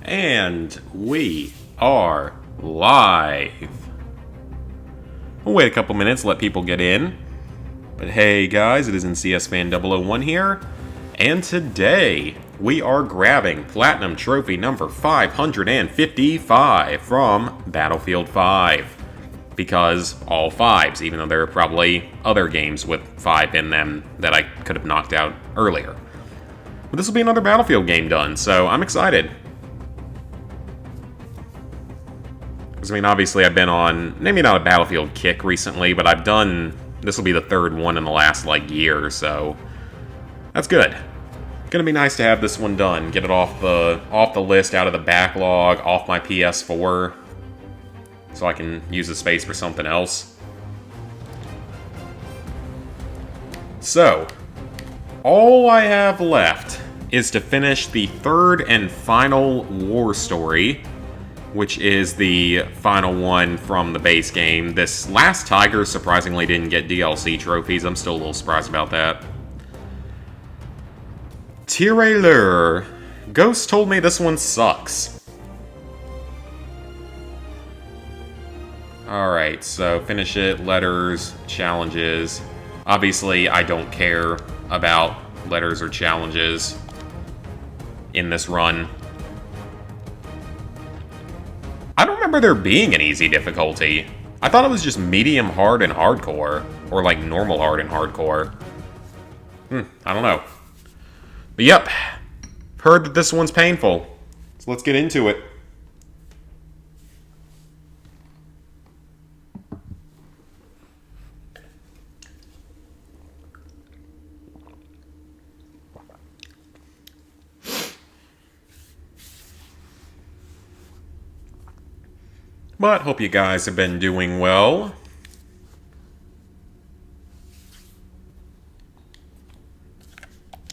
And we are live. We'll wait a couple minutes, let people get in. But hey guys, it is NCSFan001 here. And today, we are grabbing Platinum Trophy number 555 from Battlefield 5. Because all 5s, even though there are probably other games with 5 in them that I could have knocked out earlier. But this will be another Battlefield game done, so I'm excited. Because, I mean, obviously I've been on, maybe not a Battlefield kick recently, but I've done, this will be the third one in the last, year, so that's good. Gonna be nice to have this one done, get it off the list, out of the backlog, off my PS4, so I can use the space for something else. So, all I have left is to finish the third and final war story, which is the final one from the base game. This last Tiger surprisingly didn't get DLC trophies. I'm still a little surprised about that. Tirelure. Ghost told me this one sucks. Alright, so finish it, letters, challenges. Obviously, I don't care about letters or challenges in this run. I don't remember there being an easy difficulty. I thought it was just medium hard and hardcore, or normal hard and hardcore. I don't know. But yep, heard that this one's painful, so let's get into it. But hope you guys have been doing well.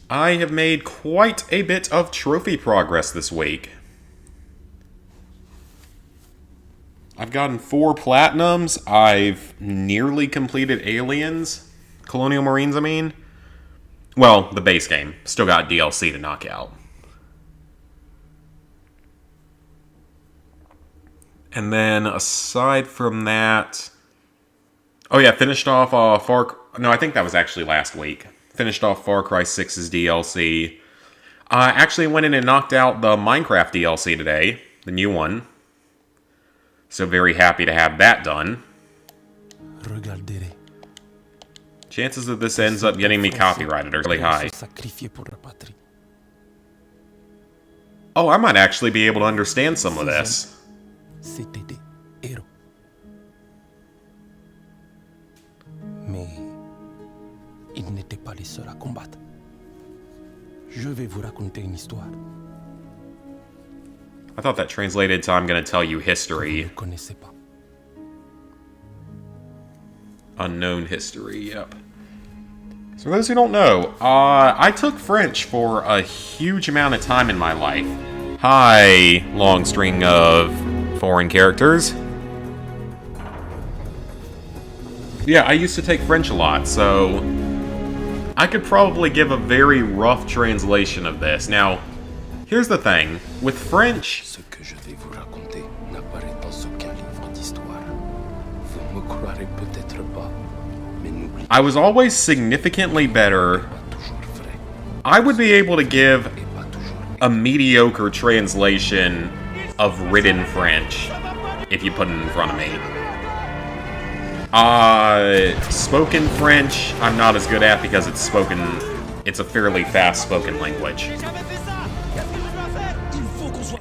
I have made quite a bit of trophy progress this week. I've gotten 4 platinums. I've nearly completed Aliens. Colonial Marines, I mean. Well, the base game. Still got DLC to knock out. And then, aside from that... Oh yeah, finished off No, I think that was actually last week. Finished off Far Cry 6's DLC. I actually went in and knocked out the Minecraft DLC today. The new one. So very happy to have that done. Chances that this ends up getting me copyrighted are really high. Oh, I might actually be able to understand some of this. C'était des héros. Mais ils n'étaient pas les seuls à combattre. Je vais vous raconter une histoire. I thought that translated to I'm gonna tell you history. Vous ne connaissez pas. Unknown history, yep. So for those who don't know, I took French for a huge amount of time in my life. Hi, long string of foreign characters. Yeah, I used to take French a lot, so I could probably give a very rough translation of this. Now, here's the thing. With French... Ce que je vais vous raconter n'apparaît dans aucun livre d'histoire. Vous me croirez peut-être pas, mais n'oubliez I was always significantly better. pas toujours vrai. I would be able to give a mediocre translation of written French if you put it in front of me. Spoken French, I'm not as good at because it's a fairly fast-spoken language.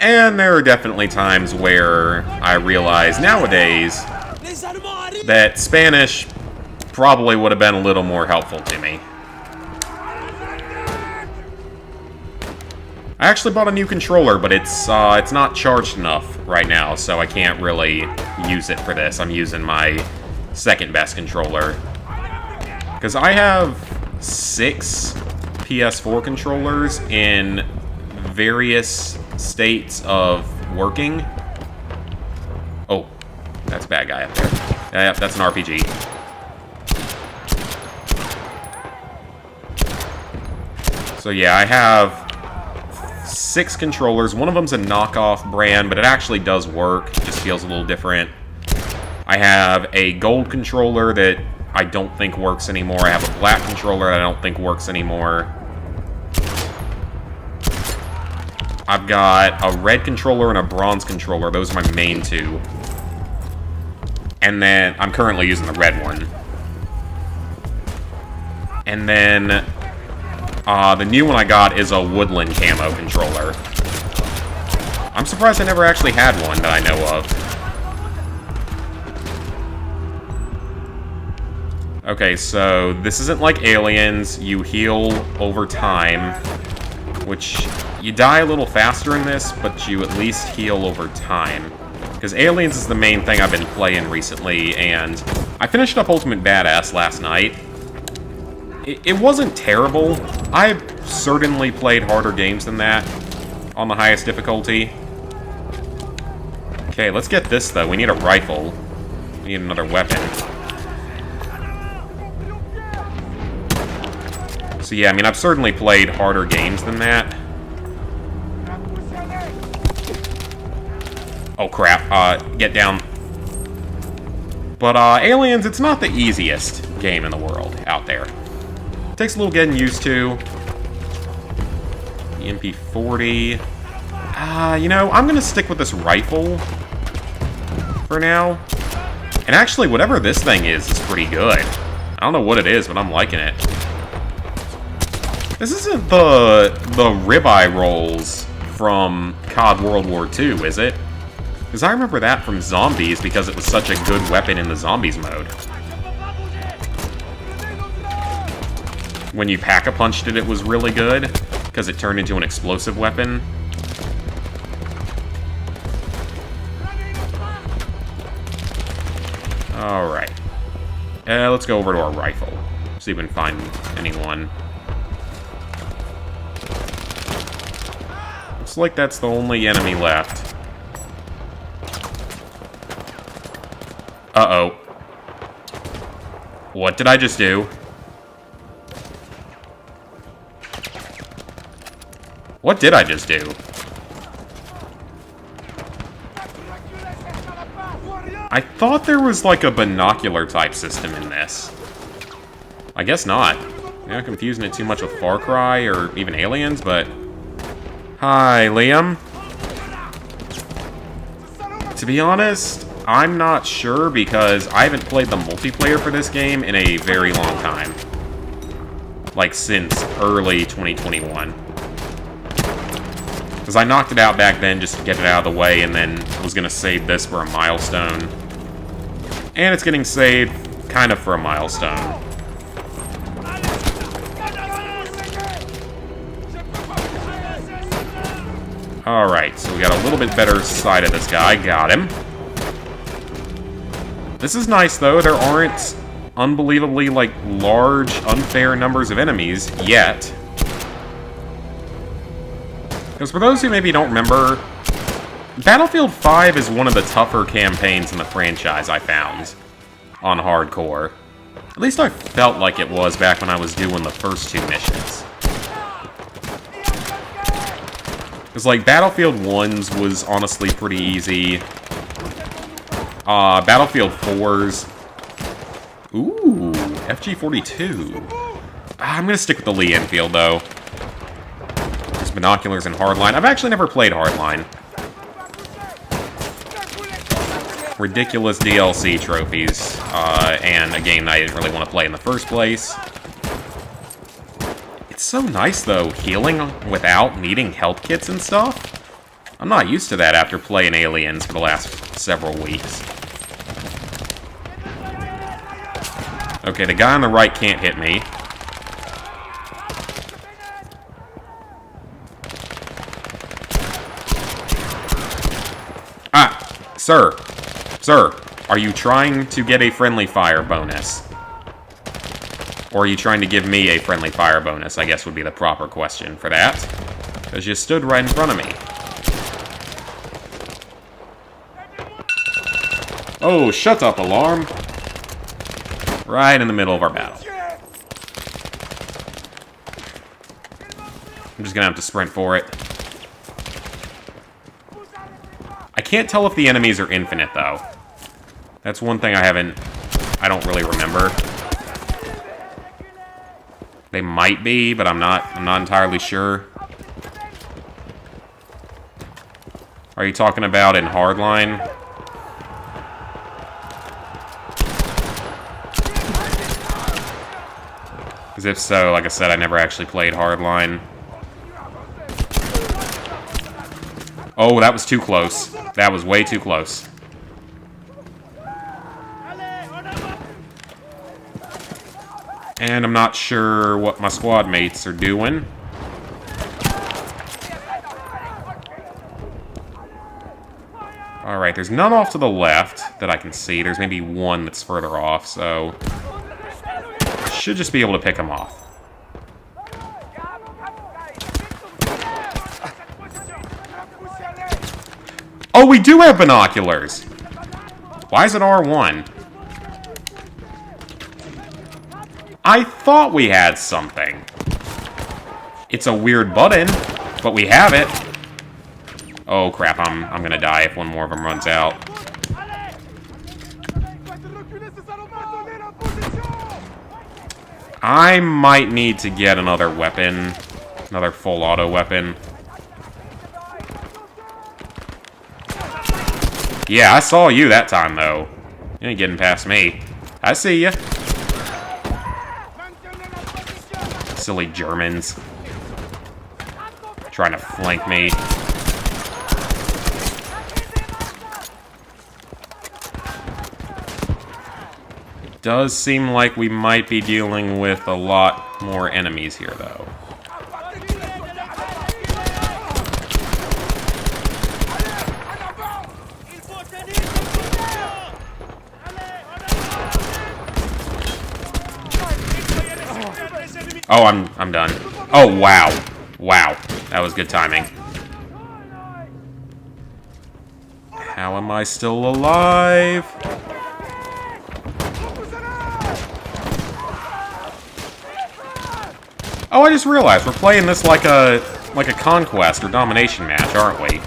And there are definitely times where I realize nowadays that Spanish probably would have been a little more helpful to me. I actually bought a new controller, but it's not charged enough right now, so I can't really use it for this. I'm using my second best controller. Because I have 6 PS4 controllers in various states of working. Oh, that's a bad guy up there. Yeah, that's an RPG. So yeah, I have 6 controllers. One of them's a knockoff brand, but it actually does work. It just feels a little different. I have a gold controller that I don't think works anymore. I have a black controller that I don't think works anymore. I've got a red controller and a bronze controller. Those are my main two. And then I'm currently using the red one. And then the new one I got is a woodland camo controller. I'm surprised I never actually had one that I know of. Okay, so this isn't like Aliens. You heal over time, which you die a little faster in this, but you at least heal over time. Because Aliens is the main thing I've been playing recently, and I finished up Ultimate Badass last night. It wasn't terrible. I've certainly played harder games than that on the highest difficulty. Okay, let's get this, though. We need a rifle. We need another weapon. So yeah, I mean, I've certainly played harder games than that. Oh crap, get down. But Aliens, it's not the easiest game in the world out there. Takes a little getting used to. The MP40. You know, I'm gonna stick with this rifle for now. And actually, whatever this thing is pretty good. I don't know what it is, but I'm liking it. This isn't the ribeye rolls from COD World War II, is it? Because I remember that from Zombies because it was such a good weapon in the Zombies mode. When you pack-a-punched it, it was really good because it turned into an explosive weapon. Alright. Let's go over to our rifle. See if we can find anyone. Looks like that's the only enemy left. Uh-oh. What did I just do? What did I just do? I thought there was like a binocular type system in this. I guess not. Maybe I'm confusing it too much with Far Cry or even Aliens, but... Hi, Liam. To be honest, I'm not sure because I haven't played the multiplayer for this game in a very long time. Like, since early 2021. Because I knocked it out back then just to get it out of the way, and then was going to save this for a milestone. And it's getting saved kind of for a milestone. Alright, so we got a little bit better sight of this guy. Got him. This is nice, though. There aren't unbelievably, like, large, unfair numbers of enemies yet. Because for those who maybe don't remember, Battlefield 5 is one of the tougher campaigns in the franchise I found on hardcore. At least I felt like it was back when I was doing the first two missions. Because, like, Battlefield 1's was honestly pretty easy. Battlefield 4's... Ooh, FG-42. I'm gonna stick with the Lee Enfield, though. There's binoculars and Hardline. I've actually never played Hardline. Ridiculous DLC trophies, and a game that I didn't really want to play in the first place. It's so nice, though, healing without needing health kits and stuff. I'm not used to that after playing Aliens for the last several weeks. Okay, the guy on the right can't hit me. Ah, sir. Sir, are you trying to get a friendly fire bonus? Or are you trying to give me a friendly fire bonus, I guess would be the proper question for that. Because you stood right in front of me. Oh, shut up, alarm. Right in the middle of our battle. I'm just gonna have to sprint for it. I can't tell if the enemies are infinite, though. That's one thing I don't really remember. They might be, but I'm not entirely sure. Are you talking about in Hardline? Because if so, like I said, I never actually played Hardline. Oh, that was too close. That was way too close. And I'm not sure what my squad mates are doing. Alright, there's none off to the left that I can see. There's maybe one that's further off, so I should just be able to pick them off. Oh, we do have binoculars! Why is it R1? I thought we had something. It's a weird button, but we have it. Oh crap, I'm gonna die if one more of them runs out. I might need to get another weapon. Another full auto weapon. Yeah, I saw you that time, though. You ain't getting past me. I see ya. Silly Germans. Trying to flank me. It does seem like we might be dealing with a lot more enemies here, though. Oh, I'm done. Oh, wow. Wow. That was good timing. How am I still alive? Oh, I just realized we're playing this like a conquest or domination match, aren't we?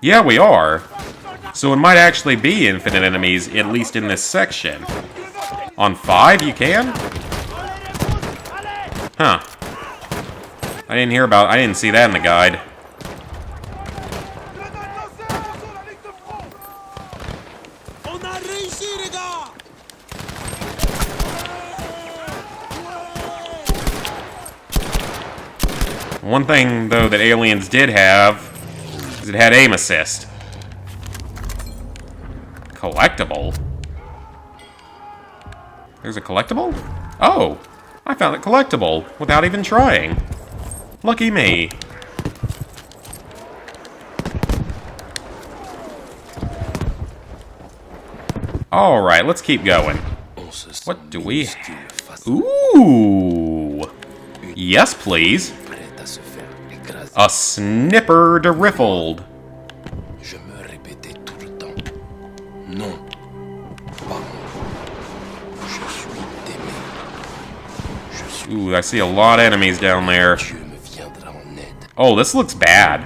Yeah, we are. So it might actually be infinite enemies, at least in this section. On 5, you can? Huh. I didn't see that in the guide. One thing, though, that Aliens did have is it had aim assist. Collectible? There's a collectible? Oh! I found it collectible without even trying. Lucky me. Alright, let's keep going. What do we have? Ooh! Yes, please. A snipper de riffled. Ooh, I see a lot of enemies down there. Oh, this looks bad.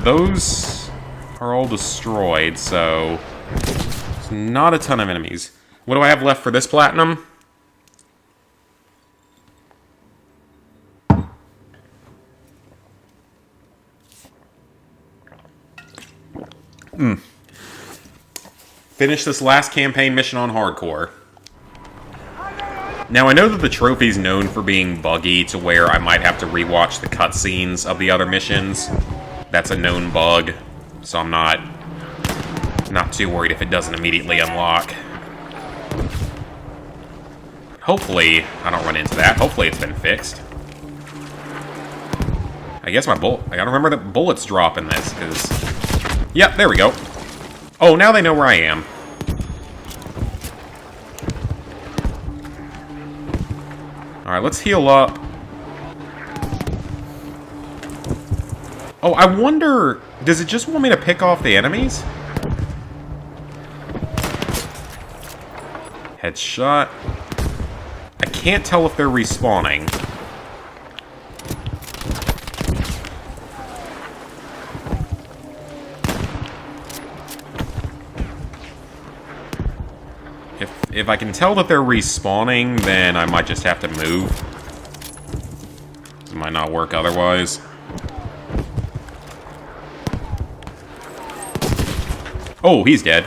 Those are all destroyed, so there's not a ton of enemies. What do I have left for this platinum? Finish this last campaign mission on hardcore. Now, I know that the trophy's known for being buggy to where I might have to rewatch the cutscenes of the other missions. That's a known bug, so I'm not too worried if it doesn't immediately unlock. Hopefully, I don't run into that. Hopefully it's been fixed. I guess my bullet... I gotta remember that bullets drop in this, because... Yep, there we go. Oh, now they know where I am. Alright, let's heal up. Oh, I wonder Does it just want me to pick off the enemies? Headshot. I can't tell if they're respawning. If I can tell that they're respawning, then I might just have to move. It might not work otherwise. Oh, he's dead.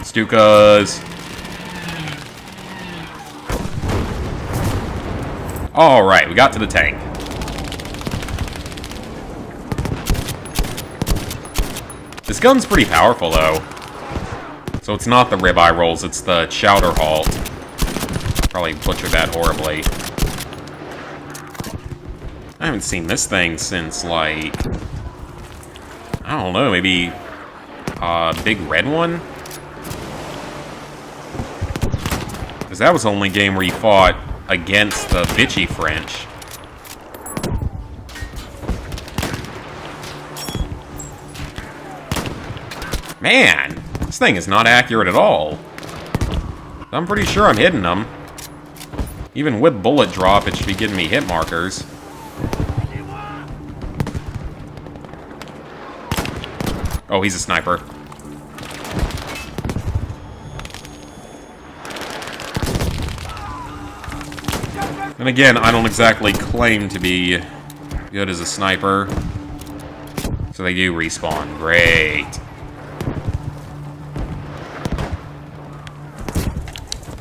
Stukas. Alright, we got to the tank. This gun's pretty powerful, though. So it's not the ribeye rolls, it's the chowder halt. Probably butchered that horribly. I haven't seen this thing since, like... I don't know, maybe... big red one? Because that was the only game where you fought against the bitchy French. Man, this thing is not accurate at all. I'm pretty sure I'm hitting them. Even with bullet drop, it should be giving me hit markers. Oh, he's a sniper. And again, I don't exactly claim to be good as a sniper. So they do respawn. Great.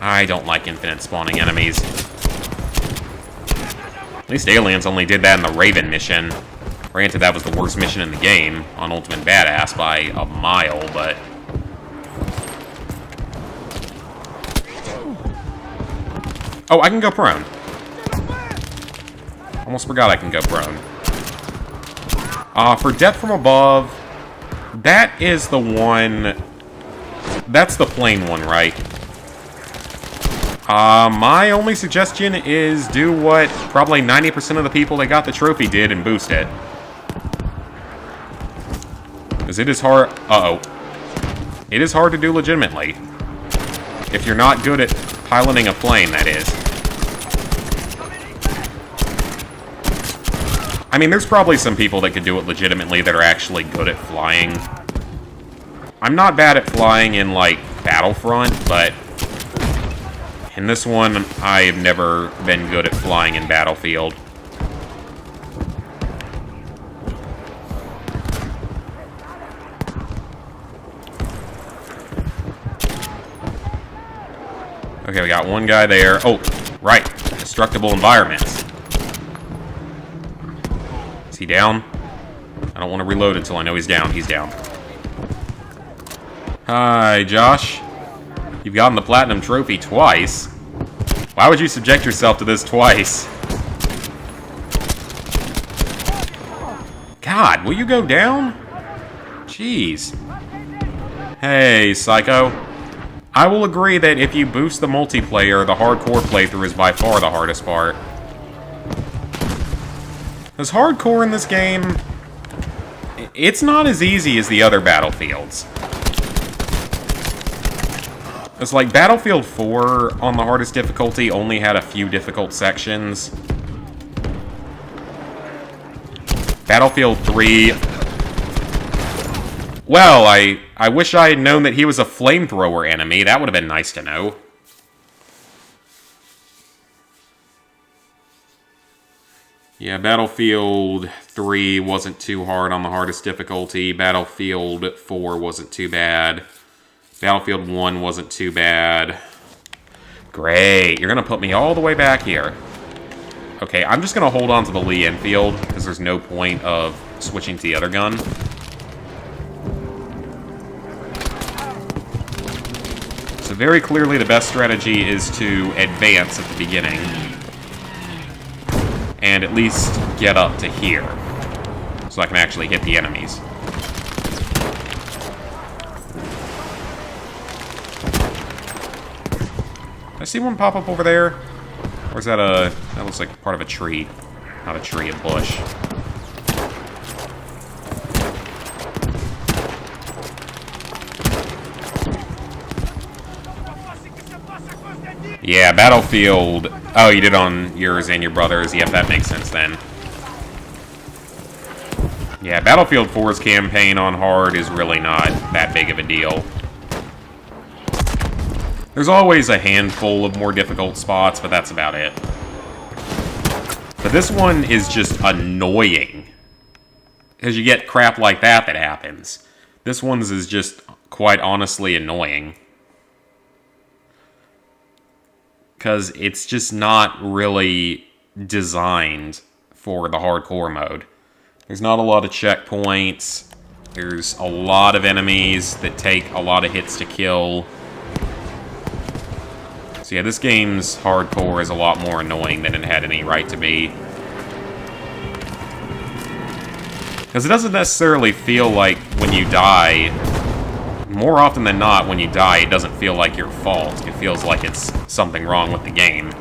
I don't like infinite spawning enemies. At least Aliens only did that in the Raven mission. Granted, that was the worst mission in the game on Ultimate Badass by a mile, but... Oh, I can go prone. Almost forgot I can go prone. For Death from Above, that is the one... That's the plain one, right? My only suggestion is do what probably 90% of the people that got the trophy did and boost it. Because it is hard... Uh-oh. It is hard to do legitimately. If you're not good at piloting a plane, that is. I mean, there's probably some people that could do it legitimately that are actually good at flying. I'm not bad at flying in, like, Battlefront, but... in this one, I've never been good at flying in Battlefield. Okay, we got one guy there. Oh, right. Destructible environments. Is he down? I don't want to reload until I know he's down. He's down. Hi, Josh. You've gotten the Platinum Trophy twice. Why would you subject yourself to this twice? God, will you go down? Jeez. Hey, Psycho. I will agree that if you boost the multiplayer, the hardcore playthrough is by far the hardest part. Because hardcore in this game, it's not as easy as the other Battlefields. It's like Battlefield 4 on the hardest difficulty only had a few difficult sections. Battlefield 3... Well, I wish I had known that he was a flamethrower enemy. That would have been nice to know. Yeah, Battlefield 3 wasn't too hard on the hardest difficulty. Battlefield 4 wasn't too bad. Battlefield 1 wasn't too bad. Great, you're going to put me all the way back here. Okay, I'm just going to hold on to the Lee Enfield, because there's no point of switching to the other gun. So very clearly the best strategy is to advance at the beginning. And at least get up to here. So I can actually hit the enemies. I see one pop up over there. Or is that a... That looks like part of a tree. Not a tree, a bush. Yeah, Battlefield... Oh, you did on yours and your brother's. Yep, that makes sense then. Yeah, Battlefield 4's campaign on hard is really not that big of a deal. There's always a handful of more difficult spots, but that's about it. But this one is just annoying. Because you get crap like that that happens. This one's is just quite honestly annoying. Because it's just not really designed for the hardcore mode. There's not a lot of checkpoints. There's a lot of enemies that take a lot of hits to kill. So yeah, this game's hardcore is a lot more annoying than it had any right to be. Because it doesn't necessarily feel like when you die... More often than not, when you die, it doesn't feel like your fault. It feels like it's something wrong with the game.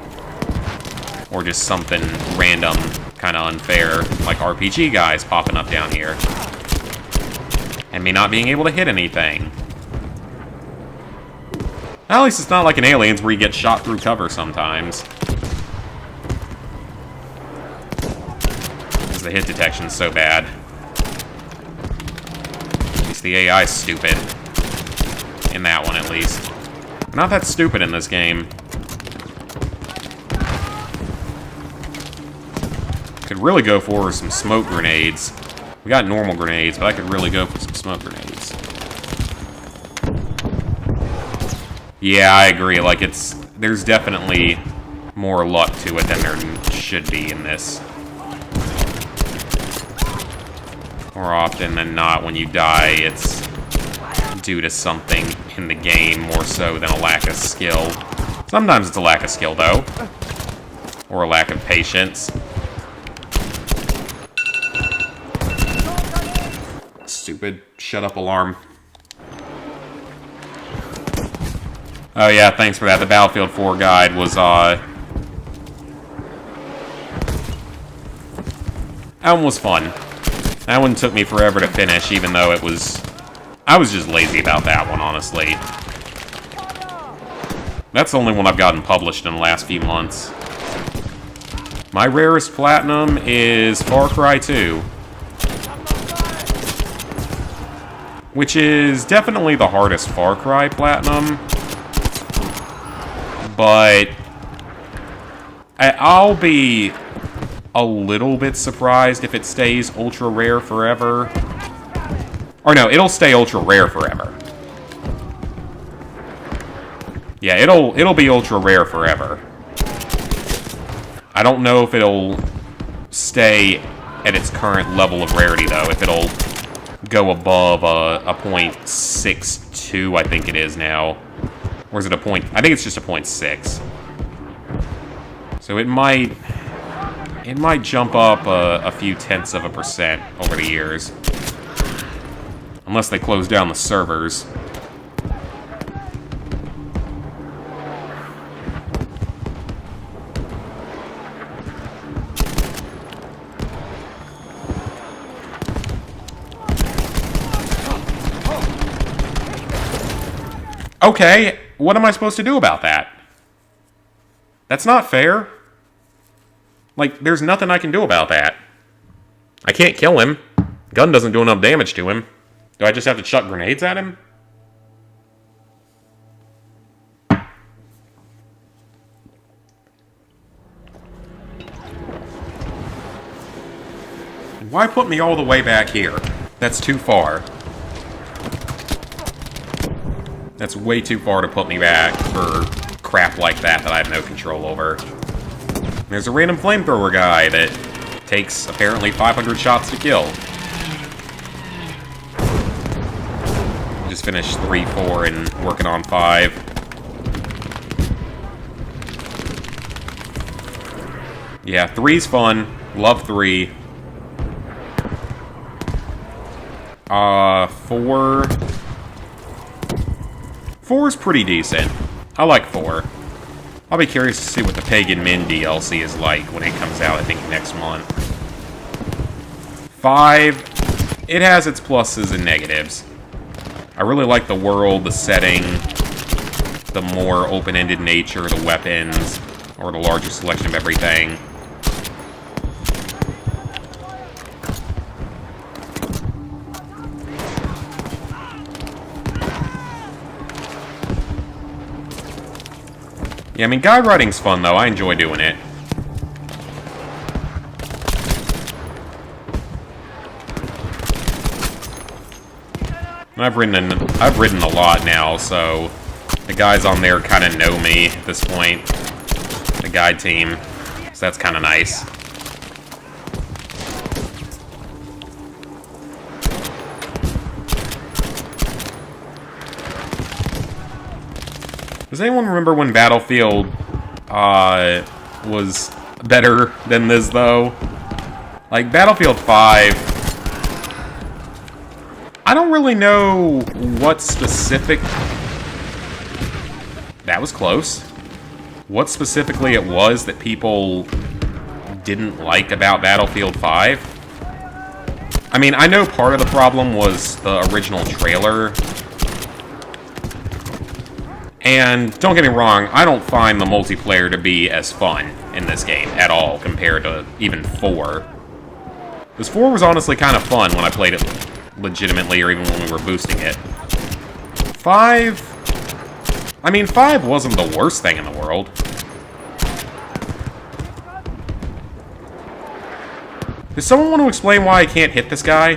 Or just something random, kind of unfair, like RPG guys popping up down here. And me not being able to hit anything. At least it's not like in Aliens where you get shot through cover sometimes. Because the hit detection's so bad. At least the AI's stupid. In that one, at least. Not that stupid in this game. Could really go for some smoke grenades. We got normal grenades, but I could really go for some smoke grenades. Yeah, I agree. Like, there's definitely more luck to it than there should be in this. More often than not, when you die, it's due to something in the game more so than a lack of skill. Sometimes it's a lack of skill, though. Or a lack of patience. Stupid shut-up alarm. Oh yeah, thanks for that. The Battlefield 4 guide was, that one was fun. That one took me forever to finish, even though it was... I was just lazy about that one, honestly. That's the only one I've gotten published in the last few months. My rarest platinum is Far Cry 2. Which is definitely the hardest Far Cry platinum. But I'll be a little bit surprised if it stays ultra rare forever. Or no, it'll stay ultra rare forever. Yeah, it'll be ultra rare forever. I don't know if it'll stay at its current level of rarity though, if it'll go above a .62, I think it is now. Or is it a point? I think it's just a .6. So it might jump up a few tenths of a percent over the years. Unless they close down the servers. Okay, what am I supposed to do about that? That's not fair. Like, there's nothing I can do about that. I can't kill him. Gun doesn't do enough damage to him. Do I just have to chuck grenades at him? Why put me all the way back here? That's too far. That's way too far to put me back for crap like that I have no control over. There's a random flamethrower guy that takes apparently 500 shots to kill. Just finished 3, 4, and working on 5. Yeah, 3's fun. Love 3. 4... 4's pretty decent. I like 4. I'll be curious to see what the Pagan Min DLC is like when it comes out, I think, next month. 5, it has its pluses and negatives. I really like the world, the setting, the more open-ended nature, the weapons, or the larger selection of everything. Yeah, I mean, guide writing's fun, though. I enjoy doing it. I've ridden a lot now, so the guys on there kind of know me at this point. The guide team. So that's kind of nice. Does anyone remember when Battlefield was better than this, though? Like, Battlefield 5... I don't really know what specific... That was close. What specifically it was that people didn't like about Battlefield 5. I mean, I know part of the problem was the original trailer. And don't get me wrong, I don't find the multiplayer to be as fun in this game at all compared to even 4. Because 4 was honestly kind of fun when I played it legitimately, or even when we were boosting it. 5... I mean, 5 wasn't the worst thing in the world. Does someone want to explain why I can't hit this guy?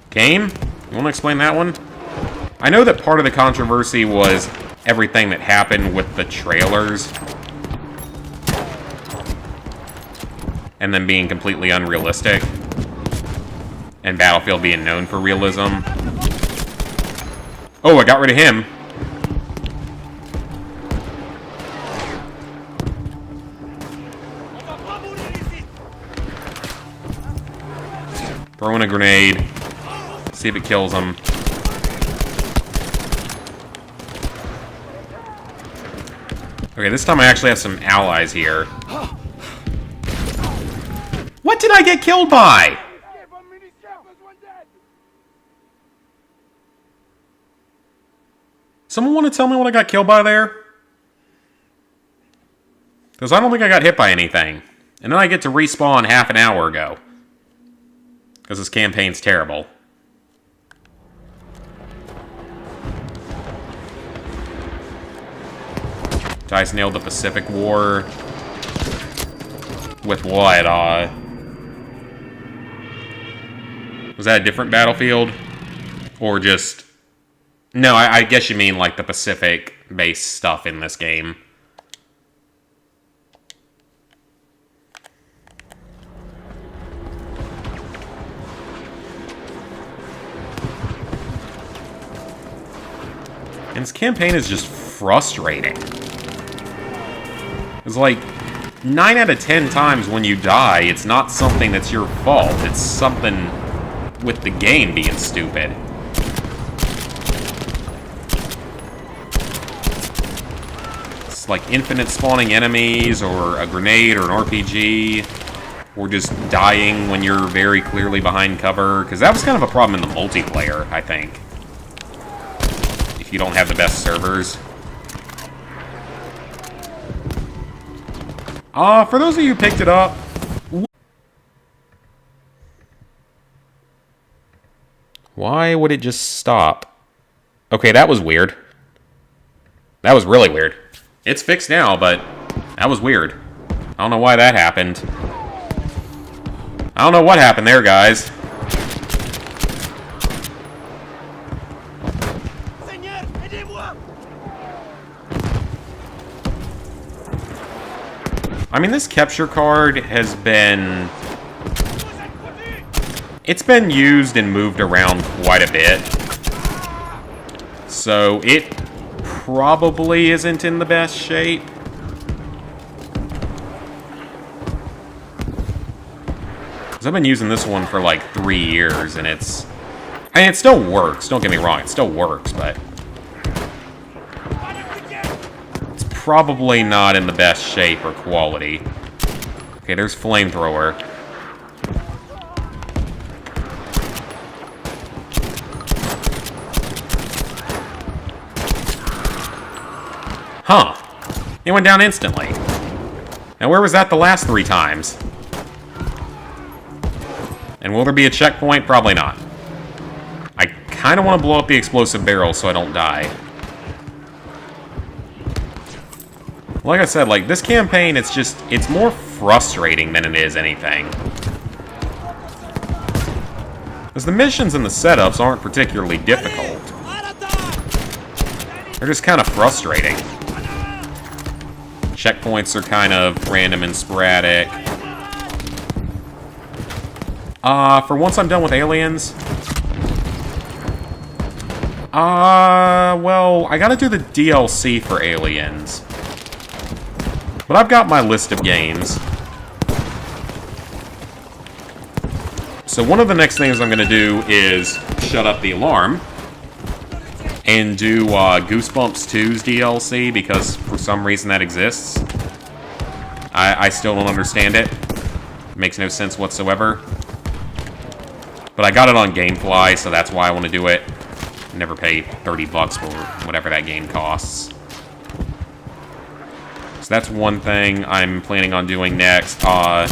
Game? You want to explain that one? I know that part of the controversy was everything that happened with the trailers. And them being completely unrealistic. And Battlefield being known for realism. Oh, I got rid of him. Throwing a grenade. See if it kills him. Okay, this time I actually have some allies here. What did I get killed by? Someone want to tell me what I got killed by there? Because I don't think I got hit by anything. And then I get to respawn half an hour ago. Because this campaign's terrible. Dice nailed the Pacific War. With what? Was that a different Battlefield? Or just... No, I guess you mean like the Pacific-based stuff in this game. And this campaign is just frustrating. It's like, 9 out of 10 times when you die, it's not something that's your fault. It's something with the game being stupid. It's like infinite spawning enemies, or a grenade, or an RPG, or just dying when you're very clearly behind cover. Because that was kind of a problem in the multiplayer, I think. If you don't have the best servers. For those of you who picked it up... Why would it just stop? Okay, that was weird. That was really weird. It's fixed now, but that was weird. I don't know why that happened. I don't know what happened there, guys. I mean, this capture card has been... It's been used and moved around quite a bit. So, it probably isn't in the best shape. Because I've been using this one for like 3 years, and it's I mean, it still works. Don't get me wrong. It still works, but it's probably not in the best shape or quality. Okay, there's flamethrower. Huh. It went down instantly. Now, where was that the last 3 times? And will there be a checkpoint? Probably not. I kind of want to blow up the explosive barrel so I don't die. Like I said, like, this campaign, it's more frustrating than it is anything. Because the missions and the setups aren't particularly difficult. They're just kind of frustrating. Checkpoints are kind of random and sporadic. For once I'm done with aliens... well, I gotta do the DLC for aliens. But I've got my list of games. So one of the next things I'm gonna do is shut up the alarm. And do Goosebumps 2's DLC, because for some reason that exists. I still don't understand it. It makes no sense whatsoever. But I got it on Gamefly, so that's why I want to do it. Never pay $30 for whatever that game costs. So that's one thing I'm planning on doing next. I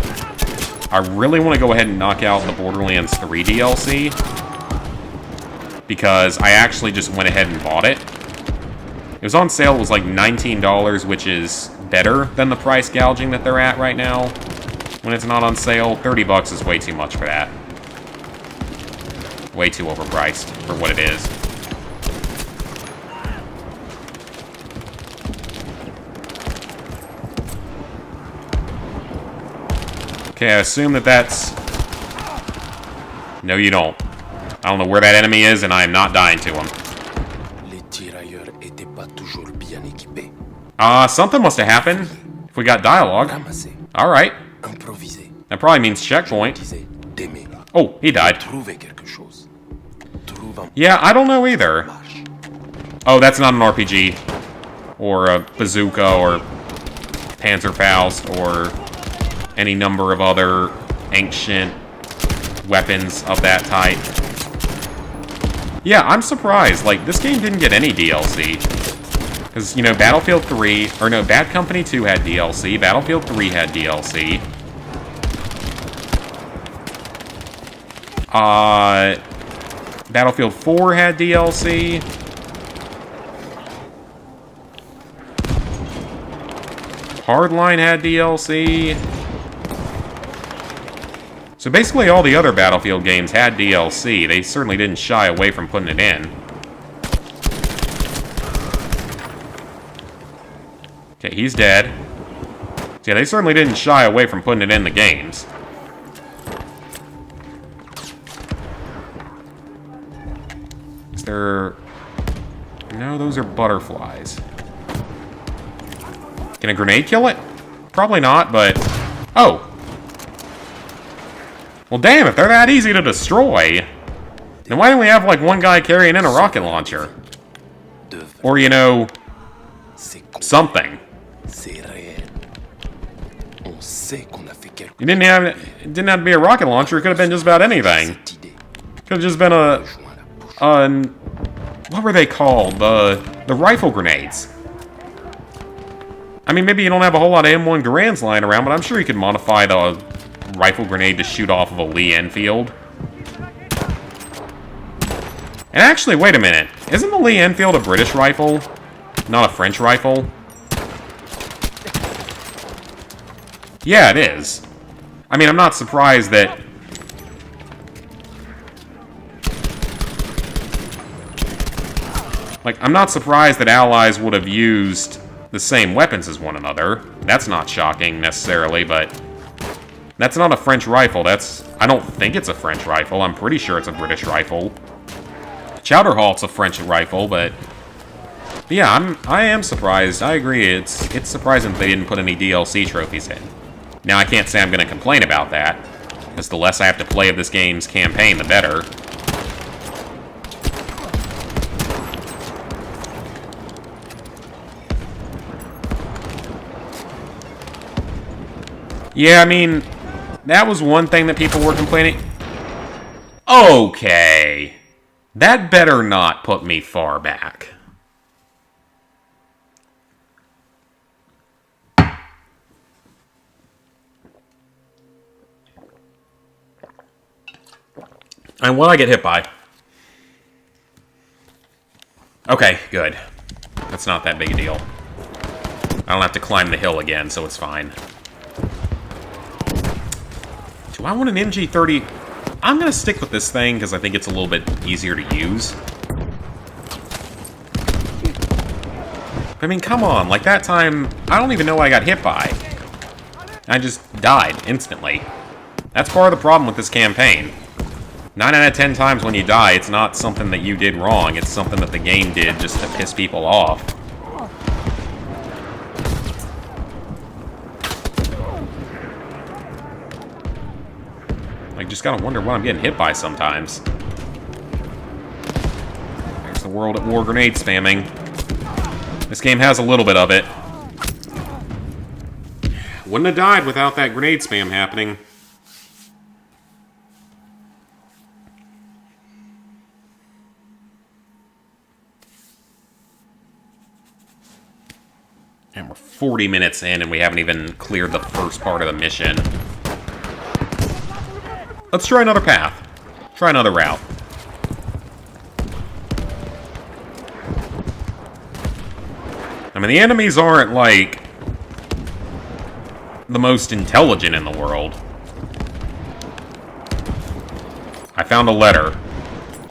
really want to go ahead and knock out the Borderlands 3 DLC. Because I actually just went ahead and bought it. It was on sale, it was like $19, which is better than the price gouging that they're at right now. When it's not on sale, $30 is way too much for that. Way too overpriced for what it is. Okay, I assume that that's... No, you don't. I don't know where that enemy is, and I am not dying to him. Something must have happened. If we got dialogue. Alright. That probably means checkpoint. Oh, he died. Yeah, I don't know either. Oh, that's not an RPG. Or a bazooka, or Panzerfaust, or any number of other ancient weapons of that type. Yeah, I'm surprised. Like, this game didn't get any DLC. Because, you know, Battlefield 3... Or no, Bad Company 2 had DLC. Battlefield 3 had DLC. Battlefield 4 had DLC. Hardline had DLC. So basically all the other Battlefield games had DLC. They certainly didn't shy away from putting it in. Okay, he's dead. So yeah, they certainly didn't shy away from putting it in the games. Is there... No, those are butterflies. Can a grenade kill it? Probably not, but... Oh! Well, damn, if they're that easy to destroy, then why don't we have, like, one guy carrying in a rocket launcher? Or, you know, something. It didn't have to be a rocket launcher, it could have been just about anything. Could have just been a what were they called? The rifle grenades. I mean, maybe you don't have a whole lot of M1 Garands lying around, but I'm sure you could modify the rifle grenade to shoot off of a Lee Enfield. And actually, wait a minute. Isn't the Lee Enfield a British rifle? Not a French rifle? Yeah, it is. I mean, I'm not surprised that... Like, I'm not surprised that allies would have used the same weapons as one another. That's not shocking, necessarily, but... That's not a French rifle. That's... I don't think it's a French rifle. I'm pretty sure it's a British rifle. Chowderhalt's a French rifle, but... Yeah, I am surprised. I agree. It's surprising that they didn't put any DLC trophies in. Now, I can't say I'm going to complain about that, because the less I have to play of this game's campaign, the better. Yeah, I mean, that was one thing that people were complaining. Okay. That better not put me far back. And what I get hit by? Okay, good. That's not that big a deal. I don't have to climb the hill again, so it's fine. Do I want an MG30? I'm going to stick with this thing because I think it's a little bit easier to use. I mean, come on. Like, that time, I don't even know what I got hit by. I just died instantly. That's part of the problem with this campaign. 9 out of 10 times when you die, it's not something that you did wrong. It's something that the game did just to piss people off. I just gotta wonder what I'm getting hit by sometimes. There's the world at war grenade spamming. This game has a little bit of it. Wouldn't have died without that grenade spam happening. And we're 40 minutes in and we haven't even cleared the first part of the mission. Let's try another path. Try another route. I mean, the enemies aren't, like, the most intelligent in the world. I found a letter.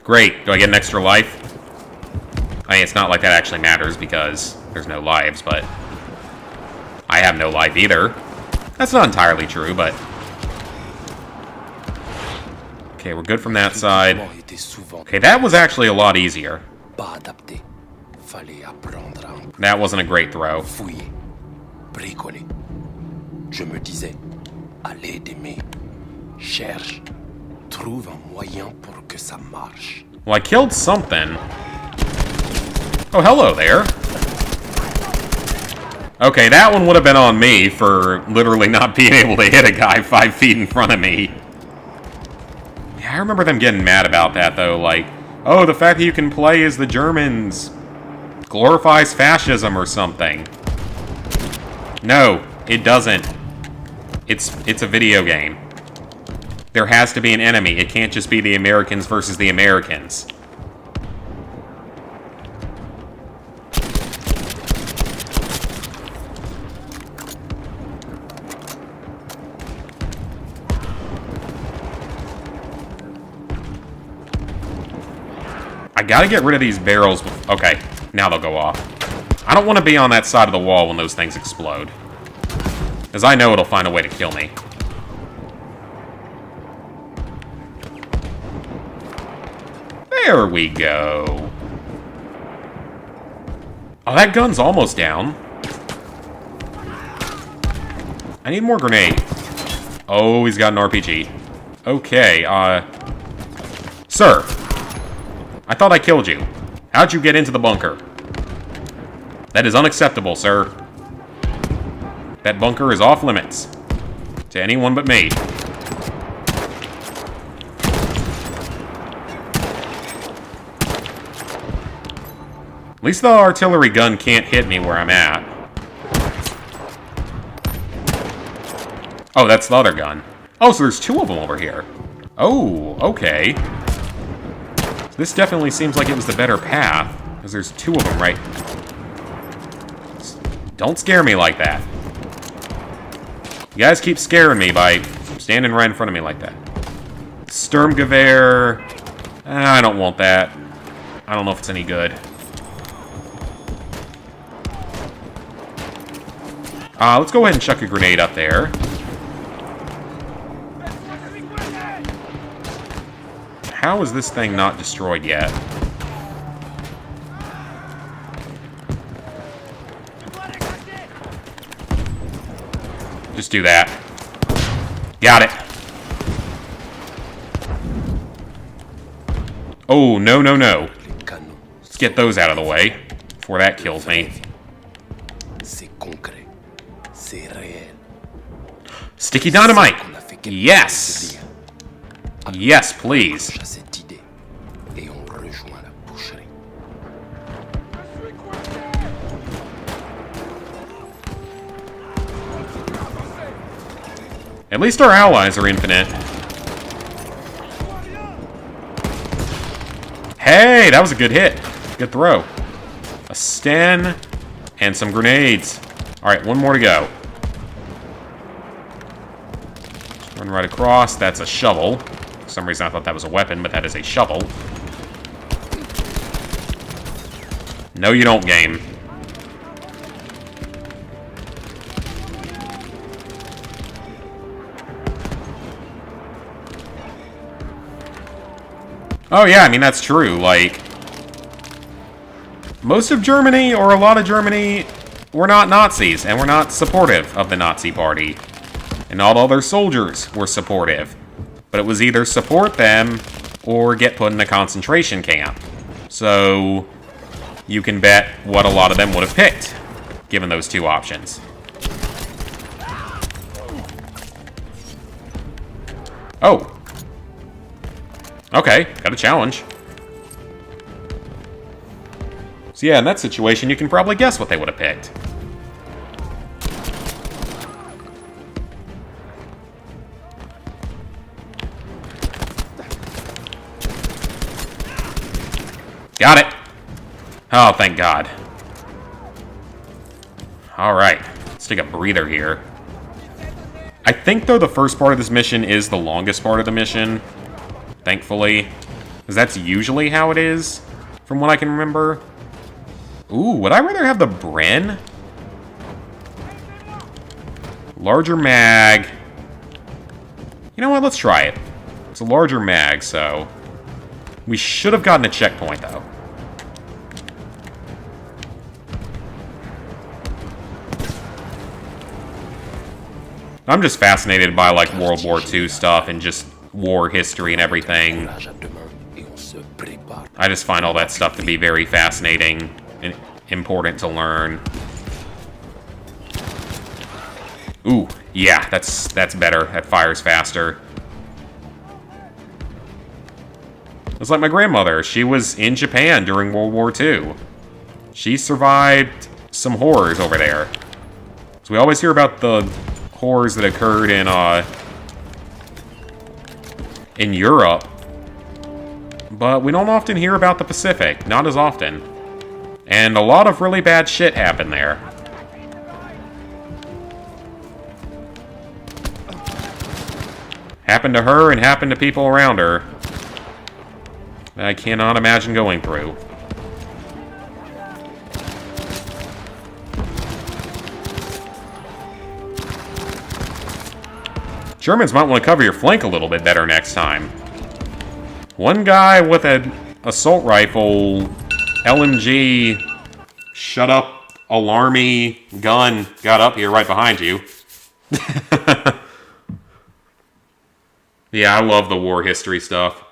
Great. Do I get an extra life? I mean, it's not like that actually matters because there's no lives, but I have no life either. That's not entirely true, but... Okay, we're good from that side. Okay, that was actually a lot easier. That wasn't a great throw. Je me disais, allez d'aimer, cherche, trouve un moyen pour que ça marche. Well, I killed something. Oh, hello there. Okay, that one would have been on me for literally not being able to hit a guy 5 feet in front of me. Yeah, I remember them getting mad about that, though. Like, oh, the fact that you can play as the Germans glorifies fascism or something. No, it doesn't. It's a video game. There has to be an enemy. It can't just be the Americans versus the Americans. I gotta get rid of these barrels. Okay, now they'll go off. I don't want to be on that side of the wall when those things explode. Because I know it'll find a way to kill me. There we go. Oh, that gun's almost down. I need more grenade. Oh, he's got an RPG. Okay, Sir. I thought I killed you. How'd you get into the bunker? That is unacceptable, sir. That bunker is off limits. To anyone but me. At least the artillery gun can't hit me where I'm at. Oh, that's the other gun. Oh, so there's 2 of them over here. Oh, okay. This definitely seems like it was the better path. Because there's 2 of them, right? Don't scare me like that. You guys keep scaring me by standing right in front of me like that. Sturmgewehr. I don't want that. I don't know if it's any good. Let's go ahead and chuck a grenade up there. How is this thing not destroyed yet? Just do that. Got it. Oh, no, no, no. Let's get those out of the way before that kills me. Sticky dynamite! Yes! Yes, please. At least our allies are infinite. Hey, that was a good hit. Good throw. A Sten and some grenades. Alright, one more to go. Just run right across. That's a shovel. For some reason I thought that was a weapon, but that is a shovel. No, you don't, game. Oh yeah, I mean, that's true. Like, most of Germany, or a lot of Germany, were not Nazis, and were not supportive of the Nazi party. And not all their soldiers were supportive. But it was either support them, or get put in a concentration camp. So, you can bet what a lot of them would have picked, given those two options. Oh. Okay, got a challenge. So yeah, in that situation, you can probably guess what they would have picked. Got it! Oh, thank God. Alright, let's take a breather here. I think, though, the first part of this mission is the longest part of the mission. Thankfully. Because that's usually how it is, from what I can remember. Ooh, would I rather have the Bren? Larger mag. You know what, let's try it. It's a larger mag, so... We should have gotten a checkpoint, though. I'm just fascinated by, like, World War II stuff and just war history and everything. I just find all that stuff to be very fascinating and important to learn. Ooh, yeah, that's better. That fires faster. It's like my grandmother. She was in Japan during World War II. She survived some horrors over there. So we always hear about the horrors that occurred in Europe, but we don't often hear about the Pacific. Not as often. And a lot of really bad shit happened there. Happened to her and happened to people around her that I cannot imagine going through. Germans might want to cover your flank a little bit better next time. One guy with an assault rifle, LMG, shut up, alarmy gun got up here right behind you. Yeah, I love the war history stuff.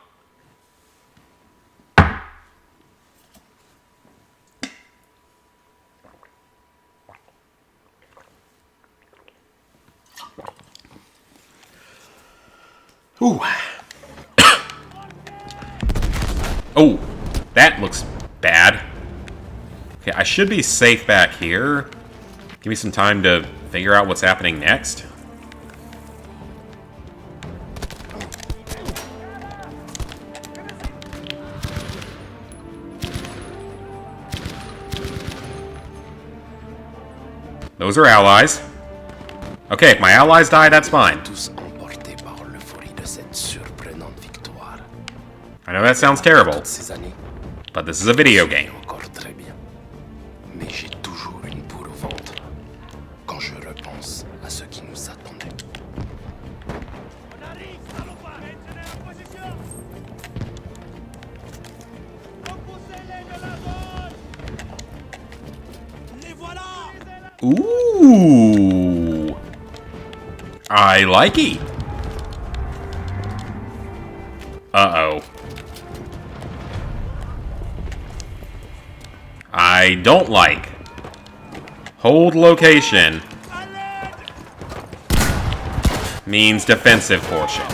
Ooh. Oh, that looks bad. Okay, I should be safe back here. Give me some time to figure out what's happening next. Those are allies. Okay, if my allies die, that's fine. I know that sounds terrible, but this is a video game. Ooh, I like it. Uh-oh. I don't like. Hold location. means defensive portion.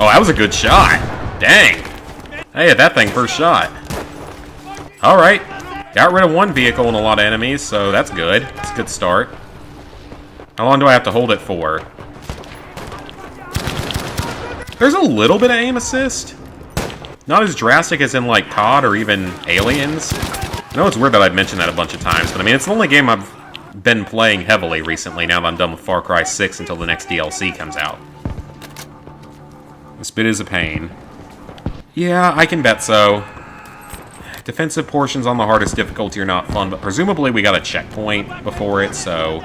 Oh, that was a good shot. Dang. I hit that thing first shot. Alright. Got rid of one vehicle and a lot of enemies, so that's good. It's a good start. How long do I have to hold it for? There's a little bit of aim assist. Not as drastic as in, like, COD or even Aliens. I know it's weird that I've mentioned that a bunch of times, but I mean, it's the only game I've been playing heavily recently now that I'm done with Far Cry 6 until the next DLC comes out. This bit is a pain. Yeah, I can bet so. Defensive portions on the hardest difficulty are not fun, but presumably we got a checkpoint before it, so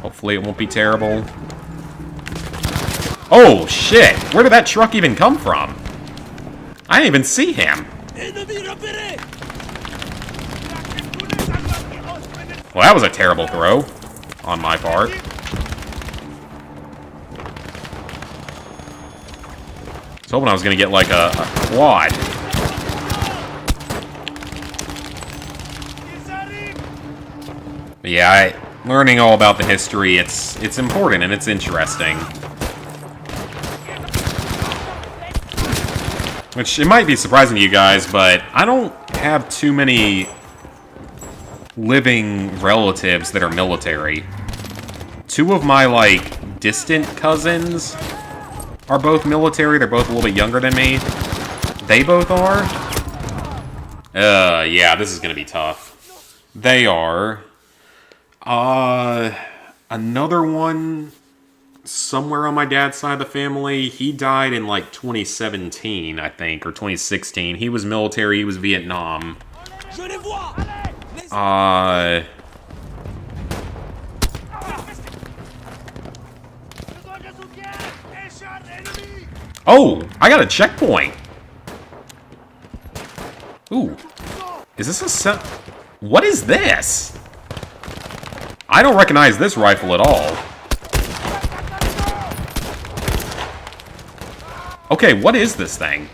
hopefully it won't be terrible. Oh, shit! Where did that truck even come from? I didn't even see him. Well, that was a terrible throw on my part. I was hoping I was going to get, like, a quad. But yeah, learning all about the history, it's important and it's interesting. Which, it might be surprising to you guys, but I don't have too many living relatives that are military. Two of my, like, distant cousins are both military. They're both a little bit younger than me. They both are. Yeah, this is gonna be tough. They are. Another one somewhere on my dad's side of the family, he died in, like, 2017, I think, or 2016. He was military, he was Vietnam. Oh! I got a checkpoint! Ooh. Is this a set? What is this? I don't recognize this rifle at all. Okay, what is this thing?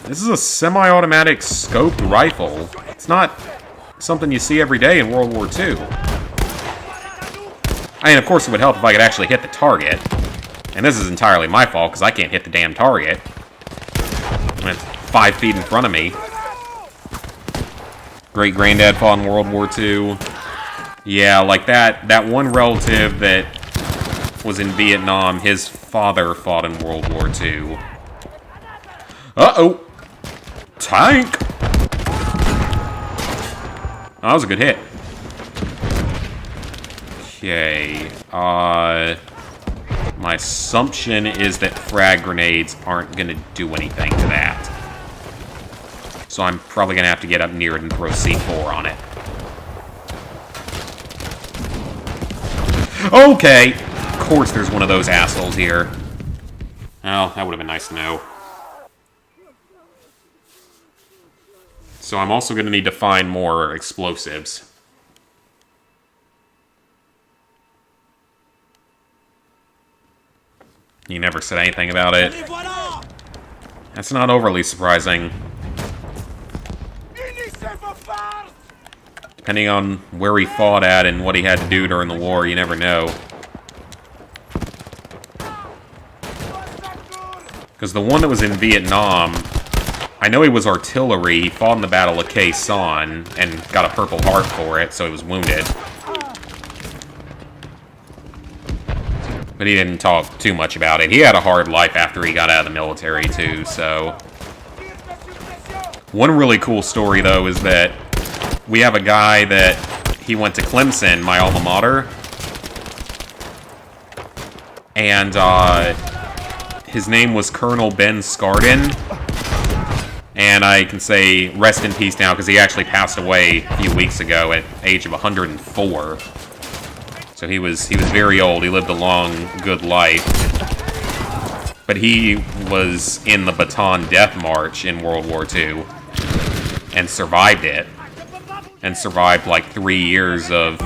This is a semi-automatic scoped rifle. It's not something you see every day in World War II. I mean, of course it would help if I could actually hit the target. And this is entirely my fault, because I can't hit the damn target. And it's 5 feet in front of me. Great-granddad fought in World War II. Yeah, like that one relative that was in Vietnam, his father fought in World War II. Uh-oh! Tank! Oh, that was a good hit. Okay, my assumption is that frag grenades aren't gonna do anything to that. So I'm probably gonna have to get up near it and throw C4 on it. Okay! Of course there's one of those assholes here. Oh, that would have been nice to know. So I'm also gonna need to find more explosives. You never said anything about it. That's not overly surprising. Depending on where he fought at and what he had to do during the war, you never know. Because the one that was in Vietnam, I know he was artillery, he fought in the Battle of Khe Sanh, and got a Purple Heart for it, so he was wounded. But he didn't talk too much about it. He had a hard life after he got out of the military, too, so... One really cool story, though, is that we have a guy that he went to Clemson, my alma mater. And, his name was Colonel Ben Scardin. And I can say rest in peace now, because he actually passed away a few weeks ago at the age of 104. So he was very old. He lived a long, good life. But he was in the Bataan Death March in World War II and survived it. And survived like 3 years of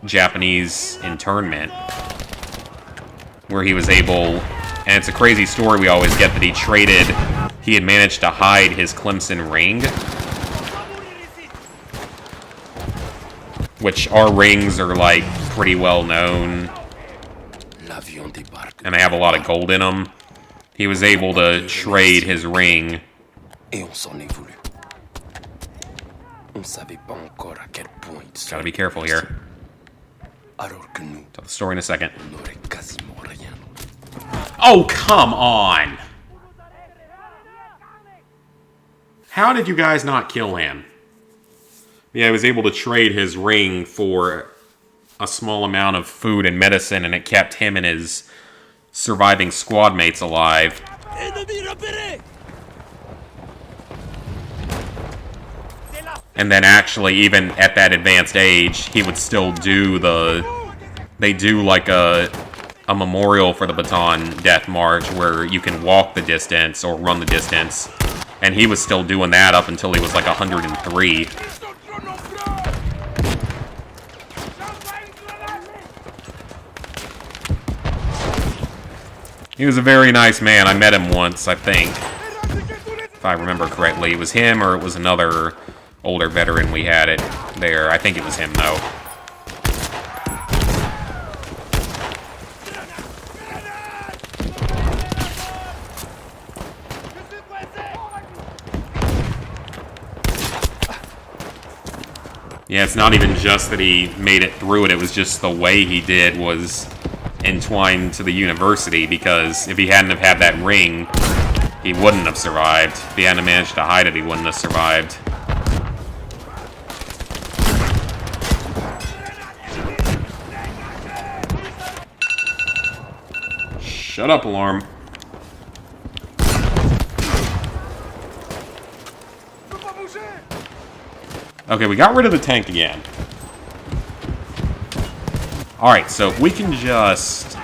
Japanese internment. Where he was able... And it's a crazy story we always get that he traded... He had managed to hide his Clemson ring which our rings are, like, pretty well known, and they have a lot of gold in them. He was able to trade his ring. Gotta be careful here. Tell the story in a second. Oh, come on! How did you guys not kill him? Yeah, he was able to trade his ring for a small amount of food and medicine, and it kept him and his surviving squad mates alive. And then actually, even at that advanced age, he would still do they do like a memorial for the Baton Death March where you can walk the distance or run the distance. And he was still doing that up until he was like 103. He was a very nice man. I met him once, I think. If I remember correctly. It was him or it was another older veteran we had it there. I think it was him, though. Yeah, it's not even just that he made it through it. It was just the way he did was entwined to the university, because if he hadn't have had that ring, he wouldn't have survived. If he hadn't managed to hide it, he wouldn't have survived. Shut up, alarm. Okay, we got rid of the tank again. Alright, so if we can just...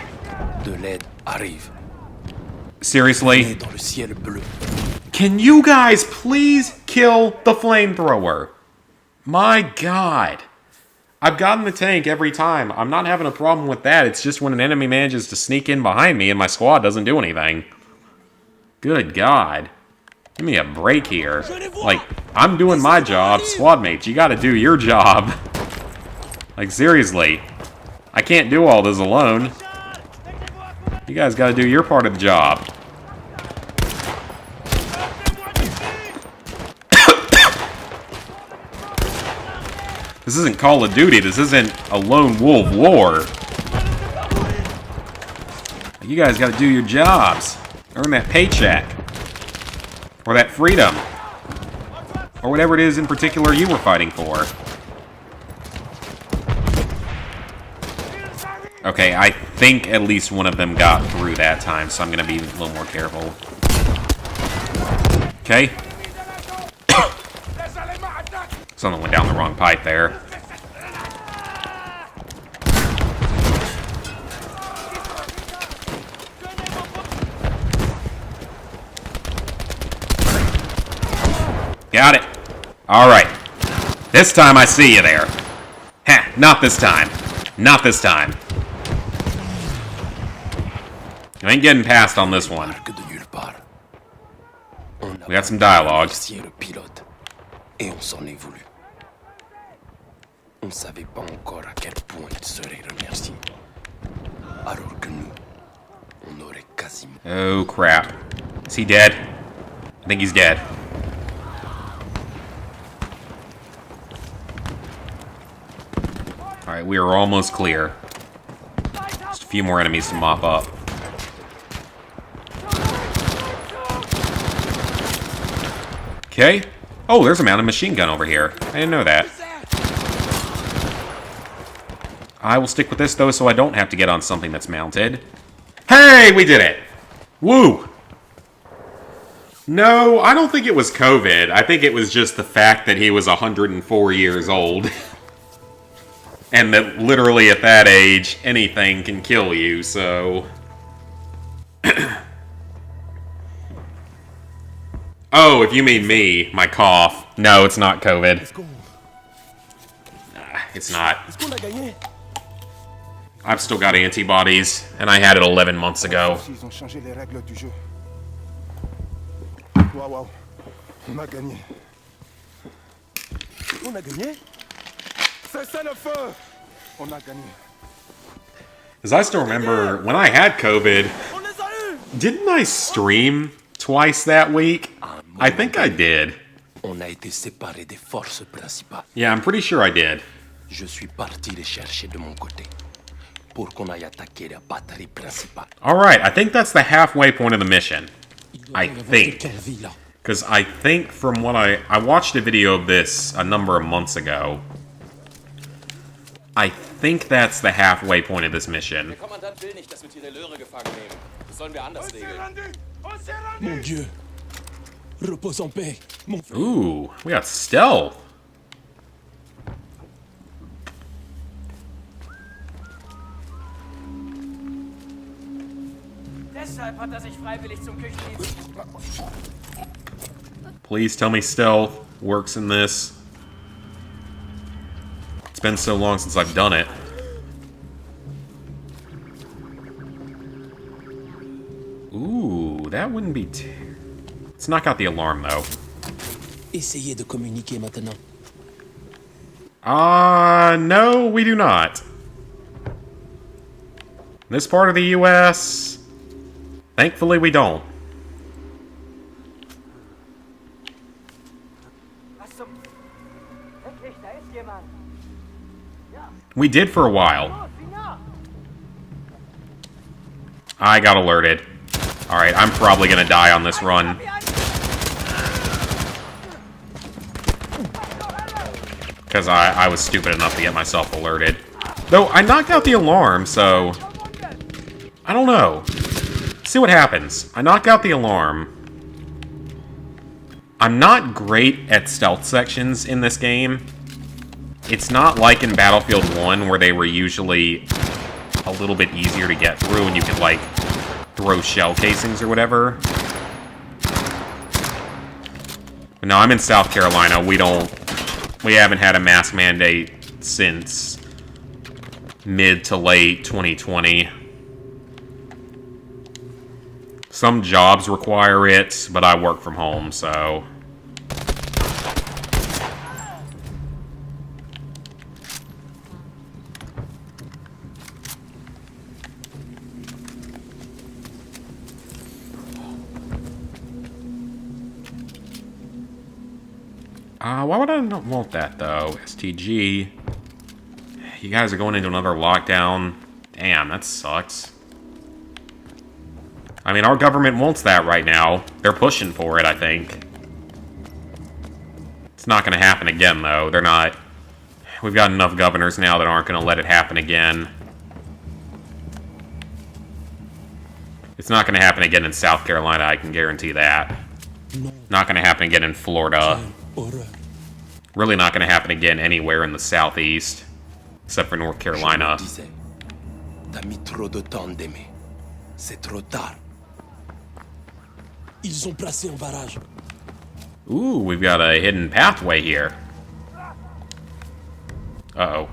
Seriously? Can you guys please kill the flamethrower? My god. I've gotten the tank every time. I'm not having a problem with that. It's just when an enemy manages to sneak in behind me and my squad doesn't do anything. Good god. Give me a break here. Like, I'm doing my job. Squad mates, you gotta do your job. Like, seriously. I can't do all this alone. You guys gotta do your part of the job. This isn't Call of Duty. This isn't a lone wolf war. You guys gotta do your jobs. Earn that paycheck. Or that freedom. Or whatever it is in particular you were fighting for. Okay, I think at least one of them got through that time, so I'm gonna be a little more careful. Okay. Someone went down the wrong pipe there. Got it. Alright. This time I see you there. Heh, not this time. Not this time. You ain't getting past on this one. We got some dialogue. Oh crap. Is he dead? I think he's dead. Alright, we are almost clear. Just a few more enemies to mop up. Okay. Oh, there's a mounted machine gun over here. I didn't know that. I will stick with this, though, so I don't have to get on something that's mounted. Hey, we did it! Woo! No, I don't think it was COVID. I think it was just the fact that he was 104 years old. And that literally at that age, anything can kill you, so... Oh, if you mean me, my cough. No, it's not COVID. Nah, it's not. I've still got antibodies, and I had it 11 months ago. Cessez le feu! On a gagné. Because I still remember when I had COVID, On les a eus! didn't I stream twice that week? I think I did. On a été séparés des forces principales. Yeah, I'm pretty sure I did. Je suis parti les chercher de mon côté pour qu'on aille attaquer la batterie principale. Alright, I think that's the halfway point of the mission. I think. Quelle vie là? Because I think from what I watched a video of this a number of months ago. I think that's the halfway point of this mission. Der Kommandant will nicht, dass wir Tirelleure gefangen nehmen. Das sollen wir anders regeln. Mon Dieu! Repose en paix, mon frère. Ooh, we got stealth. Deshalb hat er sich freiwillig zum Küchendienst. Please tell me stealth works in this. It's been so long since I've done it. Ooh, that wouldn't be too... Let's knock out the alarm, though. Essayez de communiquer maintenant. No, we do not. This part of the U.S., thankfully we don't. Was zum... Wirklich, da ist jemand. We did for a while. Los, sieh nach! I got alerted. Alright, I'm probably gonna die on this run. Because I was stupid enough to get myself alerted. Though, I knocked out the alarm, so... I don't know. See what happens. I knock out the alarm. I'm not great at stealth sections in this game. It's not like in Battlefield 1, where they were usually a little bit easier to get through, and you could, like, throw shell casings or whatever. But no, I'm in South Carolina. We haven't had a mask mandate since mid to late 2020. Some jobs require it, but I work from home, so... why would I not want that, though? STG. You guys are going into another lockdown. Damn, that sucks. I mean, our government wants that right now. They're pushing for it, I think. It's not going to happen again, though. They're not... We've got enough governors now that aren't going to let it happen again. It's not going to happen again in South Carolina, I can guarantee that. Not going to happen again in Florida. Really not going to happen again anywhere in the Southeast. Except for North Carolina. T'as mis trop de temps d'aimer. C'est trop tard. Ils ont placé un barrage. Ooh, we've got a hidden pathway here. Uh-oh.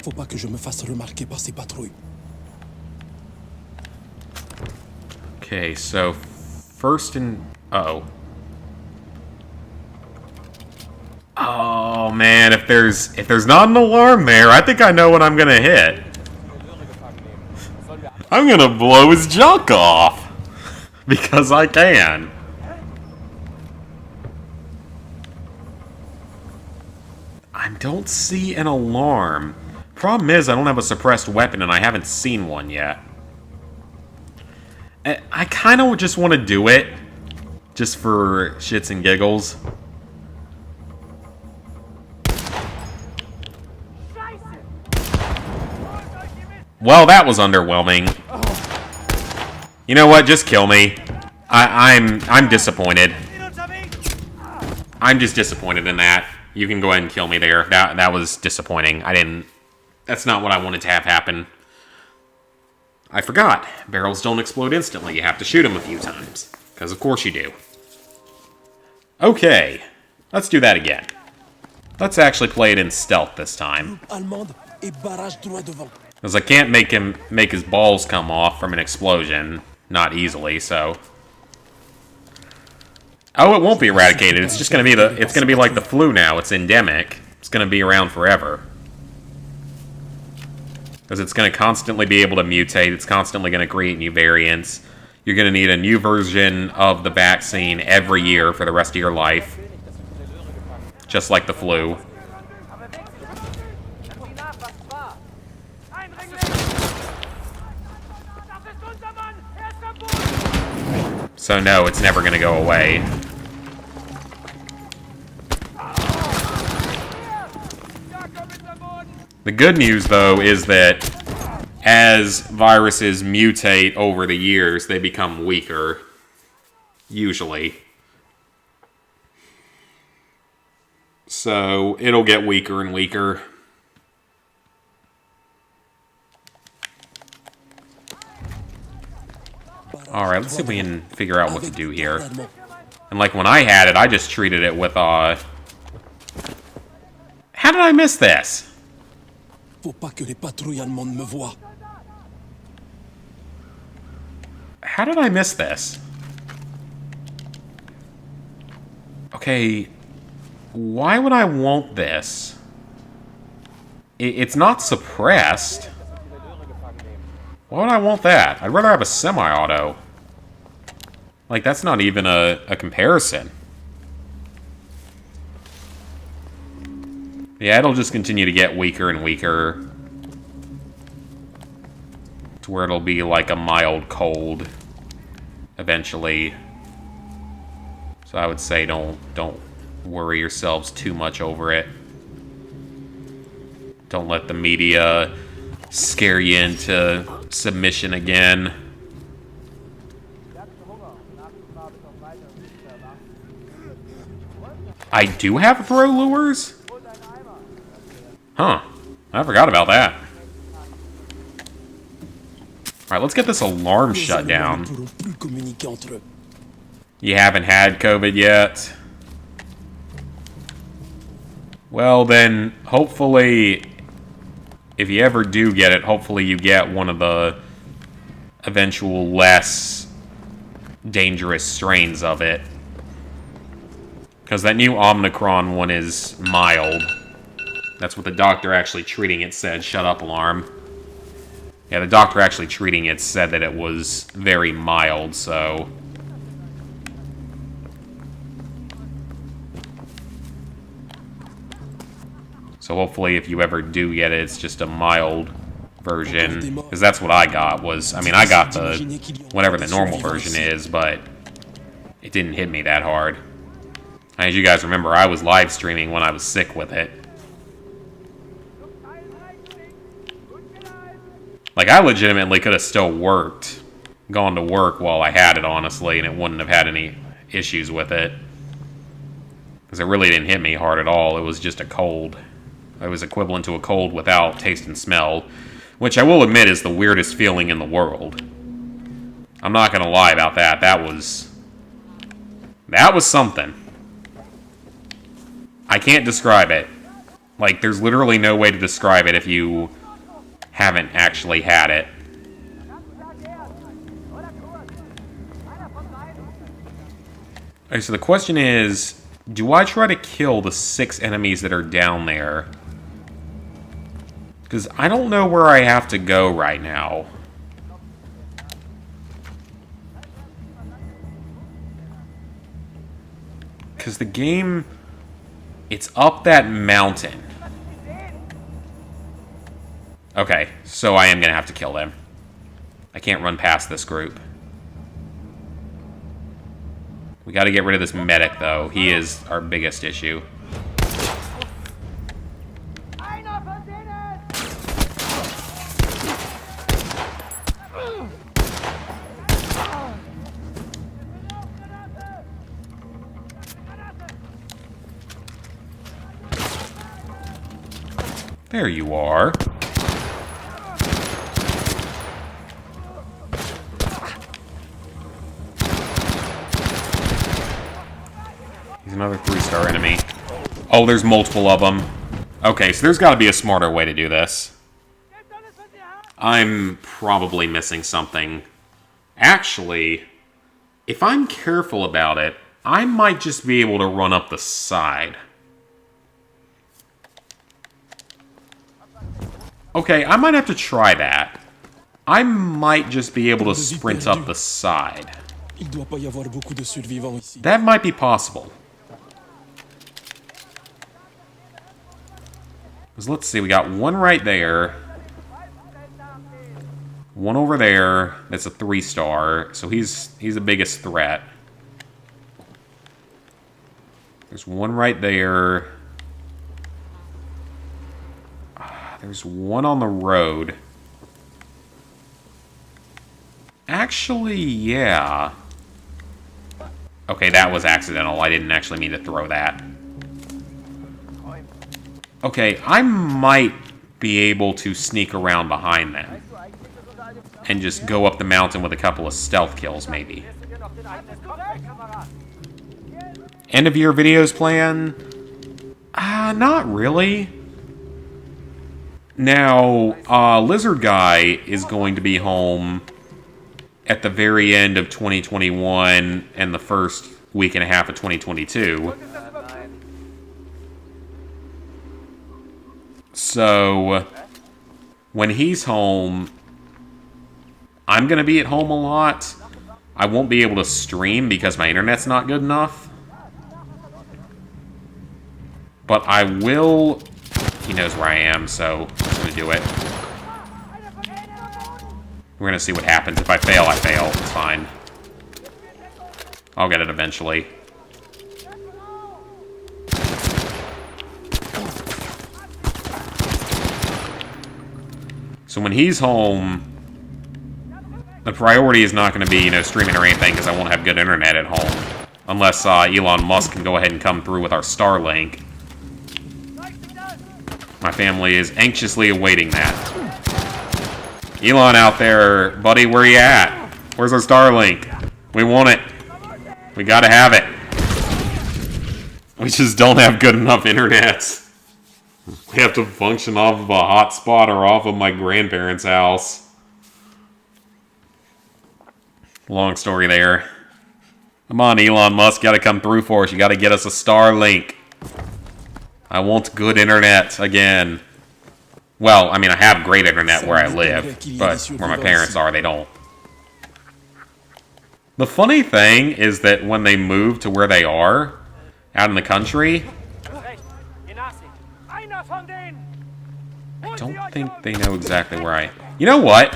Faut pas que je me fasse remarquer par ces patrouilles. Okay, so first and... Uh-oh. Oh, man, if there's not an alarm there, I think I know what I'm gonna hit. I'm gonna blow his junk off. Because I can. I don't see an alarm. Problem is, I don't have a suppressed weapon and I haven't seen one yet. I kind of just want to do it. Just for shits and giggles. Well, that was underwhelming. You know what? Just kill me. I'm disappointed. I'm just disappointed in that. You can go ahead and kill me there. That was disappointing. That's not what I wanted to have happen. I forgot. Barrels don't explode instantly. You have to shoot them a few times. Because of course you do. Okay. Let's do that again. Let's actually play it in stealth this time. Because I can't make his balls come off from an explosion. Not easily, so... Oh, it won't be eradicated. It's just gonna be it's gonna be like the flu now. It's endemic. It's gonna be around forever. Because it's gonna constantly be able to mutate. It's constantly gonna create new variants. You're gonna need a new version of the vaccine every year for the rest of your life. Just like the flu. So no, it's never gonna go away. The good news, though, is that as viruses mutate over the years, they become weaker. Usually. So it'll get weaker and weaker. Alright, let's see if we can figure out what to do here. And like when I had it, I just treated it with, How did I miss this? Faut pas que les patrouilles allemandes me voient. How did I miss this? Okay, why would I want this? It's not suppressed. Why would I want that? I'd rather have a semi-auto. Like, that's not even a comparison. Yeah, it'll just continue to get weaker and weaker. To where it'll be like a mild cold. Eventually. So I would say don't worry yourselves too much over it. Don't let the media scare you into submission again. I do have throw lures? Huh. I forgot about that. Alright, let's get this alarm shut down. You haven't had COVID yet? Well, then, hopefully, if you ever do get it, hopefully you get one of the eventual less dangerous strains of it. Because that new Omicron one is mild. That's what the doctor actually treating it said. Shut up, alarm. Yeah, the doctor actually treating it said that it was very mild, so... So hopefully if you ever do get it, it's just a mild version. Because that's what I got was... I mean, I got the... whatever the normal version is, but... it didn't hit me that hard. As you guys remember, I was live streaming when I was sick with it. Like, I legitimately could have still worked, gone to work while I had it, honestly, and it wouldn't have had any issues with it. Because it really didn't hit me hard at all. It was just a cold. It was equivalent to a cold without taste and smell, which I will admit is the weirdest feeling in the world. I'm not going to lie about that. That was something. I can't describe it. Like, there's literally no way to describe it if you haven't actually had it. Okay, so the question is, do I try to kill the 6 enemies that are down there? Because I don't know where I have to go right now. Because the game... it's up that mountain. Okay, so I am going to have to kill them. I can't run past this group. We got to get rid of this medic, though. He is our biggest issue. There you are. He's another 3-star enemy. Oh, there's multiple of them. Okay, so there's got to be a smarter way to do this. I'm probably missing something. Actually, if I'm careful about it, I might just be able to run up the side. Okay, I might have to try that. I might just be able to sprint up the side. Il doit pas y avoir beaucoup de survivants ici. That might be possible. Because let's see, we got one right there. One over there. That's a 3-star. So he's the biggest threat. There's one right there. There's one on the road. Actually, yeah. Okay, that was accidental. I didn't actually mean to throw that. Okay, I might be able to sneak around behind them. And just go up the mountain with a couple of stealth kills, maybe. End of year videos plan? Not really. Now, Lizard Guy is going to be home at the very end of 2021 and the first week and a half of 2022. So, when he's home, I'm going to be at home a lot. I won't be able to stream because my internet's not good enough. But I will... He knows where I am, so I'm going to do it. We're going to see what happens. If I fail, I fail. It's fine. I'll get it eventually. So when he's home, the priority is not going to be, streaming or anything, because I won't have good internet at home. Unless Elon Musk can go ahead and come through with our Starlink. My family is anxiously awaiting that. Elon out there, buddy, where you at? Where's our Starlink? We want it. We gotta have it. We just don't have good enough internet. We have to function off of a hotspot or off of my grandparents' house. Long story there. Come on, Elon Musk, gotta come through for us. You gotta get us a Starlink. I want good internet again. Well, I mean, I have great internet where I live, but where my parents are, they don't. The funny thing is that when they move to where they are, out in the country, I don't think they know exactly where I... You know what?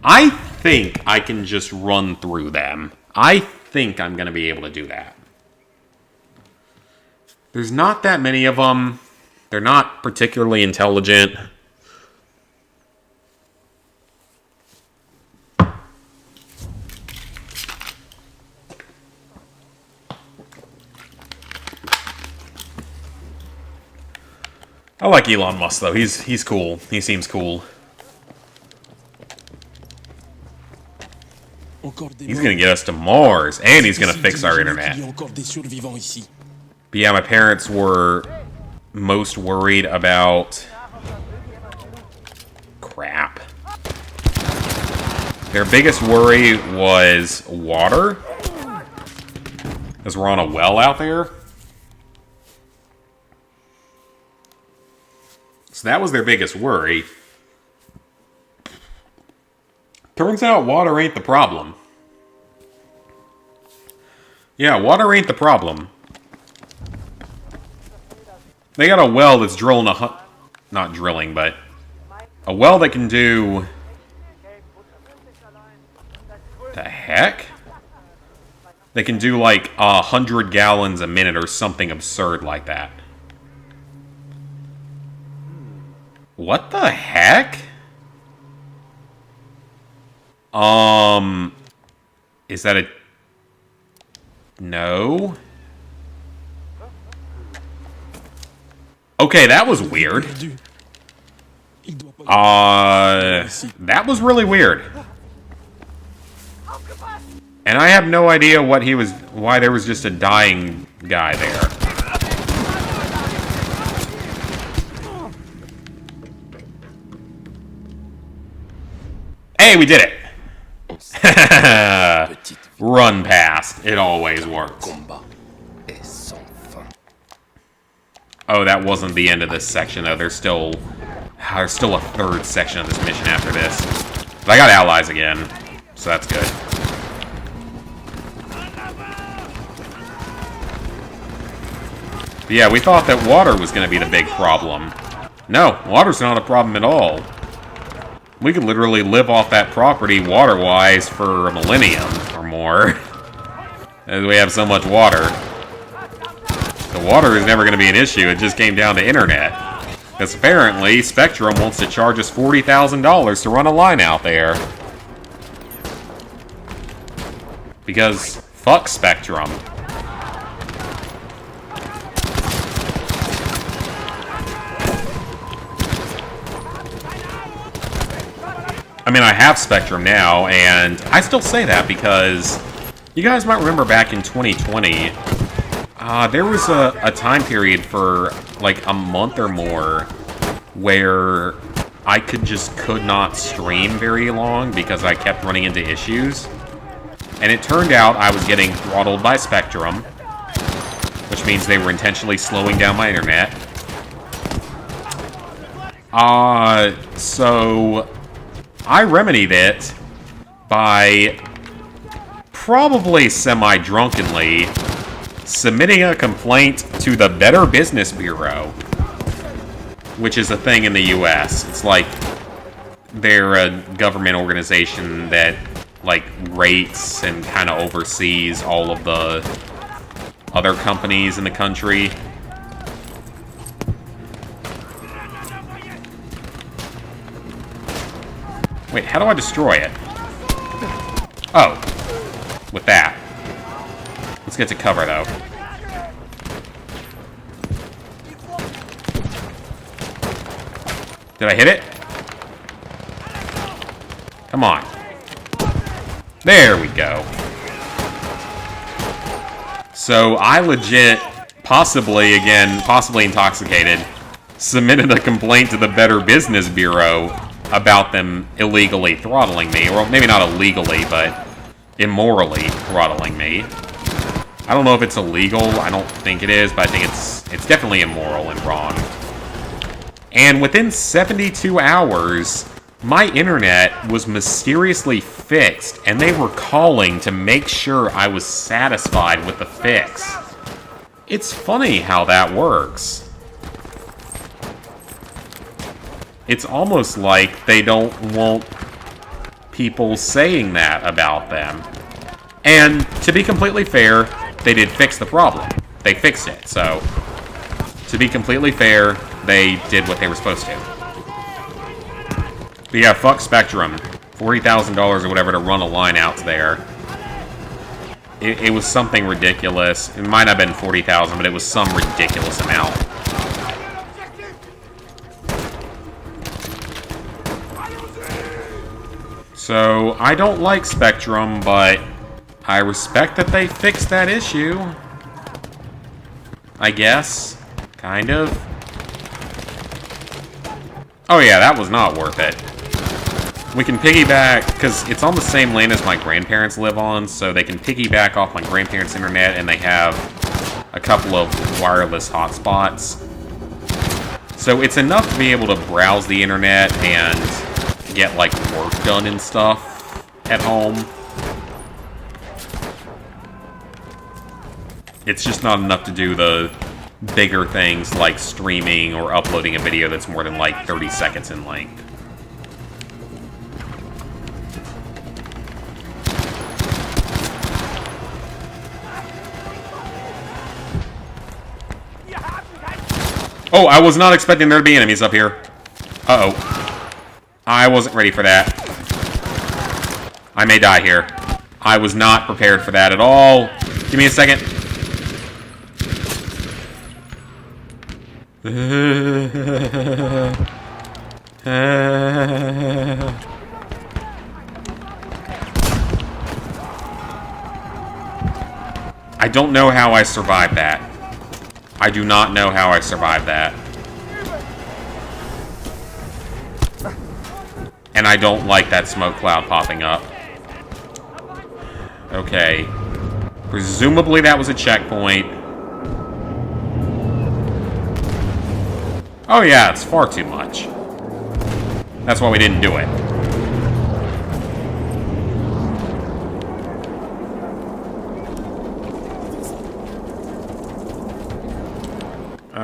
I think I can just run through them. I think I'm going to be able to do that. There's not that many of them. They're not particularly intelligent. I like Elon Musk, though. He's cool. He seems cool. He's gonna get us to Mars, and he's gonna fix our internet. But yeah, my parents were most worried about... Crap. Their biggest worry was water. Because we're on a well out there. So that was their biggest worry. Turns out water ain't the problem. Yeah, water ain't the problem. They got a well that's drilling not drilling, but... A well that can do... The heck? They can do like 100 gallons a minute or something absurd like that. What the heck? Is that a... No? Okay, that was weird. That was really weird. And I have no idea what he was... Why there was just a dying guy there. Hey, we did it! Run past. It always works. Combat est sans fin. Oh, that wasn't the end of this section, though. There's still a third section of this mission after this. But I got allies again, so that's good. But yeah, we thought that water was going to be the big problem. No, water's not a problem at all. We could literally live off that property water-wise for a millennium or more. As we have so much water. The water is never going to be an issue, it just came down to internet. Because apparently, Spectrum wants to charge us $40,000 to run a line out there. Because, fuck Spectrum. I mean, I have Spectrum now, and I still say that because you guys might remember back in 2020, there was a time period for like a month or more where I could not stream very long because I kept running into issues. And it turned out I was getting throttled by Spectrum, which means they were intentionally slowing down my internet. So I remedied it by probably semi-drunkenly submitting a complaint to the Better Business Bureau, which is a thing in the US. It's like they're a government organization that like rates and kind of oversees all of the other companies in the country. Wait, how do I destroy it? Oh. With that. Let's get to cover, though. Did I hit it? Come on. There we go. So, I legit, possibly intoxicated, submitted a complaint to the Better Business Bureau about them illegally throttling me. Or maybe not illegally, but immorally throttling me. I don't know if it's illegal. I don't think it is, but I think it's definitely immoral and wrong. And within 72 hours, my internet was mysteriously fixed, and they were calling to make sure I was satisfied with the fix. It's funny how that works. It's almost like they don't want people saying that about them. And to be completely fair, they did fix the problem. They fixed it, so to be completely fair, they did what they were supposed to. But yeah, fuck Spectrum. $40,000 or whatever to run a line out there. It was something ridiculous. It might have been 40,000, but it was some ridiculous amount. So, I don't like Spectrum, but I respect that they fixed that issue. I guess. Kind of. Oh yeah, that was not worth it. We can piggyback, because it's on the same lane as my grandparents live on, so they can piggyback off my grandparents' internet, and they have a couple of wireless hotspots. So it's enough to be able to browse the internet and get, like, work done and stuff at home. It's just not enough to do the bigger things like streaming or uploading a video that's more than, like, 30 seconds in length. Oh, I was not expecting there to be enemies up here. Uh-oh. I wasn't ready for that. I may die here. I was not prepared for that at all. Give me a second. I don't know how I survived that. I do not know how I survived that. And I don't like that smoke cloud popping up. Okay. Presumably that was a checkpoint. Oh yeah, it's far too much. That's why we didn't do it.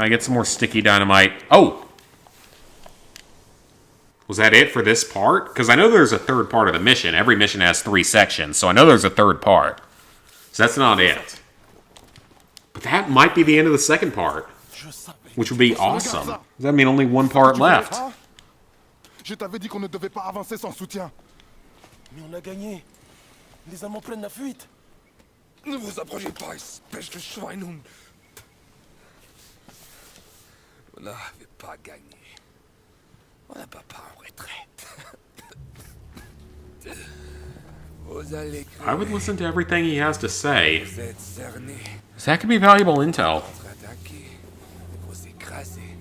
Get some more sticky dynamite. Oh! Was that it for this part? Because I know there's a third part of the mission. Every mission has 3 sections, so I know there's a third part. So that's not it. But that might be the end of the second part. Which would be awesome. Does that mean only one part left? Je t'avais dit qu'on ne devait pas avancer sans soutien. Mais on a gagné. Les Allemands prennent la fuite. Ne vous approchez pas, espèce de Schweinhund. On n'avait pas gagné. On n'a pas en retraite. Vous allez I would listen to everything he has to say. Vous êtes cernés. That could be valuable intel. Contre-attaquer. Vous écraser.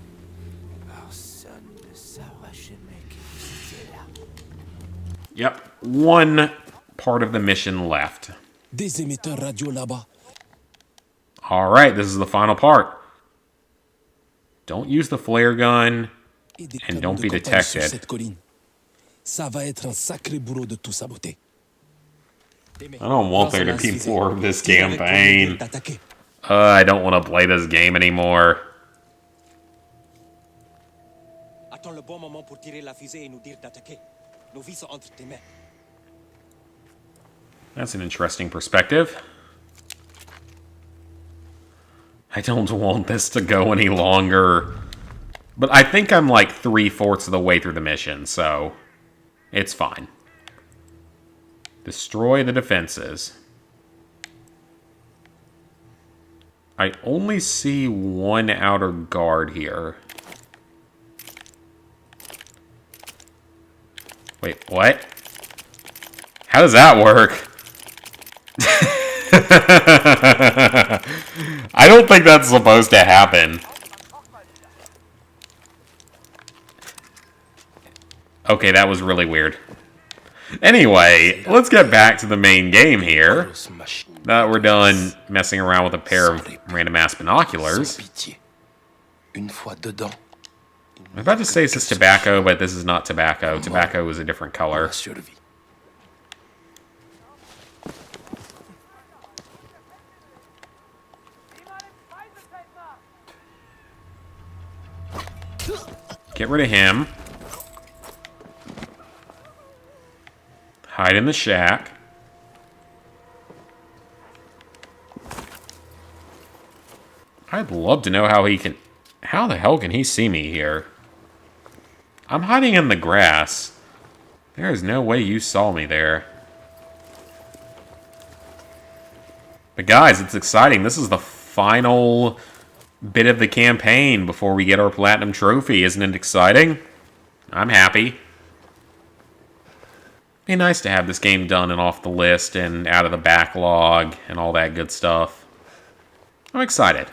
Personne ne saura jamais que vous étiez là. Yep, one part of the mission left. Des émetteurs radio là-bas. Alright, this is the final part. Don't use the flare gun, Et des and canons don't de be campagne sur detected. cette colline. Ça va être un sacré boulot de tout saboter. I don't want there to be more of this campaign. I don't want to play this game anymore. Attends le bon moment pour tirer la fusée et nous dire d'attaquer. Nos vies sont entre tes mains. That's an interesting perspective. I don't want this to go any longer. But I think I'm like 3/4 of the way through the mission, so it's fine. Destroy the defenses. I only see one outer guard here. Wait, what? How does that work? I don't think that's supposed to happen. Okay, that was really weird. Anyway, let's get back to the main game here. Now that we're done messing around with a pair of random-ass binoculars. Une fois dedans, I'm about to say this is tobacco, but this is not tobacco. Tobacco is a different color. survie. Get rid of him. Hide in the shack. I'd love to know how he can... How the hell can he see me here? I'm hiding in the grass. There is no way you saw me there. But guys, it's exciting. This is the final bit of the campaign before we get our platinum trophy. Isn't it exciting? I'm happy. Be nice to have this game done and off the list and out of the backlog and all that good stuff. I'm excited.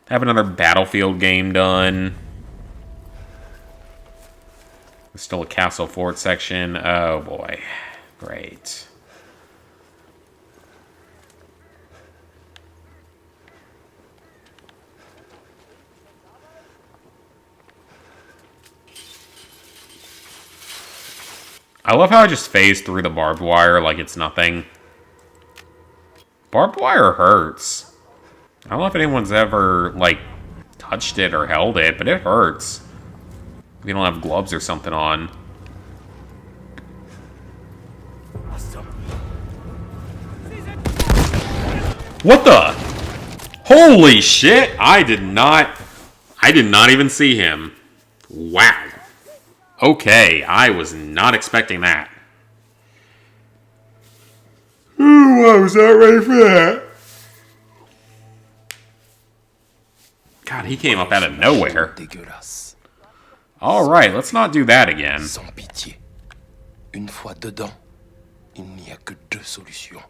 Have another Battlefield game done. There's still a Castle Fort section. Oh boy. Great. I love how I just phased through the barbed wire like it's nothing. Barbed wire hurts. I don't know if anyone's ever, like, touched it or held it, but it hurts. If you don't have gloves or something on. What the? Holy shit! I did not even see him. Wow. Okay, I was not expecting that. Ooh, I was not ready for that. God, he came up out of nowhere. Dégueulasse. Alright, let's not do that again. Sans pitié. Une fois dedans, il n'y a que deux solutions.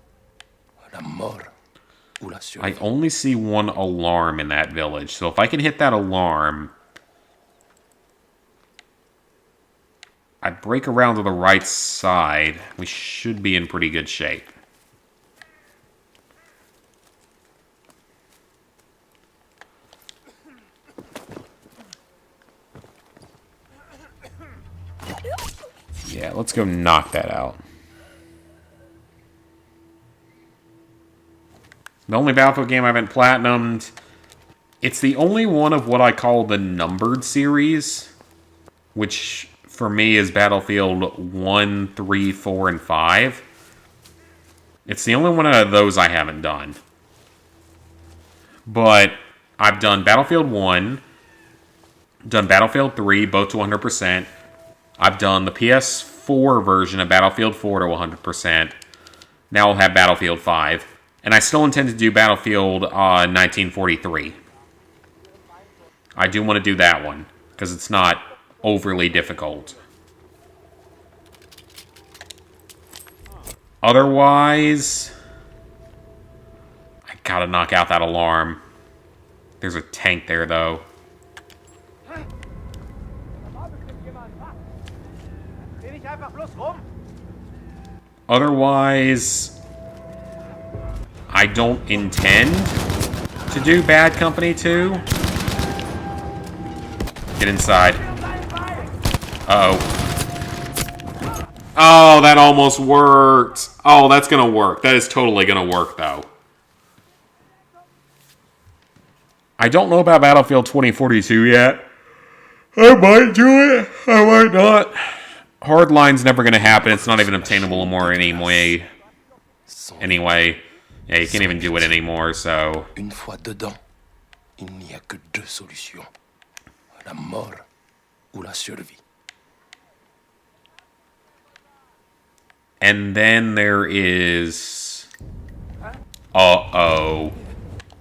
La mort ou la survie. I only see one alarm in that village, so if I can hit that alarm, I'd break around to the right side. We should be in pretty good shape. Yeah, let's go knock that out. The only Battlefield game I haven't platinumed. It's the only one of what I call the numbered series, which for me is Battlefield 1, 3, 4, and 5. It's the only one of those I haven't done. But I've done Battlefield 1, done Battlefield 3, both to 100%. I've done the PS4 version of Battlefield 4 to 100%. Now I'll have Battlefield 5. And I still intend to do Battlefield 1943. I do want to do that one, because it's not overly difficult. Otherwise, I gotta knock out that alarm. There's a tank there, though. Otherwise, I don't intend to do Bad Company 2. Get inside. Uh-oh. Oh, that almost worked. Oh, that's gonna work. That is totally gonna work, though. I don't know about Battlefield 2042 yet. I might do it. I might not. Hardline's never gonna happen. It's not even obtainable anymore anyway. Yeah, you can't even do it anymore, so... Une fois dedans, il n'y a que deux solutions. La mort ou la survie. And then there is... Uh-oh.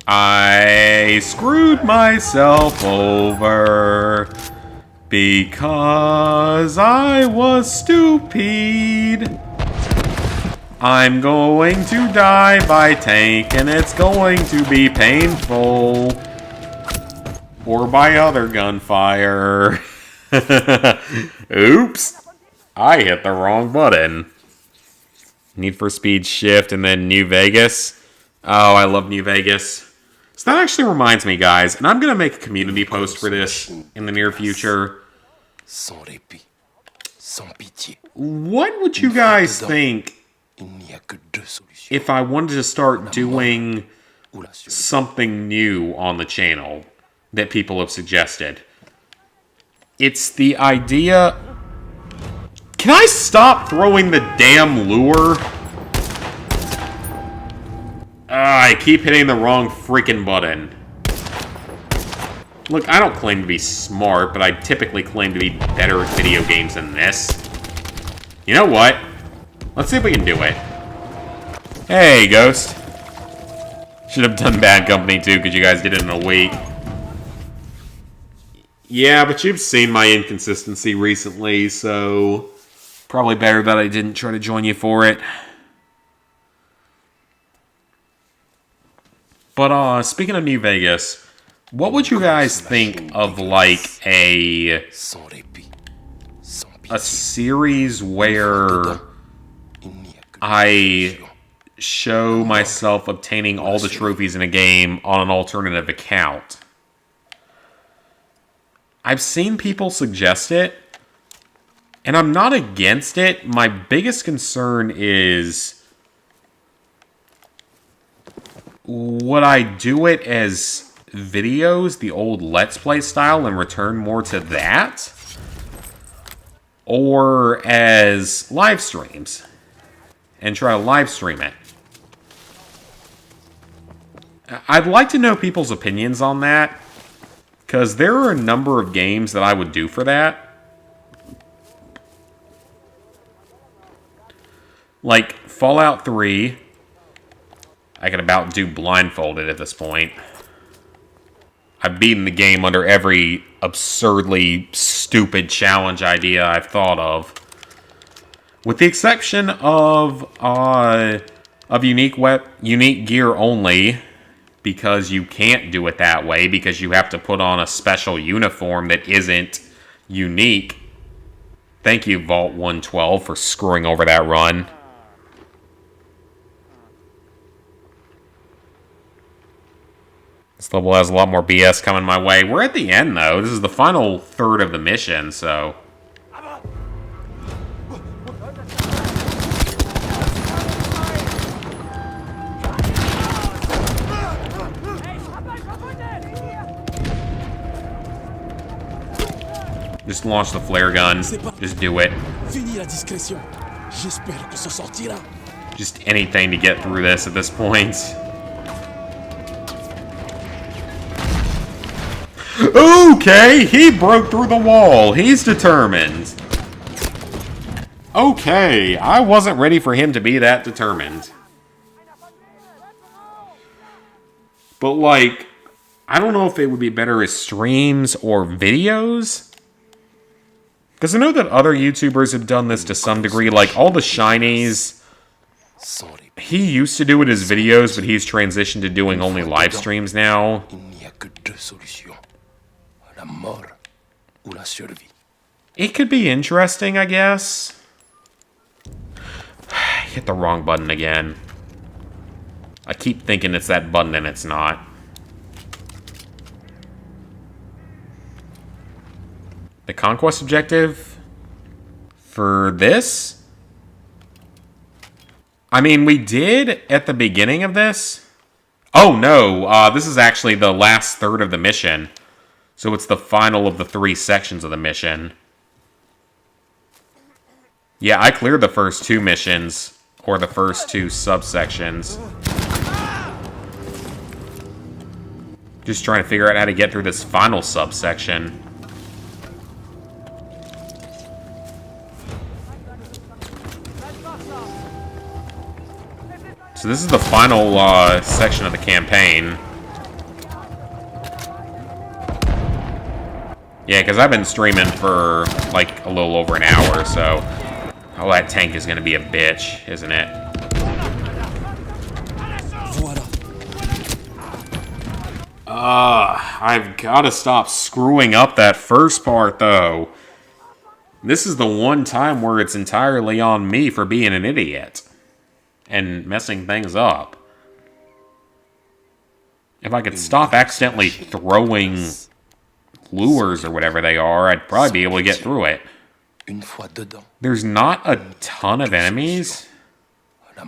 I screwed myself over because I was stupid. I'm going to die by tank, and it's going to be painful. Or by other gunfire. Oops. I hit the wrong button. Need for Speed Shift and then New Vegas. Oh, I love New Vegas. So that actually reminds me, guys, and I'm going to make a community post for this in the near future. Sans répit, sans pitié. What would you guys think if I wanted to start doing something new on the channel that people have suggested? It's the idea... Can I stop throwing the damn lure? I keep hitting the wrong freaking button. Look, I don't claim to be smart, but I typically claim to be better at video games than this. You know what? Let's see if we can do it. Hey, Ghost. Should have done Bad Company too, because you guys did it in a week. Yeah, but you've seen my inconsistency recently, so... Probably better that I didn't try to join you for it. But, speaking of New Vegas, what would you guys think of, like, a series where I show myself obtaining all the trophies in a game on an alternative account? I've seen people suggest it, and I'm not against it. My biggest concern is... would I do it as videos, the old Let's Play style, and return more to that? Or as live streams, and try to live stream it? I'd like to know people's opinions on that, because there are a number of games that I would do for that. Like Fallout 3... I can about do blindfolded at this point. I've beaten the game under every absurdly stupid challenge idea I've thought of. With the exception of unique gear only, because you can't do it that way, because you have to put on a special uniform that isn't unique. Thank you, Vault 112, for screwing over that run. This level has a lot more BS coming my way. We're at the end, though. This is the final third of the mission, so... Just launch the flare gun. Just do it. Fini la discrétion. J'espère que s'en sortira. Just anything to get through this at this point. Okay, he broke through the wall. He's determined. Okay, I wasn't ready for him to be that determined. But, like, I don't know if it would be better as streams or videos. Because I know that other YouTubers have done this to some degree. Like, all the shinies, he used to do it as videos, but he's transitioned to doing only live streams now. Il n'y a que deux solutions. La mort ou la survie. It could be interesting, I guess. Hit the wrong button again. I keep thinking it's that button and it's not. The conquest objective for this? I mean, we did at the beginning of this. Oh no, this is actually the last third of the mission. So it's the final of the 3 sections of the mission. Yeah, I cleared the first 2 missions, or the first 2 subsections. Just trying to figure out how to get through this final subsection. So this is the final section of the campaign. Yeah, because I've been streaming for like a little over an hour, so... Oh, that tank is going to be a bitch, isn't it? I've got to stop screwing up that first part, though. This is the one time where it's entirely on me for being an idiot. And messing things up. If I could stop accidentally throwing lures or whatever they are, I'd probably be able to get through it. There's not a ton of enemies. I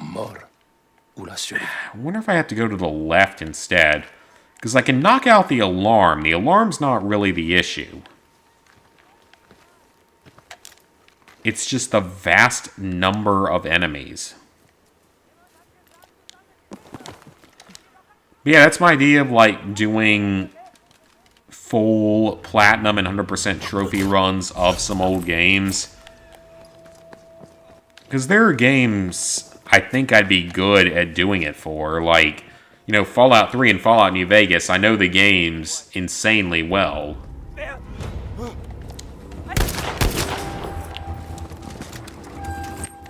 wonder if I have to go to the left instead. Because I can knock out the alarm. The alarm's not really the issue. It's just the vast number of enemies. But yeah, that's my idea of like doing full platinum and 100% trophy runs of some old games. Because there are games I think I'd be good at doing it for. Like, you know, Fallout 3 and Fallout New Vegas, I know the games insanely well.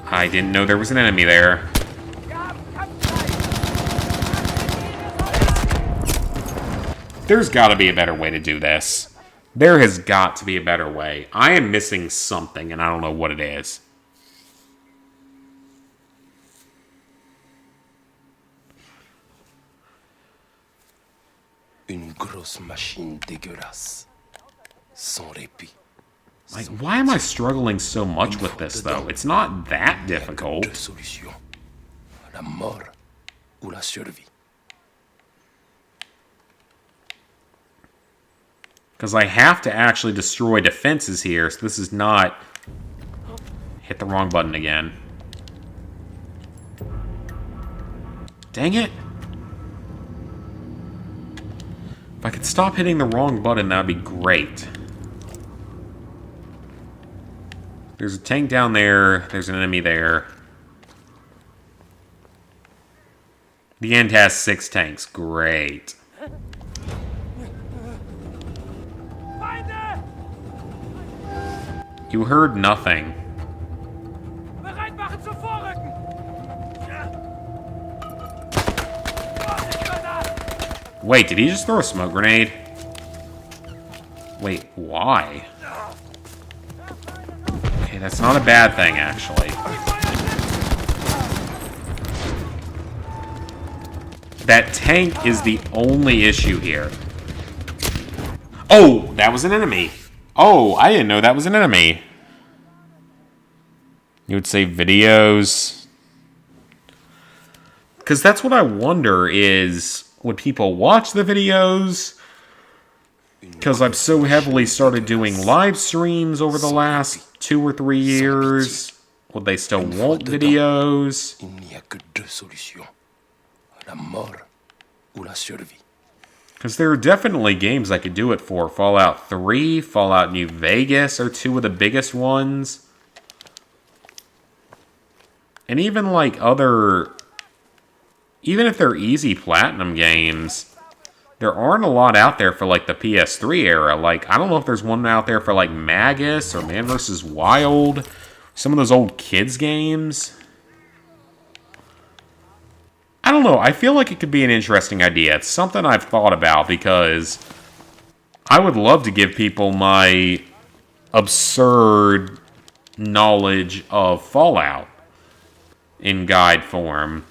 I didn't know there was an enemy there. There's got to be a better way to do this. There has got to be a better way. I am missing something, and I don't know what it is. Une grosse machine dégueulasse. Sans répit. Like, why am I struggling so much with this, though? It's not that difficult. Deux solutions. La mort ou la survie. Because I have to actually destroy defenses here, so this is not... Hit the wrong button again. Dang it! If I could stop hitting the wrong button, that would be great. There's a tank down there. There's an enemy there. The end has 6 tanks. Great. You heard nothing. Wait, did he just throw a smoke grenade? Wait, why? Okay, that's not a bad thing, actually. That tank is the only issue here. Oh, that was an enemy. Oh, I didn't know that was an enemy. You would say videos. Because that's what I wonder is, would people watch the videos? because I've so heavily started doing live streams over the last 2 or 3 years. Will they still want videos? Il n'y a que deux solutions. La mort ou la survie. Because there are definitely games I could do it for. Fallout 3, Fallout New Vegas are 2 of the biggest ones. And even like other... Even if they're easy platinum games, there aren't a lot out there for like the PS3 era. Like, I don't know if there's one out there for like Magus or Man vs. Wild. Some of those old kids games. I don't know. I feel like it could be an interesting idea. It's something I've thought about because I would love to give people my absurd knowledge of Fallout in guide form.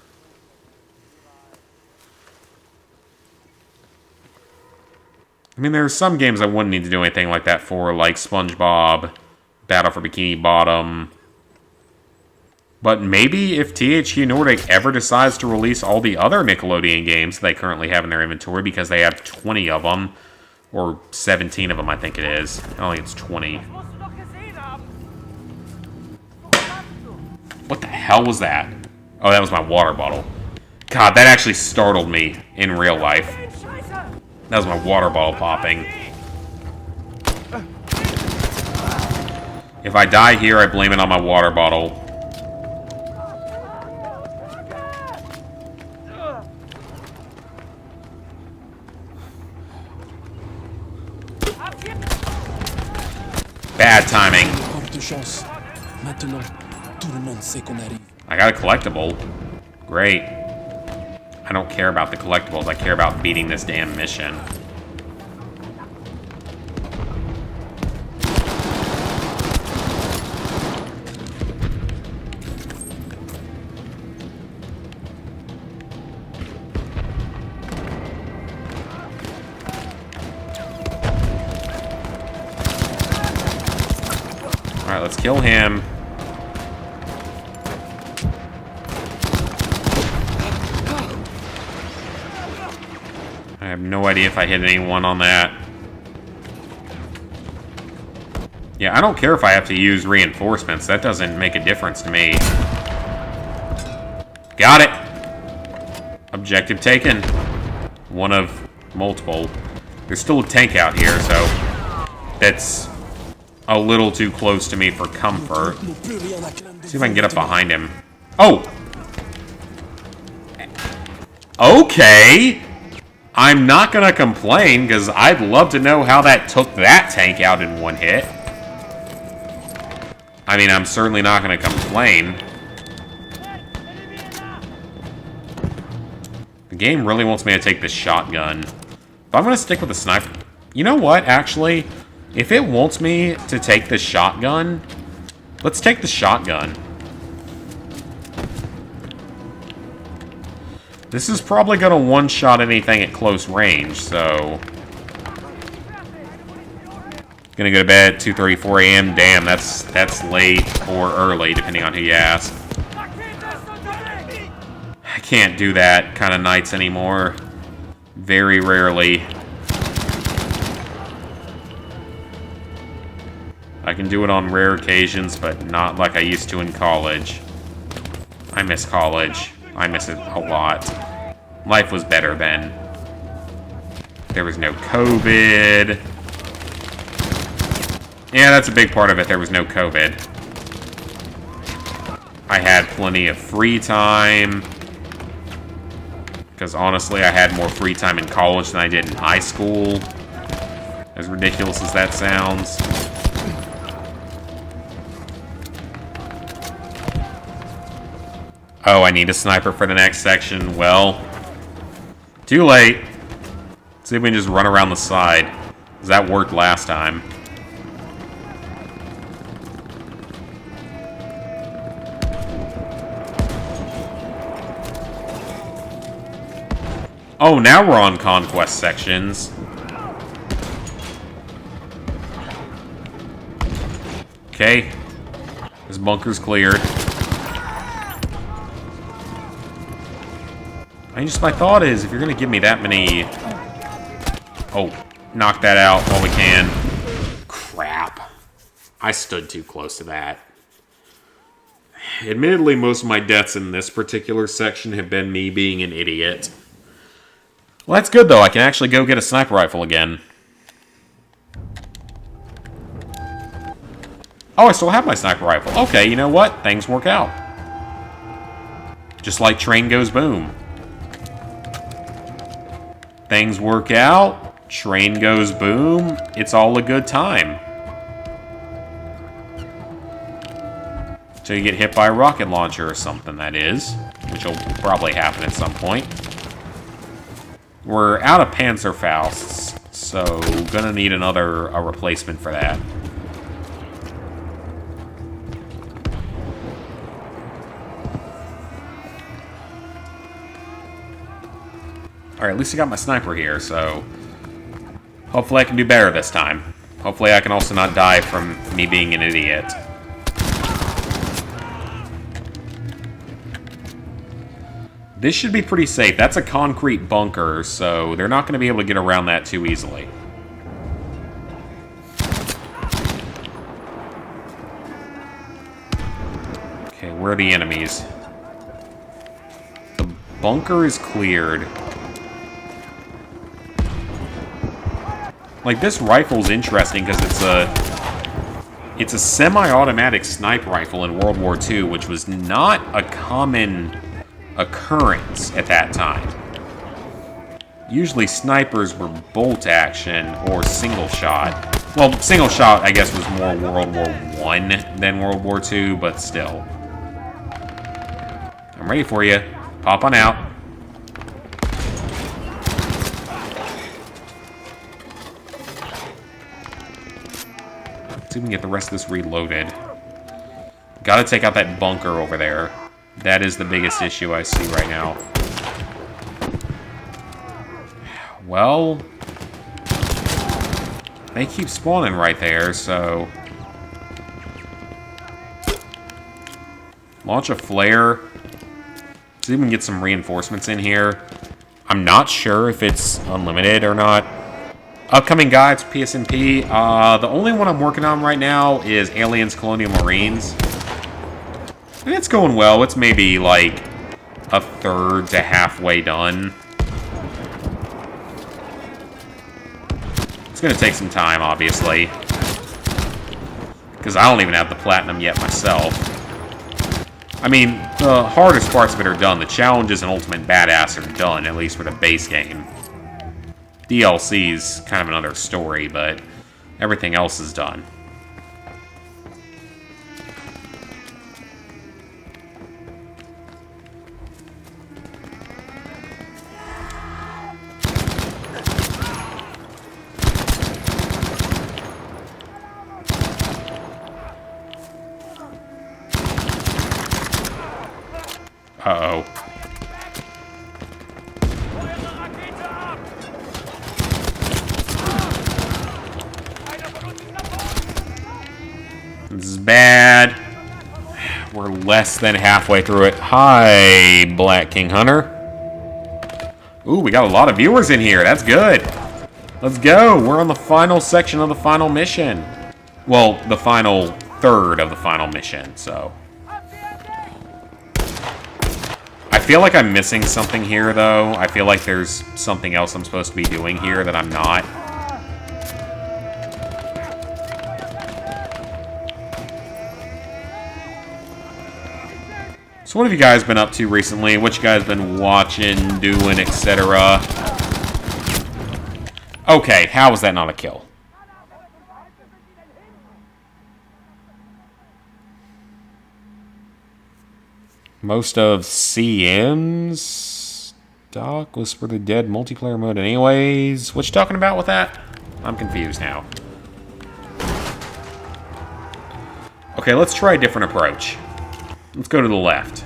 I mean, there's some games I wouldn't need to do anything like that for, like SpongeBob, Battle for Bikini Bottom. But maybe if THQ Nordic ever decides to release all the other Nickelodeon games they currently have in their inventory, because they have 20 of them, or 17 of them, I think it is. I don't think it's 20. What the hell was that? Oh, that was my water bottle. God, that actually startled me in real life. That was my water bottle popping. If I die here, I blame it on my water bottle. Bad timing. I got a collectible. Great. I don't care about the collectibles. I care about beating this damn mission. Alright, let's kill him. I have no idea if I hit anyone on that. Yeah, I don't care if I have to use reinforcements. That doesn't make a difference to me. Got it! Objective taken. One of multiple. There's still a tank out here, so that's a little too close to me for comfort. See if I can get up behind him. Oh! Okay! I'm not gonna complain, because I'd love to know how that took that tank out in one hit. I mean, I'm certainly not gonna complain. The game really wants me to take the shotgun. But I'm gonna stick with the sniper. You know what, actually? If it wants me to take the shotgun, let's take the shotgun. This is probably going to one-shot anything at close range, so... Gonna go to bed at 2:34 a.m. Damn, that's late or early, depending on who you ask. I can't do that kind of nights anymore. Very rarely. I can do it on rare occasions, but not like I used to in college. I miss college. I miss it a lot. Life was better then. There was no COVID. Yeah, that's a big part of it. There was no COVID. I had plenty of free time. Because honestly, I had more free time in college than I did in high school. As ridiculous as that sounds. Oh, I need a sniper for the next section. Well, too late. Let's see if we can just run around the side. Because that worked last time. Oh, now we're on conquest sections. Okay. This bunker's cleared. My thought is, if you're going to give me that many... Oh, knock that out while we can. Crap. I stood too close to that. Admittedly, most of my deaths in this particular section have been me being an idiot. Well, that's good, though. I can actually go get a sniper rifle again. Oh, I still have my sniper rifle. Okay, you know what? Things work out. Just like Train Goes Boom. Things work out. Train goes boom. It's all a good time. So you get hit by a rocket launcher or something, that is. Which will probably happen at some point. We're out of Panzerfausts, so gonna need a replacement for that. Alright, at least I got my sniper here, so hopefully I can do better this time. Hopefully I can also not die from me being an idiot. This should be pretty safe. That's a concrete bunker, so they're not going to be able to get around that too easily. Okay, where are the enemies? The bunker is cleared. Like, this rifle's interesting because it's a semi-automatic sniper rifle in World War II, which was not a common occurrence at that time. Usually snipers were bolt action or single shot. Well, single shot, I guess, was more World War I than World War II, but still. I'm ready for you. Pop on out. Let's see if we can get the rest of this reloaded. Gotta take out that bunker over there. That is the biggest issue I see right now. Well, they keep spawning right there, so... Launch a flare. See if we can get some reinforcements in here. I'm not sure if it's unlimited or not. Upcoming guides, PSNP. The only one I'm working on right now is Aliens Colonial Marines. And it's going well. It's maybe like a third to halfway done. It's going to take some time, obviously. Because I don't even have the platinum yet myself. I mean, the hardest parts of it are done. The challenges and Ultimate Badass are done, at least for the base game. DLC's kind of another story, but everything else is done. Uh-oh. This is bad. We're less than halfway through it. Hi, Black King Hunter. Ooh, we got a lot of viewers in here. That's good. Let's go. We're on the final section of the final mission. Well, the final third of the final mission, so... I feel like I'm missing something here, though. I feel like there's something else I'm supposed to be doing here that I'm not. So what have you guys been up to recently? What you guys been watching, doing, etc.? Okay, how was that not a kill? Most of CM's stock was for the dead multiplayer mode anyways. What you talking about with that? I'm confused now. Okay, let's try a different approach. Let's go to the left.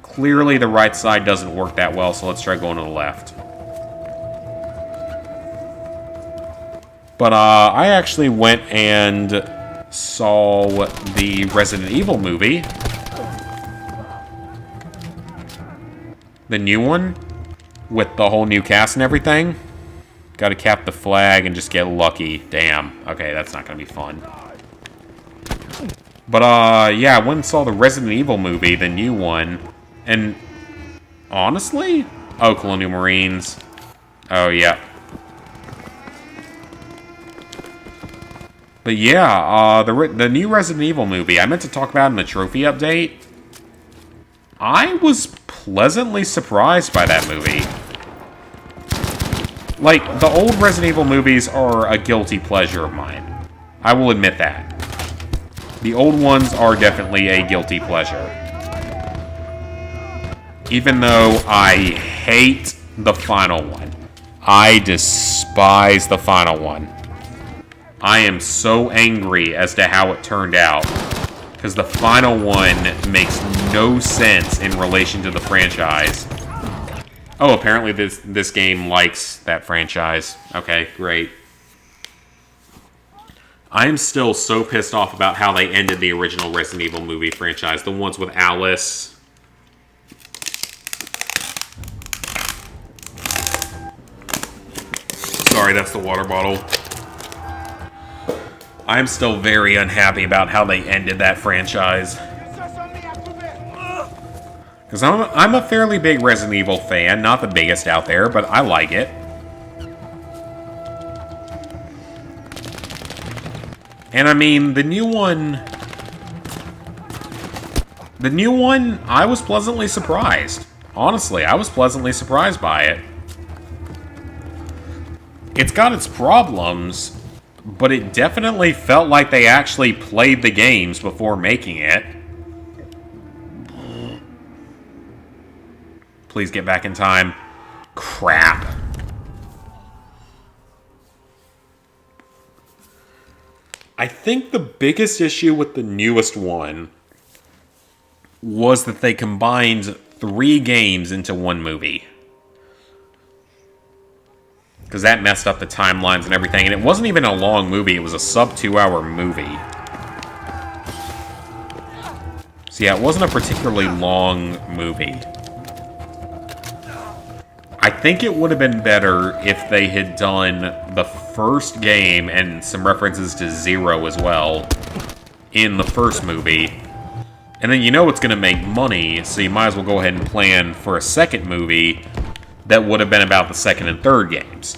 Clearly the right side doesn't work that well, so let's try going to the left. But I actually went and saw the Resident Evil movie. The new one, with the whole new cast and everything. Gotta cap the flag and just get lucky. Damn. Okay, that's not gonna be fun. But, yeah, I went and saw the Resident Evil movie, the new one. And, honestly? Oh, Colonial Marines. Oh, yeah. But yeah, the new Resident Evil movie, I meant to talk about in the trophy update. I was pleasantly surprised by that movie. Like, the old Resident Evil movies are a guilty pleasure of mine. I will admit that. The old ones are definitely a guilty pleasure. Even though I hate the final one. I despise the final one. I am so angry as to how it turned out. Because the final one makes no sense in relation to the franchise. Oh, apparently this game likes that franchise. Okay, great. I am still so pissed off about how they ended the original Resident Evil movie franchise. The ones with Alice. Sorry, that's the water bottle. I'm still very unhappy about how they ended that franchise. Because I'm a fairly big Resident Evil fan. Not the biggest out there, but I like it. And I mean, the new one, I was pleasantly surprised. Honestly, I was pleasantly surprised by it. It's got its problems, but it definitely felt like they actually played the games before making it. Please get back in time. Crap. I think the biggest issue with the newest one was that they combined 3 games into one movie. Because that messed up the timelines and everything. And it wasn't even a long movie. It was a sub-2-hour movie. So yeah, it wasn't a particularly long movie. I think it would have been better if they had done the first game and some references to Zero as well in the first movie. And then you know it's going to make money, so you might as well go ahead and plan for a second movie that would have been about the second and third games.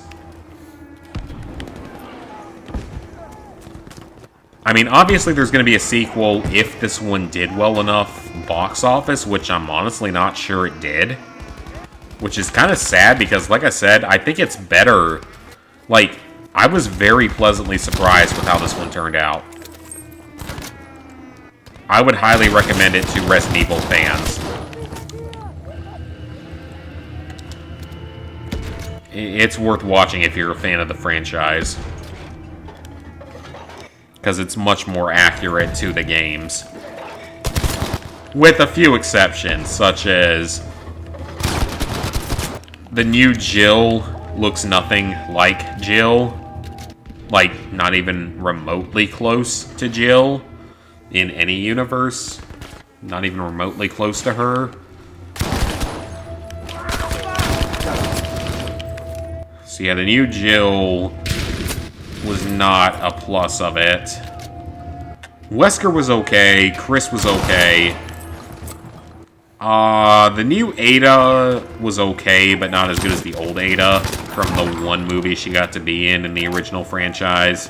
I mean, obviously there's going to be a sequel if this one did well enough box office, which I'm honestly not sure it did. Which is kind of sad because, like I said, I think it's better. Like, I was very pleasantly surprised with how this one turned out. I would highly recommend it to Resident Evil fans. It's worth watching if you're a fan of the franchise. Because it's much more accurate to the games. With a few exceptions, such as the new Jill looks nothing like Jill. Like, not even remotely close to Jill in any universe. Not even remotely close to her. So yeah, the new Jill was not a plus of it. Wesker was okay. Chris was okay. The new Ada was okay, but not as good as the old Ada from the one movie she got to be in the original franchise.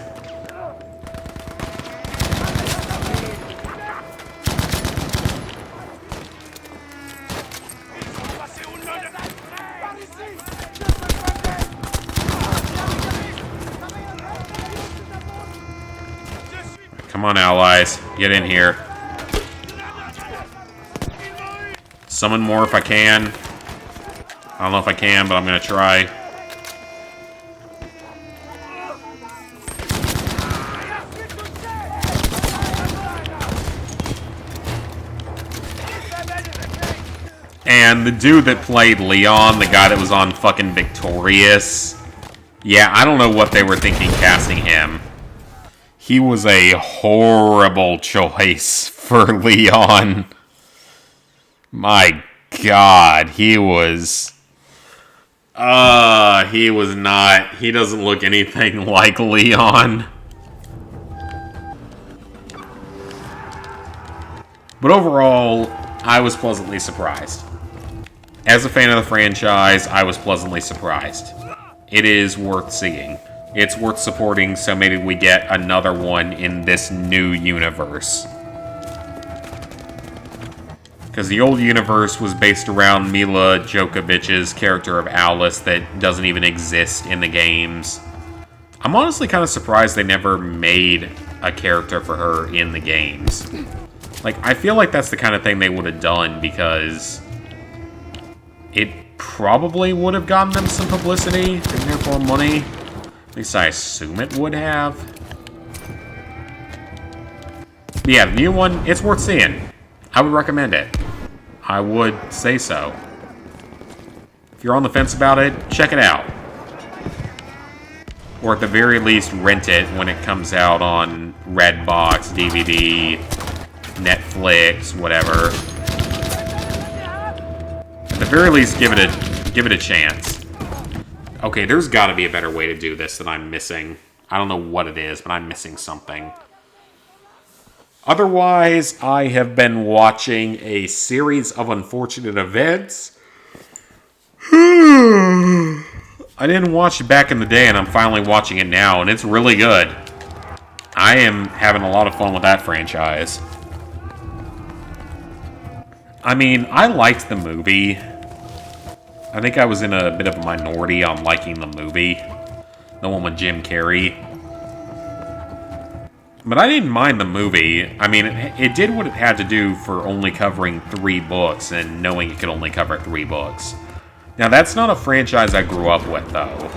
Come on, allies. Get in here. Summon more if I can. I don't know if I can, but I'm going to try. And the dude that played Leon, the guy that was on fucking Victorious, yeah, I don't know what they were thinking casting him. He was a horrible choice for Leon. My God, he was He was not. He doesn't look anything like Leon. But overall, I was pleasantly surprised. As a fan of the franchise, I was pleasantly surprised. It is worth seeing. It's worth supporting, so maybe we get another one in this new universe. Because the old universe was based around Mila Jokovich's character of Alice that doesn't even exist in the games. I'm honestly kind of surprised they never made a character for her in the games. Like, I feel like that's the kind of thing they would have done because it probably would have gotten them some publicity and therefore money. At least I assume it would have. But yeah, the new one, it's worth seeing. I would recommend it. I would say so. If you're on the fence about it, check it out. Or at the very least, rent it when it comes out on Redbox, DVD, Netflix, whatever. At the very least, give it a chance. Okay, there's got to be a better way to do this that I'm missing. I don't know what it is, but I'm missing something. Otherwise, I have been watching a series of unfortunate events. I didn't watch it back in the day, and I'm finally watching it now, and it's really good. I am having a lot of fun with that franchise. I mean, I liked the movie. I think I was in a bit of a minority on liking the movie. The one with Jim Carrey. But I didn't mind the movie. I mean, it did what it had to do for only covering 3 books and knowing it could only cover 3 books. Now, that's not a franchise I grew up with, though.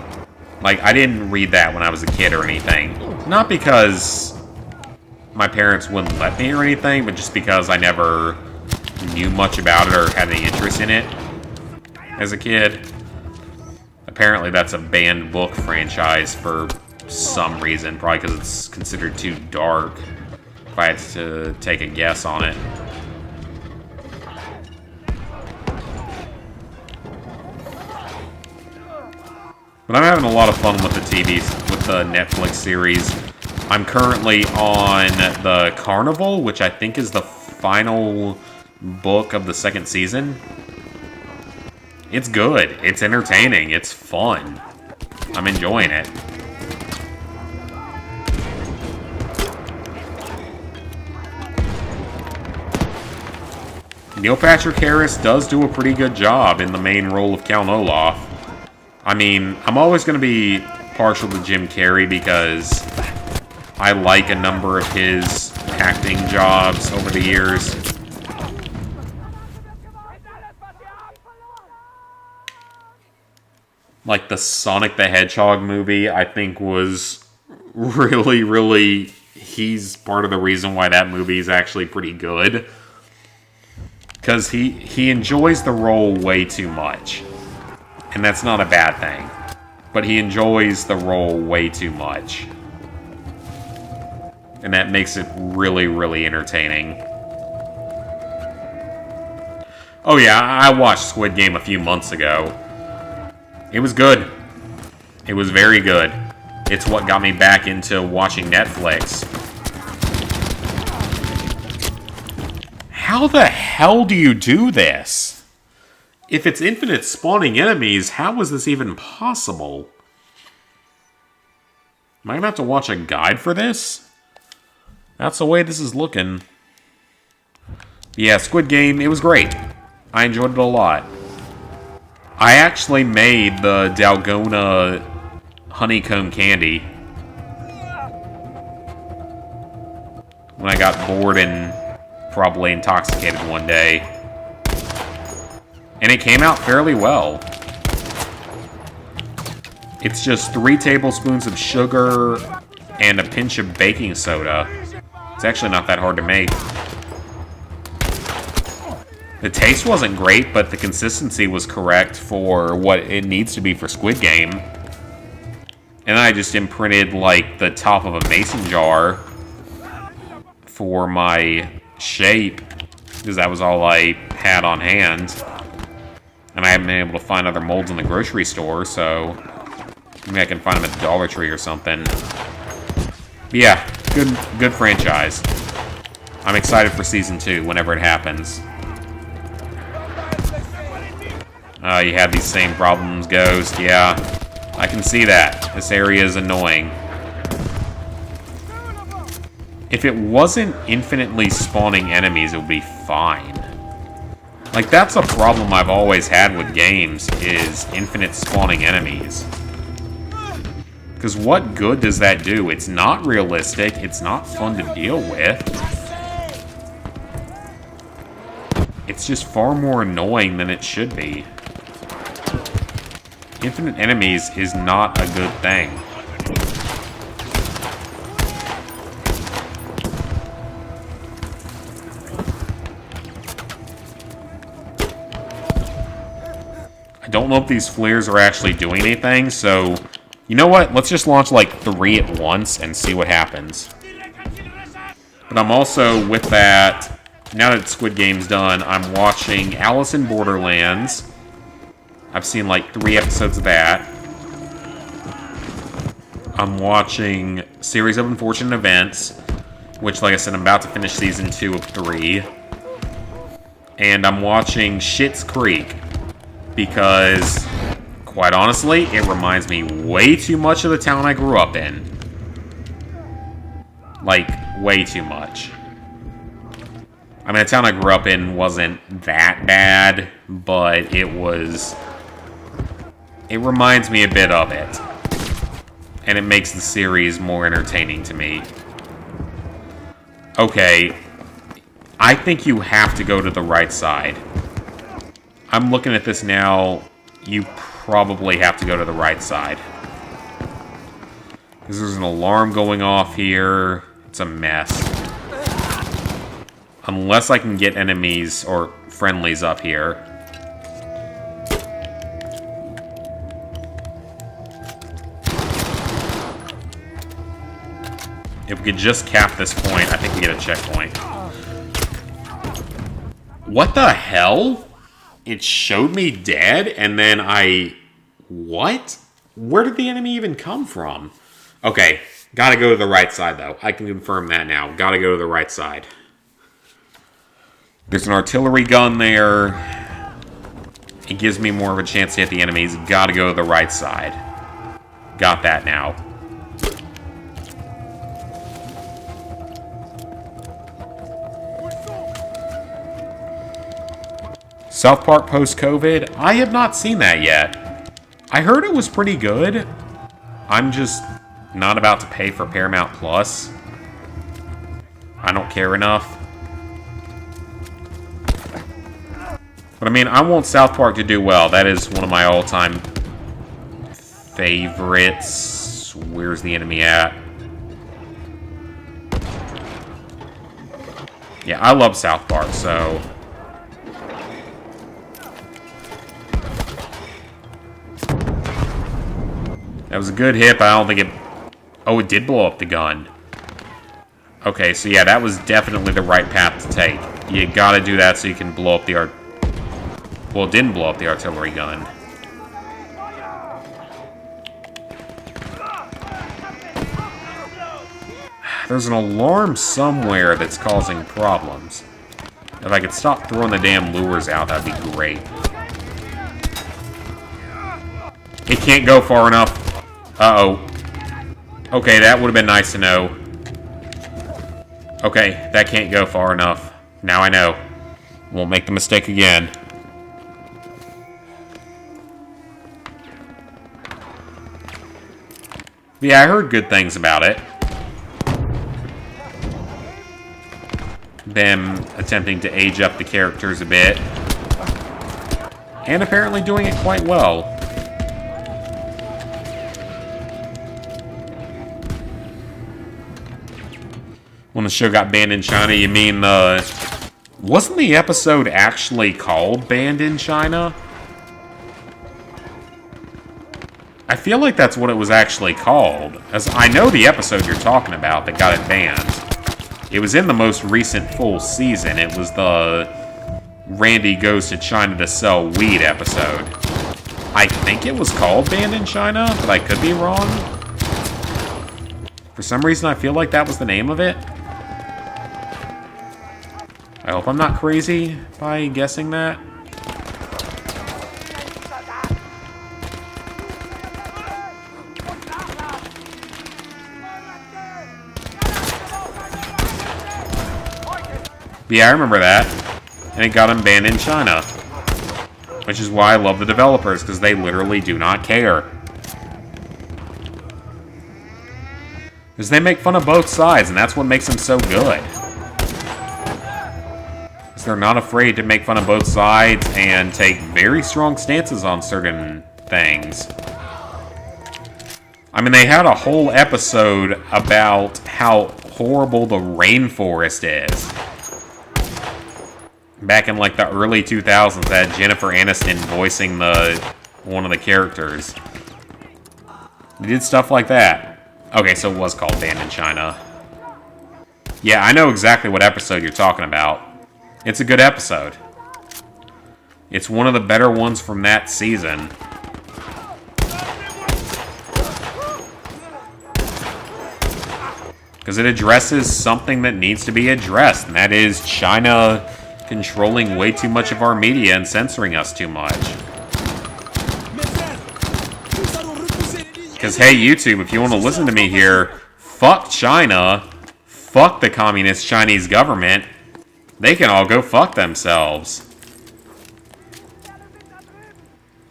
Like, I didn't read that when I was a kid or anything. Not because my parents wouldn't let me or anything, but just because I never knew much about it or had any interest in it as a kid. Apparently, that's a banned book franchise for some reason, probably because it's considered too dark, if I had to take a guess on it. But I'm having a lot of fun with the Netflix series. I'm currently on the Carnival, which I think is the final book of the 2nd season. It's good. It's entertaining. It's fun. I'm enjoying it. Neil Patrick Harris does do a pretty good job in the main role of Count Olaf. I mean, I'm always going to be partial to Jim Carrey because I like a number of his acting jobs over the years. Like the Sonic the Hedgehog movie, I think was really, he's part of the reason why that movie is actually pretty good. Because he enjoys the role way too much. And that's not a bad thing. But he enjoys the role way too much. And that makes it really entertaining. Oh yeah, I watched Squid Game a few months ago. It was good. It was very good. It's what got me back into watching Netflix. How the hell do you do this? If it's infinite spawning enemies, how is this even possible? Am I gonna have to watch a guide for this? That's the way this is looking. Yeah, Squid Game, it was great. I enjoyed it a lot. I actually made the Dalgona honeycomb candy when I got bored and probably intoxicated one day. And it came out fairly well. It's just 3 tablespoons of sugar and a pinch of baking soda. It's actually not that hard to make. The taste wasn't great, but the consistency was correct for what it needs to be for Squid Game. And I just imprinted, like, the top of a mason jar for my shape, because that was all I had on hand. And I haven't been able to find other molds in the grocery store, so maybe I can find them at the Dollar Tree or something. But yeah, good franchise. I'm excited for Season 2 whenever it happens. You have these same problems, Ghost. Yeah, I can see that. This area is annoying. If it wasn't infinitely spawning enemies, it would be fine. Like, that's a problem I've always had with games, is infinite spawning enemies. Because what good does that do? It's not realistic, it's not fun to deal with. It's just far more annoying than it should be. Infinite enemies is not a good thing. I don't know if these flares are actually doing anything, so you know what? Let's just launch like 3 at once and see what happens. But I'm also, with that, now that Squid Game's done, I'm watching Alice in Borderlands. I've seen like 3 episodes of that. I'm watching Series of Unfortunate Events, which, like I said, I'm about to finish Season 2 of 3. And I'm watching Schitt's Creek, because, quite honestly, it reminds me way too much of the town I grew up in. Like, way too much. I mean, the town I grew up in wasn't that bad, but it was... It reminds me a bit of it. And it makes the series more entertaining to me. Okay. I think you have to go to the right side. I'm looking at this now. You probably have to go to the right side. Because there's an alarm going off here. It's a mess. Unless I can get enemies or friendlies up here. If we could just cap this point, I think we get a checkpoint. What the hell? It showed me dead, and then I... What? Where did the enemy even come from? Okay, gotta go to the right side, though. I can confirm that now. Gotta go to the right side. There's an artillery gun there. It gives me more of a chance to hit the enemies. Gotta go to the right side. Got that now. South Park post-COVID? I have not seen that yet. I heard it was pretty good. I'm just not about to pay for Paramount Plus. I don't care enough. But I mean, I want South Park to do well. That is one of my all-time favorites. Where's the enemy at? Yeah, I love South Park, so... That was a good hit, but I don't think it... Oh, it did blow up the gun. Okay, so yeah, that was definitely the right path to take. You gotta do that so you can blow up the Well, it didn't blow up the artillery gun. There's an alarm somewhere that's causing problems. If I could stop throwing the damn lures out, that'd be great. It can't go far enough. Uh-oh. Okay, that would have been nice to know. Okay, that can't go far enough. Now I know. Won't make the mistake again. Yeah, I heard good things about it. Them attempting to age up the characters a bit. And apparently doing it quite well. When the show got banned in China, you mean the... Wasn't the episode actually called Banned in China? I feel like that's what it was actually called. As I know the episode you're talking about that got it banned. It was in the most recent full season. It was the Randy Goes to China to Sell Weed episode. I think it was called Banned in China, but I could be wrong. For some reason, I feel like that was the name of it. I hope I'm not crazy by guessing that. Yeah, I remember that. And it got him banned in China. Which is why I love the developers, because they literally do not care. Because they make fun of both sides, and that's what makes them so good. Because they're not afraid to make fun of both sides and take very strong stances on certain things. I mean, they had a whole episode about how horrible the rainforest is. Back in like the early 2000s, that Jennifer Aniston voicing one of the characters. They did stuff like that. Okay, so it was called Banned in China. Yeah, I know exactly what episode you're talking about. It's a good episode. It's one of the better ones from that season. Because it addresses something that needs to be addressed, and that is China controlling way too much of our media and censoring us too much. Because, hey, YouTube, if you want to listen to me here, fuck China, fuck the communist Chinese government, they can all go fuck themselves.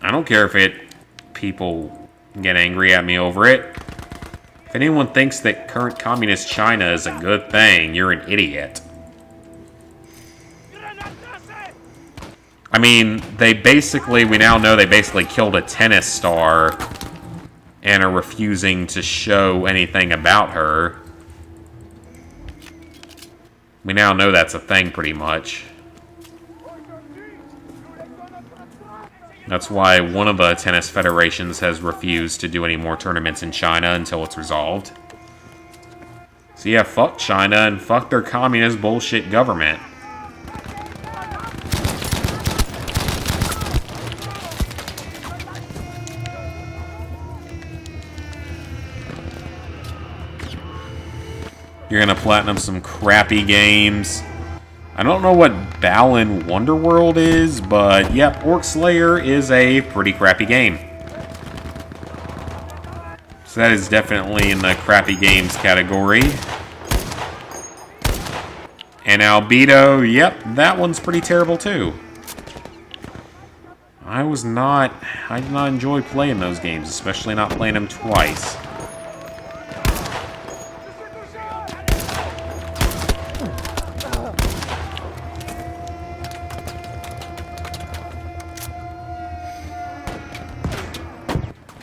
I don't care if people get angry at me over it. If anyone thinks that current communist China is a good thing, you're an idiot. I mean, we now know they basically killed a tennis star and are refusing to show anything about her. We now know that's a thing, pretty much. That's why one of the tennis federations has refused to do any more tournaments in China until it's resolved. So yeah, fuck China and fuck their communist bullshit government. You're gonna platinum some crappy games. I don't know what Balan Wonderworld is, but yep, Orc Slayer is a pretty crappy game. So that is definitely in the crappy games category. And Albedo, yep, that one's pretty terrible too. I did not enjoy playing those games, especially not playing them twice.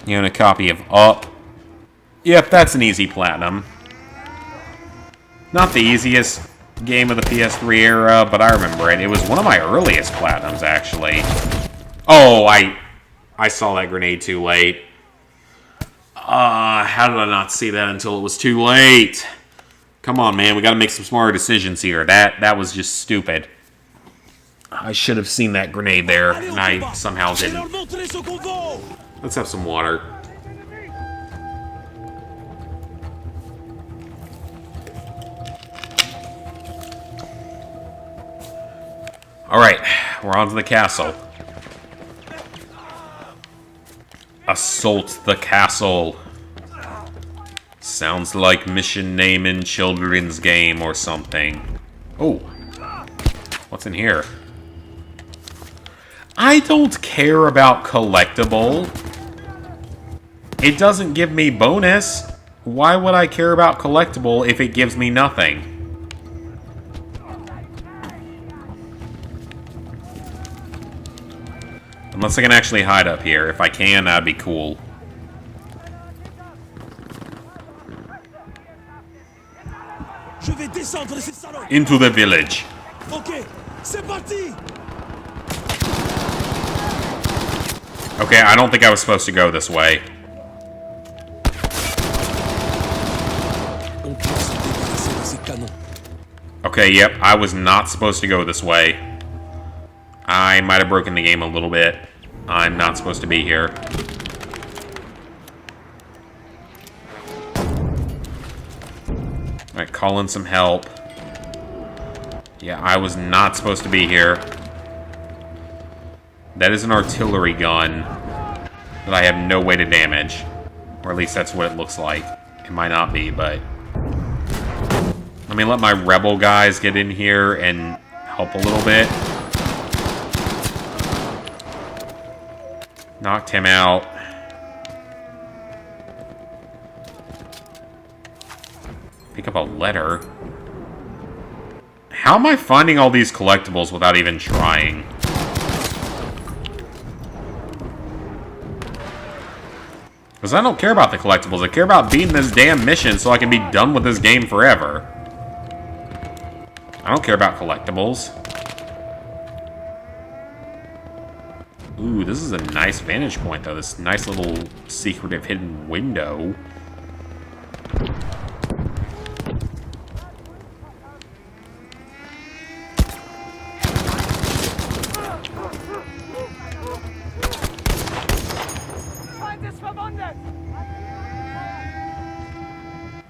You own a copy of Up. Yep, that's an easy platinum. Not the easiest game of the PS3 era, but I remember it. It was one of my earliest platinums, actually. Oh, I saw that grenade too late. How did I not see that until it was too late? Come on, man. We gotta make some smarter decisions here. That was just stupid. I should have seen that grenade there, and I somehow didn't. Let's have some water. Alright, we're on to the castle. Assault the castle. Sounds like mission name in children's game or something. Oh. What's in here? I don't care about collectible. It doesn't give me bonus. Why would I care about collectible if it gives me nothing? Unless I can actually hide up here. If I can, that'd be cool. Into the village. Okay, I don't think I was supposed to go this way. Okay, yep, I was not supposed to go this way. I might have broken the game a little bit. I'm not supposed to be here. Alright, call in some help. Yeah, I was not supposed to be here. That is an artillery gun that I have no way to damage. Or at least that's what it looks like. It might not be, but... Let me let my rebel guys get in here and help a little bit. Knocked him out. Pick up a letter. How am I finding all these collectibles without even trying? Because I don't care about the collectibles. I care about beating this damn mission so I can be done with this game forever. I don't care about collectibles. Ooh, this is a nice vantage point, though. This nice little secretive hidden window.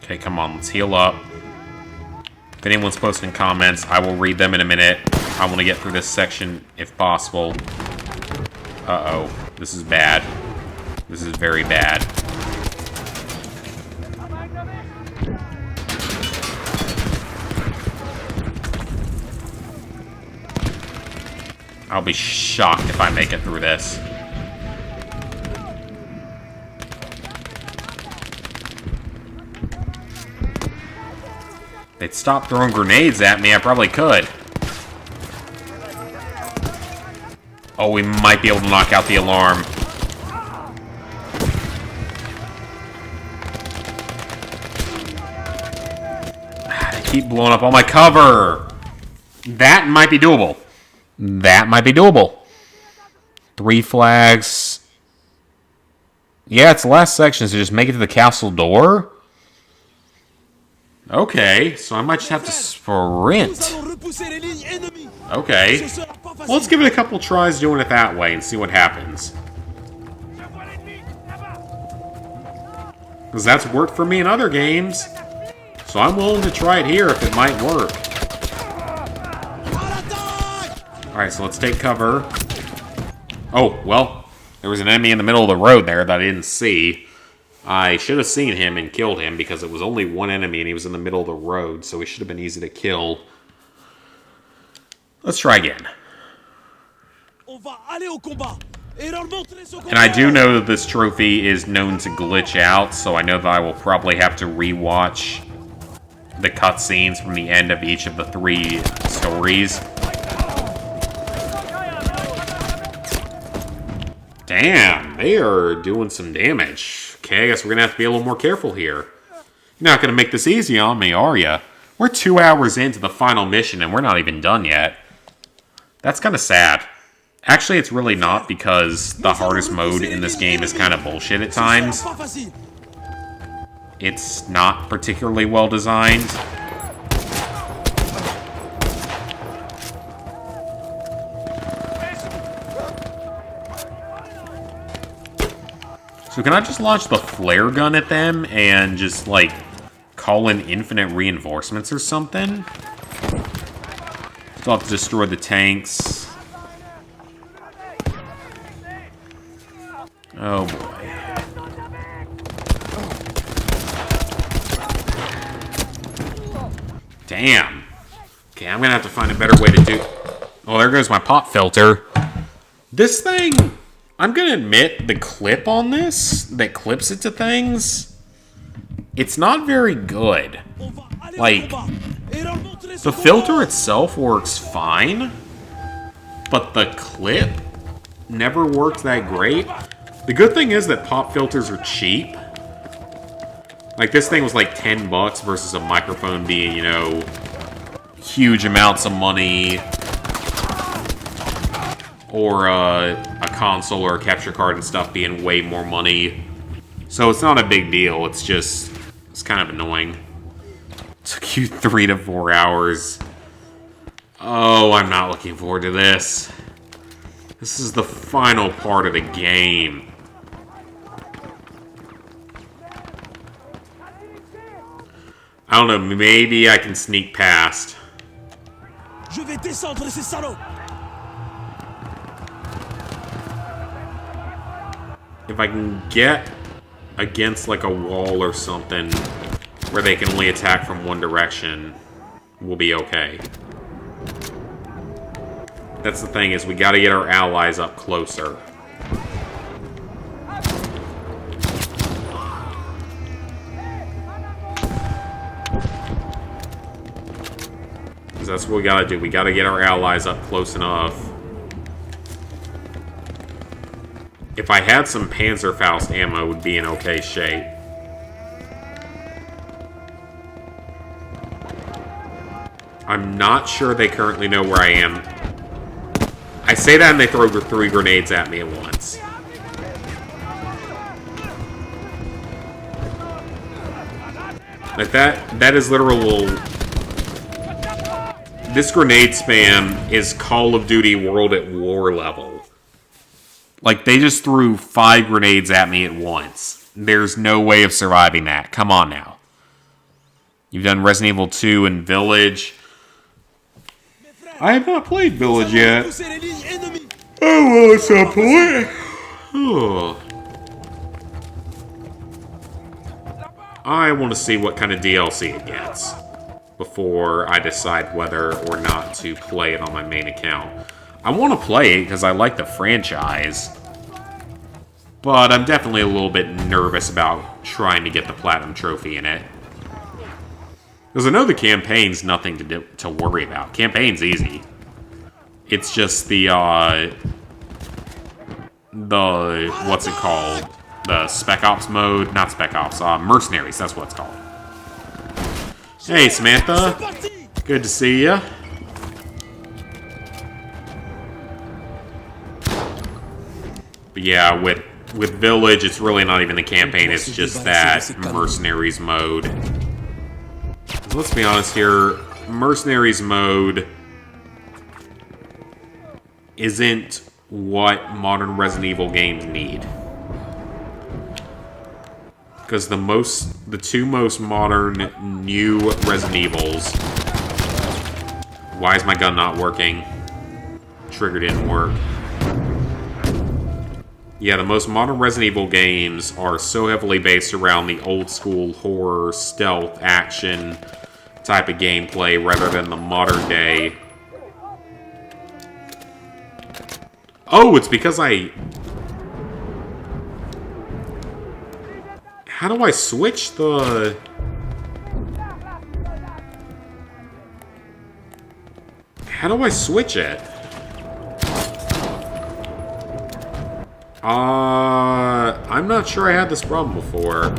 Okay, come on, let's heal up. If anyone's posting comments, I will read them in a minute. I want to get through this section if possible. Uh-oh. This is bad. This is very bad. I'll be shocked if I make it through this. They'd stop throwing grenades at me, I probably could. Oh, we might be able to knock out the alarm. They keep blowing up all my cover. That might be doable. That might be doable. 3 flags. Yeah, it's the last section, so just make it to the castle door. Okay, so I might just have to sprint. Okay. Well, let's give it a couple tries doing it that way and see what happens. Because that's worked for me in other games. So I'm willing to try it here if it might work. Alright, so let's take cover. Oh, well, there was an enemy in the middle of the road there that I didn't see. I should have seen him and killed him because it was only one enemy and he was in the middle of the road, so he should have been easy to kill. Let's try again. And I do know that this trophy is known to glitch out, so I know that I will probably have to rewatch the cutscenes from the end of each of the 3 stories. Damn, they are doing some damage. Okay, I guess we're going to have to be a little more careful here. You're not going to make this easy on me, are you? We're 2 hours into the final mission and we're not even done yet. That's kind of sad. Actually, it's really not because the hardest mode in this game is kind of bullshit at times. It's not particularly well designed. So can I just launch the flare gun at them and just, like, call in infinite reinforcements or something? Still have to destroy the tanks. Oh, boy. Damn. Okay, I'm gonna have to find a better way to do... Oh, there goes my pop filter. This thing... I'm gonna admit, the clip on this, that clips it to things, it's not very good. Like, the filter itself works fine, but the clip never worked that great. The good thing is that pop filters are cheap. Like, this thing was like $10 versus a microphone being, you know, huge amounts of money. Or a console or a capture card and stuff being way more money. So it's not a big deal, it's just... It's kind of annoying. It took you 3 to 4 hours. Oh, I'm not looking forward to this. This is the final part of the game. I don't know, maybe I can sneak past. Je vais descendre ces salauds. If I can get against like a wall or something where they can only attack from one direction, we'll be okay. That's the thing, is we gotta get our allies up closer. Because that's what we gotta do. We gotta get our allies up close enough. If I had some Panzerfaust ammo, it would be in okay shape. I'm not sure they currently know where I am. I say that and they throw 3 grenades at me at once. Like that is literal... This grenade spam is Call of Duty World at War level. Like, they just threw 5 grenades at me at once. There's no way of surviving that. Come on now. You've done Resident Evil 2 and Village. I have not played Village yet. Oh, well, at some point. Oh. I want to see what kind of DLC it gets before I decide whether or not to play it on my main account. I want to play it because I like the franchise, but I'm definitely a little bit nervous about trying to get the Platinum Trophy in it. Because I know the campaign's nothing to worry about. Campaign's easy. It's just the what's it called? The Spec Ops mode? Not Spec Ops, Mercenaries, that's what it's called. Hey, Samantha. Good to see ya. But yeah, with Village, it's really not even the campaign, it's just that Mercenaries mode. Let's be honest here, Mercenaries mode isn't what modern Resident Evil games need. Because the 2 most modern new Resident Evils... Why is my gun not working? Trigger didn't work. Yeah, the most modern Resident Evil games are so heavily based around the old school horror, stealth, action type of gameplay rather than the modern day. Oh, it's because I... How do I switch the... How do I switch it? I'm not sure I had this problem before.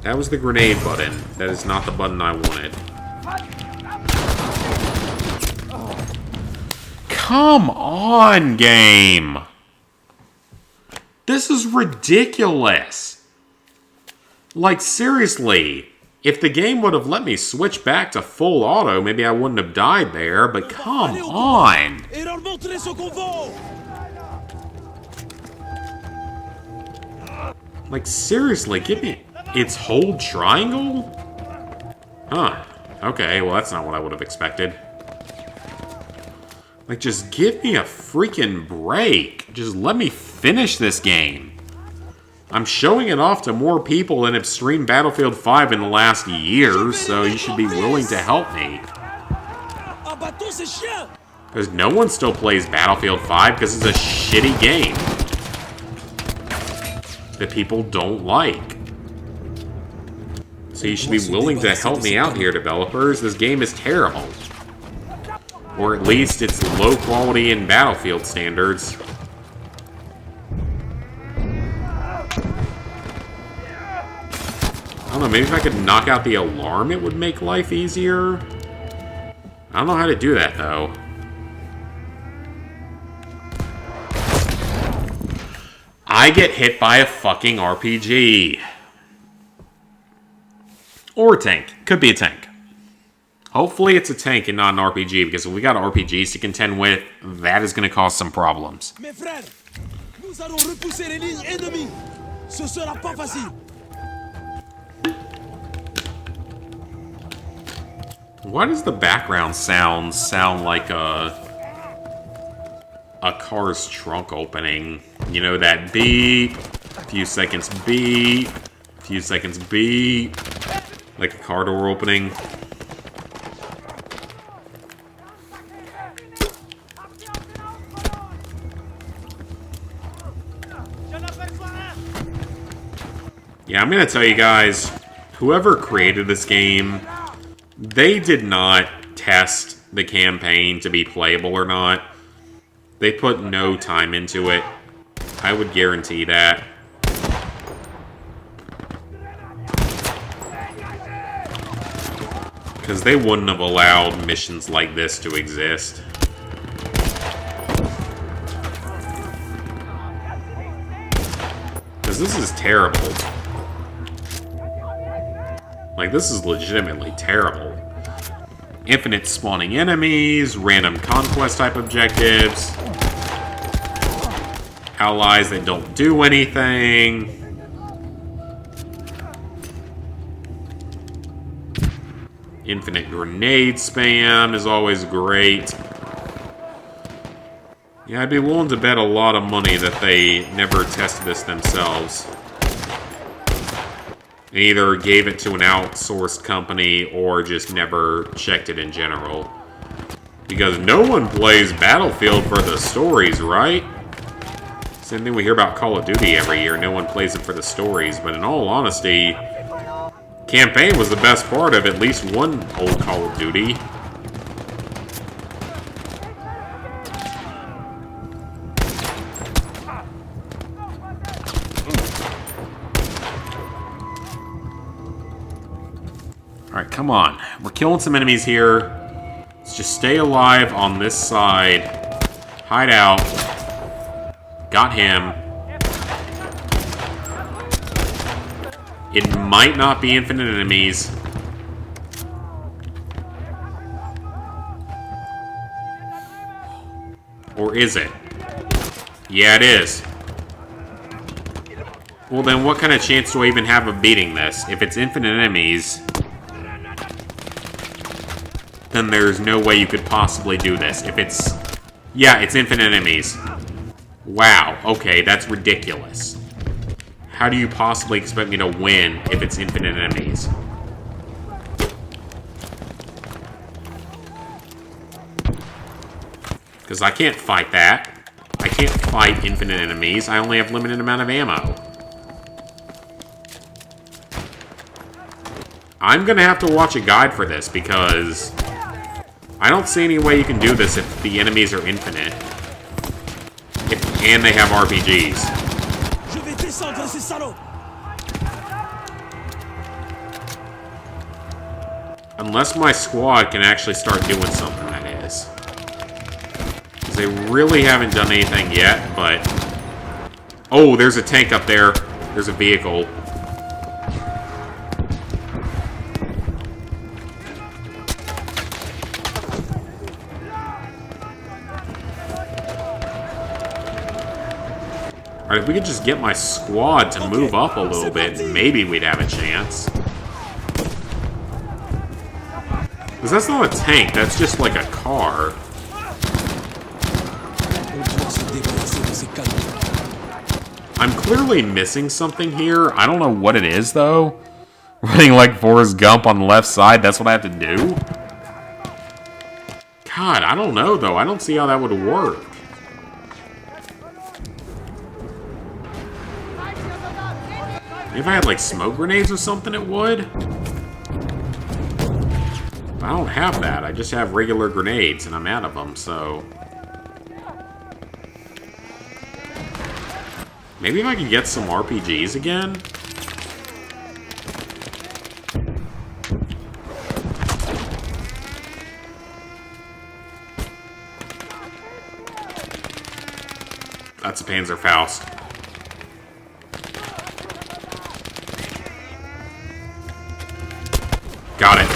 That was the grenade button. That is not the button I wanted. Come on, game! This is ridiculous! Like, seriously, if the game would have let me switch back to full auto, maybe I wouldn't have died there, but come on! Like, seriously, give me... It's hold triangle? Huh. Okay, well, that's not what I would have expected. Like, just give me a freaking break. Just let me finish this game. I'm showing it off to more people than have streamed Battlefield 5 in the last year, so you should be willing to help me. Because no one still plays Battlefield 5 because it's a shitty game that people don't like. So you should be willing to help me out here, developers. This game is terrible. Or at least it's low quality in Battlefield standards. I don't know, maybe if I could knock out the alarm, it would make life easier? I don't know how to do that, though. I get hit by a fucking RPG. Or a tank. Could be a tank. Hopefully it's a tank and not an RPG, because if we got RPGs to contend with, that is going to cause some problems. Mes frères, nous allons repousser les lignes ennemies. Ce sera pas facile. Why does the background sound like a car's trunk opening? You know, that beep, a few seconds beep, a few seconds beep, like a car door opening. Yeah, I'm gonna tell you guys, whoever created this game, they did not test the campaign to be playable or not. They put no time into it. I would guarantee that. Because they wouldn't have allowed missions like this to exist. Because this is terrible. Like, this is legitimately terrible. Infinite spawning enemies, random conquest type objectives, allies that don't do anything. Infinite grenade spam is always great. Yeah, I'd be willing to bet a lot of money that they never tested this themselves. They either gave it to an outsourced company or just never checked it in general. Because no one plays Battlefield for the stories, right? Same thing we hear about Call of Duty every year. No one plays it for the stories. But in all honesty, campaign was the best part of at least one old Call of Duty. Alright, come on. We're killing some enemies here. Let's just stay alive on this side. Hide out. Got him. It might not be infinite enemies. Or is it? Yeah, it is. Well, then what kind of chance do I even have of beating this? If it's infinite enemies, then there's no way you could possibly do this. If it's... Yeah, it's infinite enemies. Wow, okay, that's ridiculous. How do you possibly expect me to win if it's infinite enemies? Because I can't fight that. I can't fight infinite enemies. I only have limited amount of ammo. I'm gonna have to watch a guide for this because I don't see any way you can do this if the enemies are infinite. And they have RPGs. Je vais descendre ces salauds. Unless my squad can actually start doing something, that is. Because they really haven't done anything yet, but... Oh, there's a tank up there. There's a vehicle. Alright, if we could just get my squad to move up a little bit, maybe we'd have a chance. Because that's not a tank, that's just like a car. I'm clearly missing something here. I don't know what it is, though. Running like Forrest Gump on the left side, that's what I have to do? God, I don't know, though. I don't see how that would work. If I had, like, smoke grenades or something, it would. I don't have that. I just have regular grenades, and I'm out of them, so... Maybe if I can get some RPGs again? That's a Panzerfaust. Got it.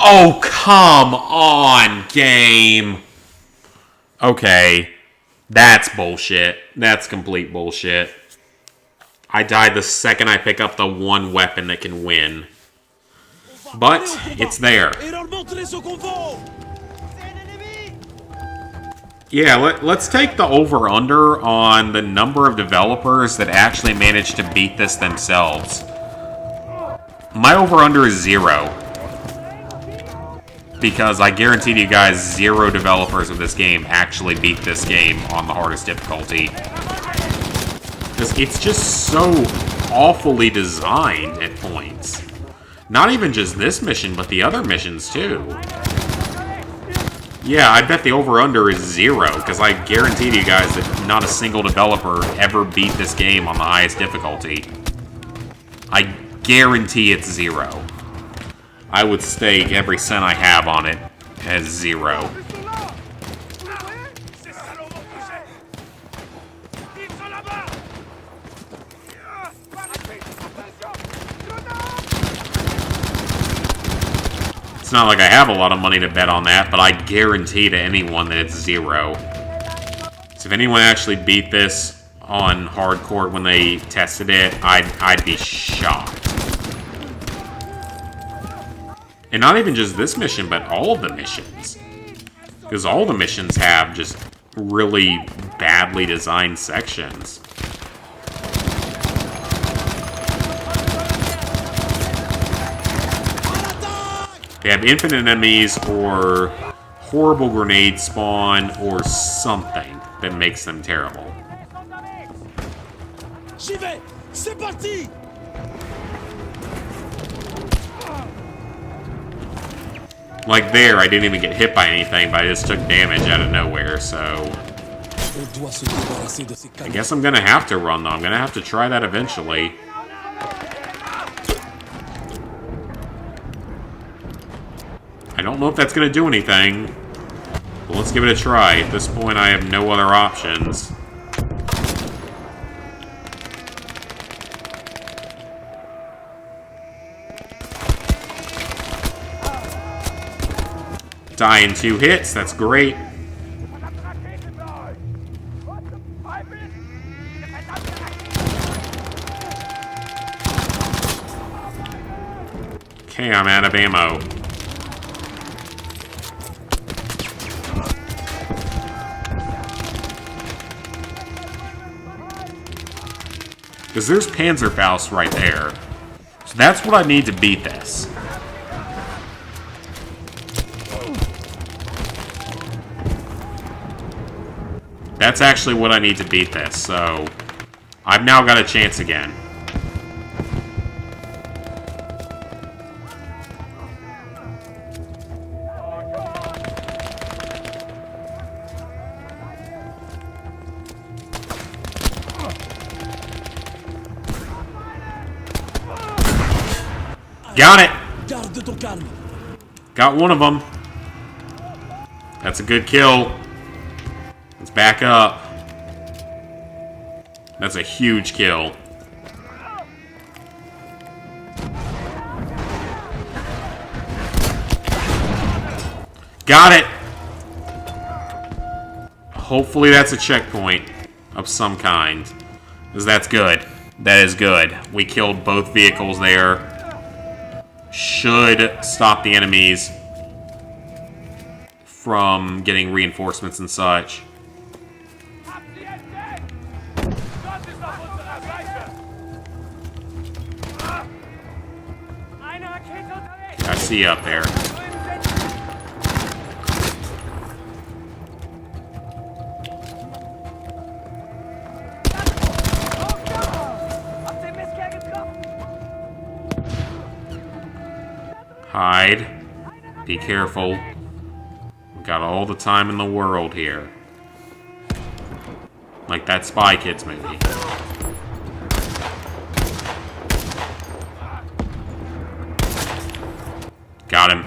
Oh, come on, game. Okay. That's bullshit. That's complete bullshit. I died the second I pick up the one weapon that can win. But it's there. Yeah, let's take the over-under on the number of developers that actually managed to beat this themselves. My over-under is 0. Because I guarantee you guys 0 developers of this game actually beat this game on the hardest difficulty. Because it's just so awfully designed at points. Not even just this mission, but the other missions too. Yeah, I bet the over-under is 0, because I guarantee to you guys that not a single developer ever beat this game on the highest difficulty. I guarantee it's 0. I would stake every cent I have on it as 0. It's not like I have a lot of money to bet on that, but I guarantee to anyone that it's 0. So if anyone actually beat this on hardcore when they tested it, I'd be shocked. And not even just this mission, but all of the missions. Because all the missions have just really badly designed sections. They have infinite enemies or horrible grenade spawn or something that makes them terrible. J'y vais! C'est parti! Like there, I didn't even get hit by anything, but I just took damage out of nowhere, so... I guess I'm gonna have to run, though. I'm gonna have to try that eventually. I don't know if that's gonna do anything, but let's give it a try. At this point, I have no other options. Die in 2 hits, that's great. Okay, I'm out of ammo. Because there's Panzerfaust right there. So that's what I need to beat this. That's actually what I need to beat this, so... I've now got a chance again. Got it! Got one of them. That's a good kill. Let's back up. That's a huge kill. Got it! Hopefully that's a checkpoint of some kind. Because that's good. That is good. We killed both vehicles there. Should stop the enemies from getting reinforcements and such. I see you up there. Hide. Be careful. We've got all the time in the world here. Like that Spy Kids movie. Got him.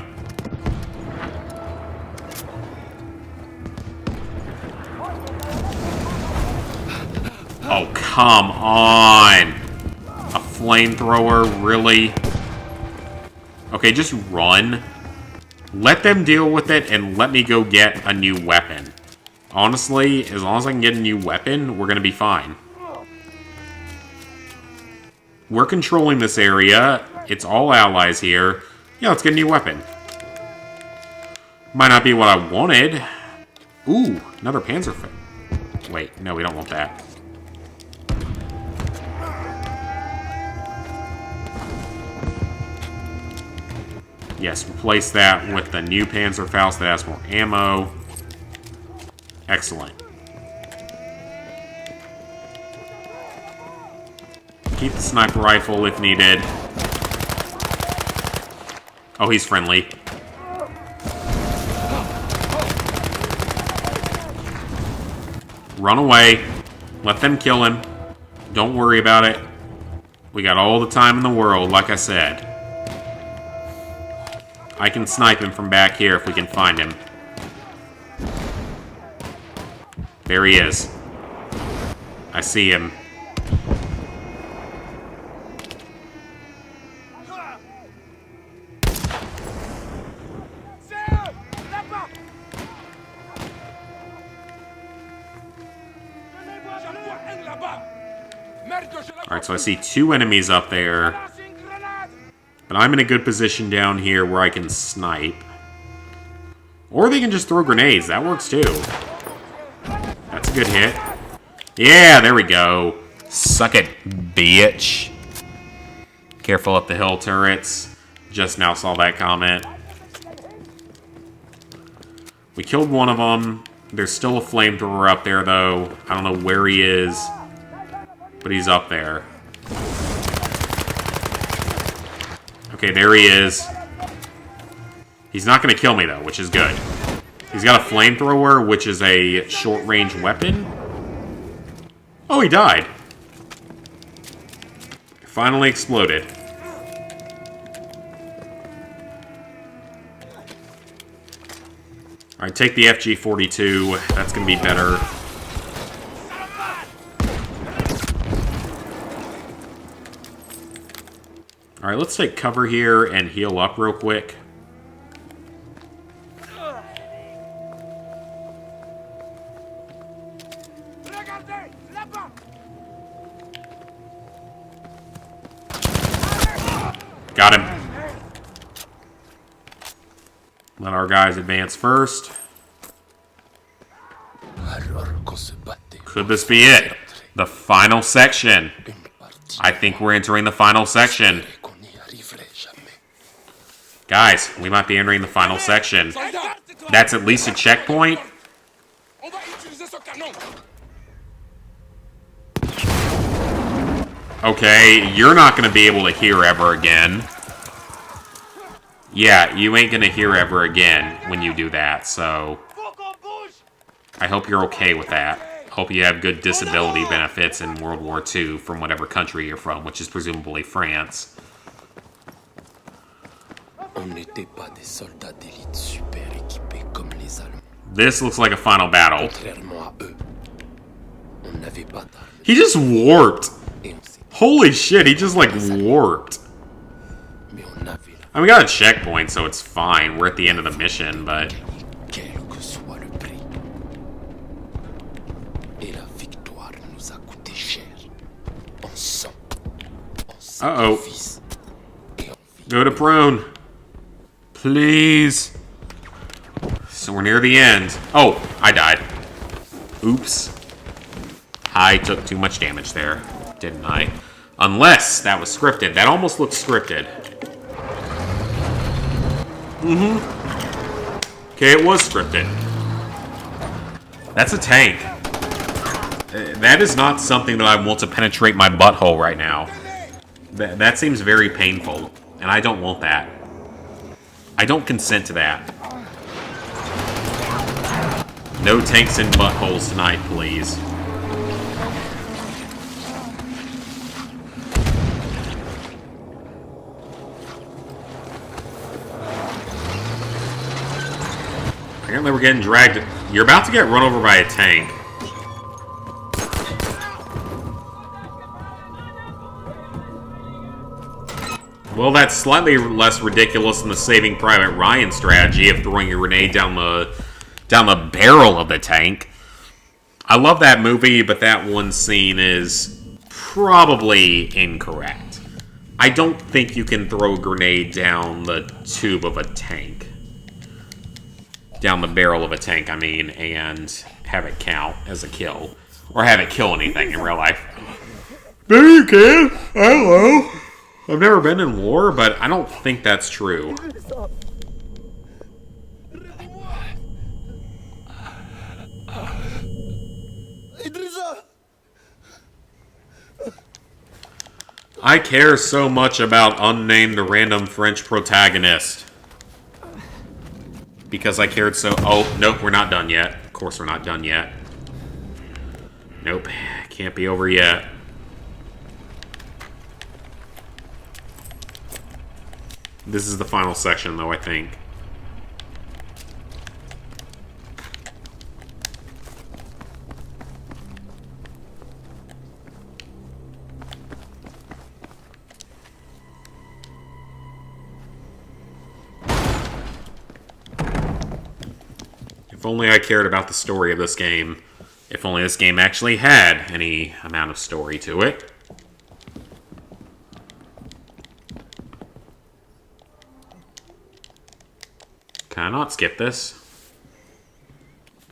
Oh, come on! A flamethrower, really? Okay, just run. Let them deal with it and let me go get a new weapon. Honestly, as long as I can get a new weapon, we're going to be fine. We're controlling this area. It's all allies here. Yeah, let's get a new weapon. Might not be what I wanted. Ooh, another Panzerfaust. Wait, no, we don't want that. Yes, replace that with the new Panzerfaust that has more ammo. Excellent. Keep the sniper rifle if needed. Oh, he's friendly. Run away. Let them kill him. Don't worry about it. We got all the time in the world, like I said. I can snipe him from back here if we can find him. There he is. I see him. Alright, so I see two enemies up there. But I'm in a good position down here where I can snipe. Or they can just throw grenades. That works too. That's a good hit. Yeah, there we go. Suck it, bitch. Careful up the hill turrets. Just now saw that comment. We killed one of them. There's still a flamethrower up there, though. I don't know where he is. But he's up there. Okay, there he is. He's not going to kill me, though, which is good. He's got a flamethrower, which is a short-range weapon. Oh, he died. Finally exploded. Alright, take the FG-42. That's going to be better. Alright, let's take cover here and heal up real quick. Got him. Let our guys advance first. Could this be it? The final section. I think we're entering the final section. Guys, we might be entering the final section. That's at least a checkpoint. Okay, you're not going to be able to hear ever again. Yeah, you ain't going to hear ever again when you do that, so... I hope you're okay with that. Hope you have good disability benefits in World War II from whatever country you're from, which is presumably France. This looks like a final battle. He just warped. Holy shit, he just like warped. I mean, we got a checkpoint, so it's fine. We're at the end of the mission, but... Uh-oh. Go to prone. Please. So we're near the end. Oh, I died. Oops. I took too much damage there, didn't I? Unless that was scripted. That almost looks scripted. Okay, it was scripted. That's a tank. That is not something that I want to penetrate my butthole right now. That seems very painful, and I don't want that. I don't consent to that. No tanks in buttholes tonight, please. Apparently we're getting dragged. You're about to get run over by a tank. Well, that's slightly less ridiculous than the Saving Private Ryan strategy of throwing a grenade down the barrel of the tank. I love that movie, but that one scene is probably incorrect. I don't think you can throw a grenade down the tube of a tank. Down the barrel of a tank, I mean, and have it count as a kill. Or have it kill anything in real life. Maybe you can. I don't know. I've never been in war, but I don't think that's true. I care so much about unnamed random French protagonist. Because I cared so... Oh, nope, we're not done yet. Of course we're not done yet. Nope, can't be over yet. This is the final section, though, I think. If only I cared about the story of this game. If only this game actually had any amount of story to it. Can I not skip this?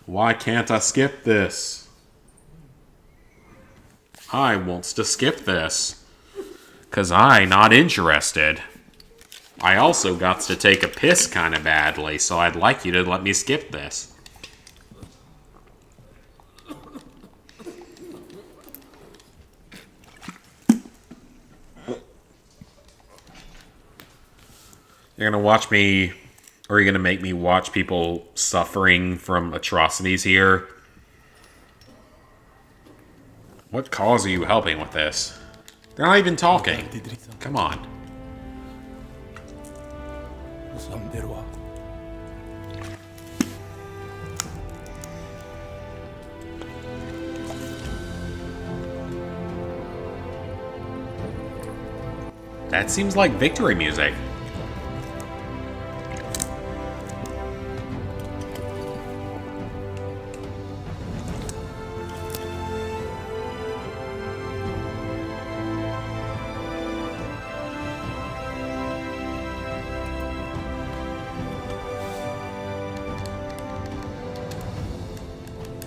Why can't I skip this? I wants to skip this. 'Cause I not interested. I also got to take a piss kind of badly, so I'd like you to let me skip this. You're gonna watch me, or you're gonna make me watch people suffering from atrocities here? What cause are you helping with this? They're not even talking. Come on. Nous sommes des rois. That seems like victory music.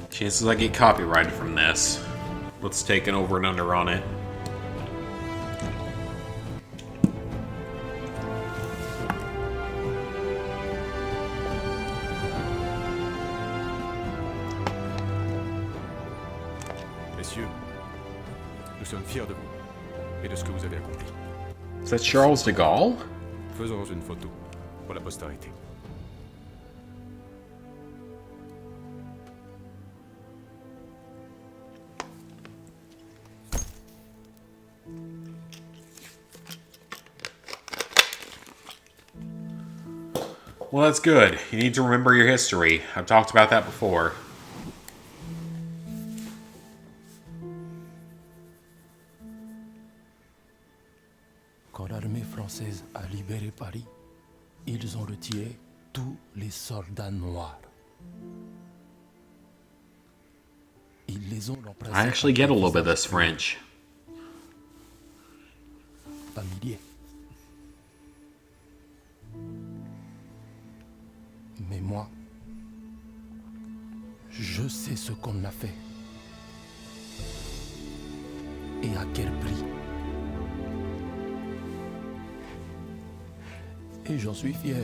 Chances I get copyrighted from this. Let's take an over and under on it. Messieurs, nous sommes fiers de vous et de ce que vous avez accompli. Is that Charles de Gaulle? Faisons une photo pour la postérité. Well, that's good. You need to remember your history. I've talked about that before. Quand l'armée française a libéré Paris, ils ont retiré tous les soldats noirs. Ils les ont remplacés I actually par get a des little bit of this visages French. familiers. Mais moi, je sais ce qu'on a fait. Et à quel prix. Et j'en suis fier.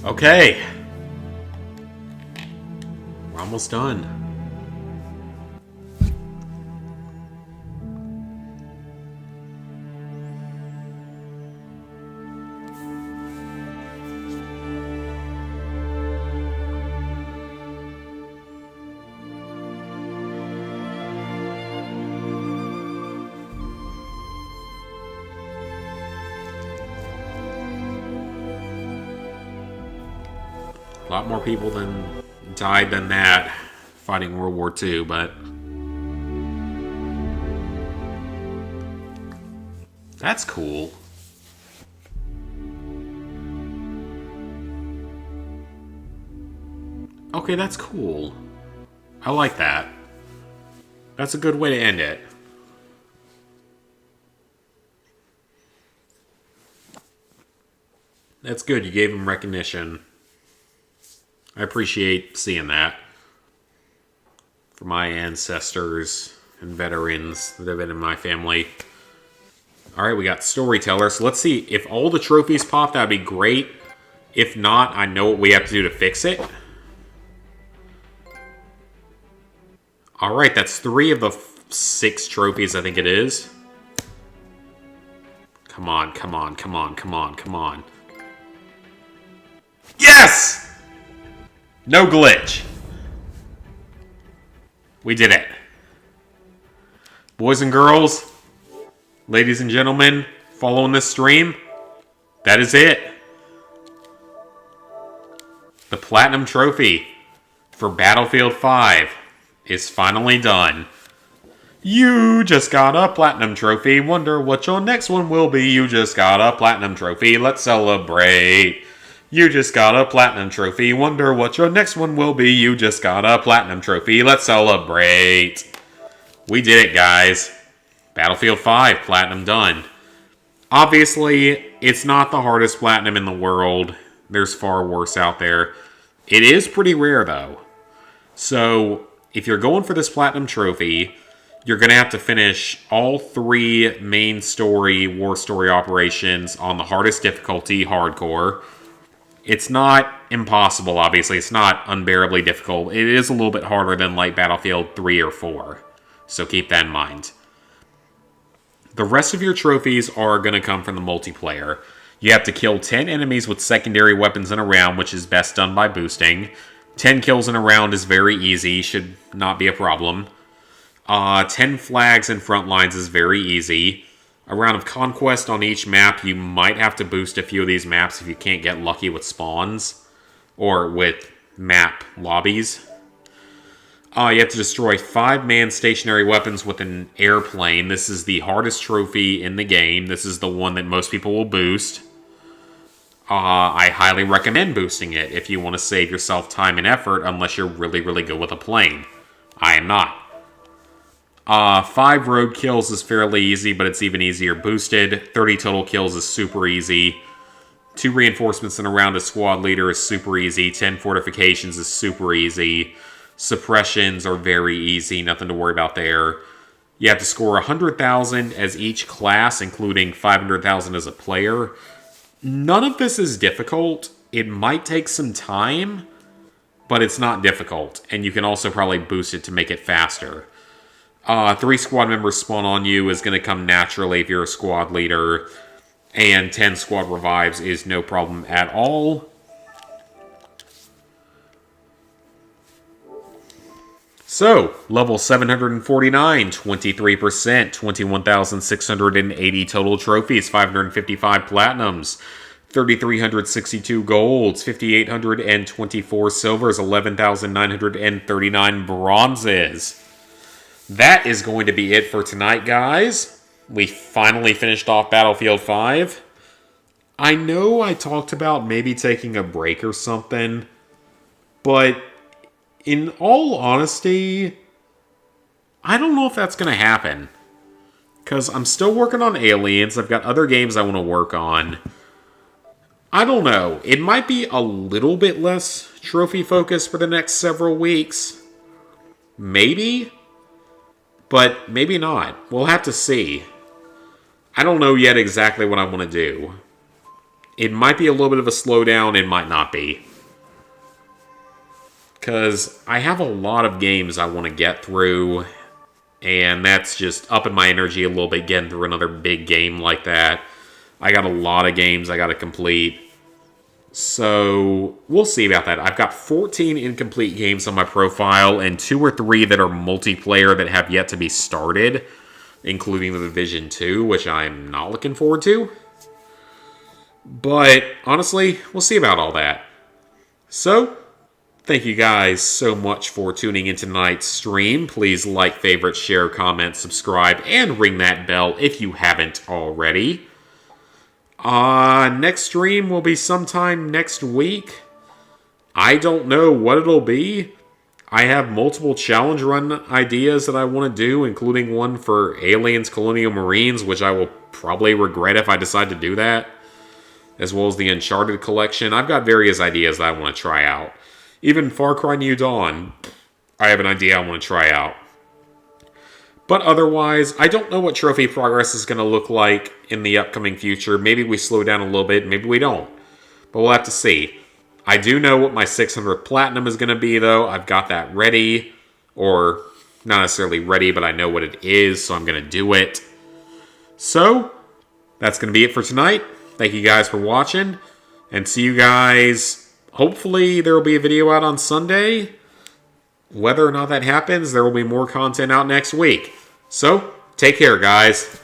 Okay. We're almost done. A lot more people died than that fighting World War II, but that's cool. Okay, that's cool. I like that. That's a good way to end it. That's good. You gave him recognition. I appreciate seeing that. For my ancestors and veterans that have been in my family. Alright, we got Storyteller. So let's see. If all the trophies pop, that'd be great. If not, I know what we have to do to fix it. Alright, that's 3 of the 6 trophies, I think it is. Come on, come on, come on, come on, come on. Yes! No glitch. We did it. Boys and girls, ladies and gentlemen, following this stream, that is it. The Platinum Trophy for Battlefield 5 is finally done. You just got a Platinum Trophy. Wonder what your next one will be. You just got a Platinum Trophy. Let's celebrate. You just got a Platinum Trophy. Wonder what your next one will be. You just got a Platinum Trophy. Let's celebrate. We did it, guys. Battlefield 5, Platinum done. Obviously, it's not the hardest Platinum in the world. There's far worse out there. It is pretty rare, though. So, if you're going for this Platinum Trophy, you're going to have to finish all 3 main story, war story operations on the hardest difficulty, Hardcore. It's not impossible, obviously. It's not unbearably difficult. It is a little bit harder than like Battlefield 3 or 4. So keep that in mind. The rest of your trophies are going to come from the multiplayer. You have to kill 10 enemies with secondary weapons in a round, which is best done by boosting. 10 kills in a round is very easy, should not be a problem. 10 flags and front lines is very easy. A round of conquest on each map, you might have to boost a few of these maps if you can't get lucky with spawns. Or with map lobbies. You have to destroy 5 manned stationary weapons with an airplane. This is the hardest trophy in the game. This is the one that most people will boost. I highly recommend boosting it if you want to save yourself time and effort, unless you're really, really good with a plane. I am not. 5 road kills is fairly easy, but it's even easier boosted. 30 total kills is super easy. 2 reinforcements in a round as squad leader is super easy. 10 fortifications is super easy. Suppressions are very easy, nothing to worry about there. You have to score 100,000 as each class, including 500,000 as a player. None of this is difficult. It might take some time, but it's not difficult. And you can also probably boost it to make it faster. 3 squad members spawn on you is going to come naturally if you're a squad leader. And 10 squad revives is no problem at all. So, level 749, 23%, 21,680 total trophies, 555 platinums, 3,362 golds, 5,824 silvers, 11,939 bronzes. That is going to be it for tonight, guys. We finally finished off Battlefield 5. I know I talked about maybe taking a break or something, but in all honesty, I don't know if that's going to happen. Because I'm still working on Aliens. I've got other games I want to work on. I don't know. It might be a little bit less trophy focused for the next several weeks. Maybe. But maybe not. We'll have to see. I don't know yet exactly what I want to do. It might be a little bit of a slowdown. It might not be. Because I have a lot of games I want to get through, and that's just upping my energy a little bit, getting through another big game like that. I got a lot of games I got to complete, so we'll see about that. I've got 14 incomplete games on my profile, and 2 or 3 that are multiplayer that have yet to be started, including The Division 2, which I'm not looking forward to. But, honestly, we'll see about all that. So, thank you guys so much for tuning in tonight's stream. Please like, favorite, share, comment, subscribe, and ring that bell if you haven't already. Next stream will be sometime next week. I don't know what it'll be. I have multiple challenge run ideas that I want to do, including one for Aliens Colonial Marines, which I will probably regret if I decide to do that, as well as the Uncharted collection. I've got various ideas that I want to try out. Even Far Cry New Dawn, I have an idea I want to try out. But otherwise, I don't know what trophy progress is going to look like in the upcoming future. Maybe we slow down a little bit, maybe we don't. But we'll have to see. I do know what my 600th Platinum is going to be, though. I've got that ready. Or, not necessarily ready, but I know what it is, so I'm going to do it. So, that's going to be it for tonight. Thank you guys for watching. And see you guys. Hopefully, there will be a video out on Sunday. Whether or not that happens, there will be more content out next week. So, take care, guys.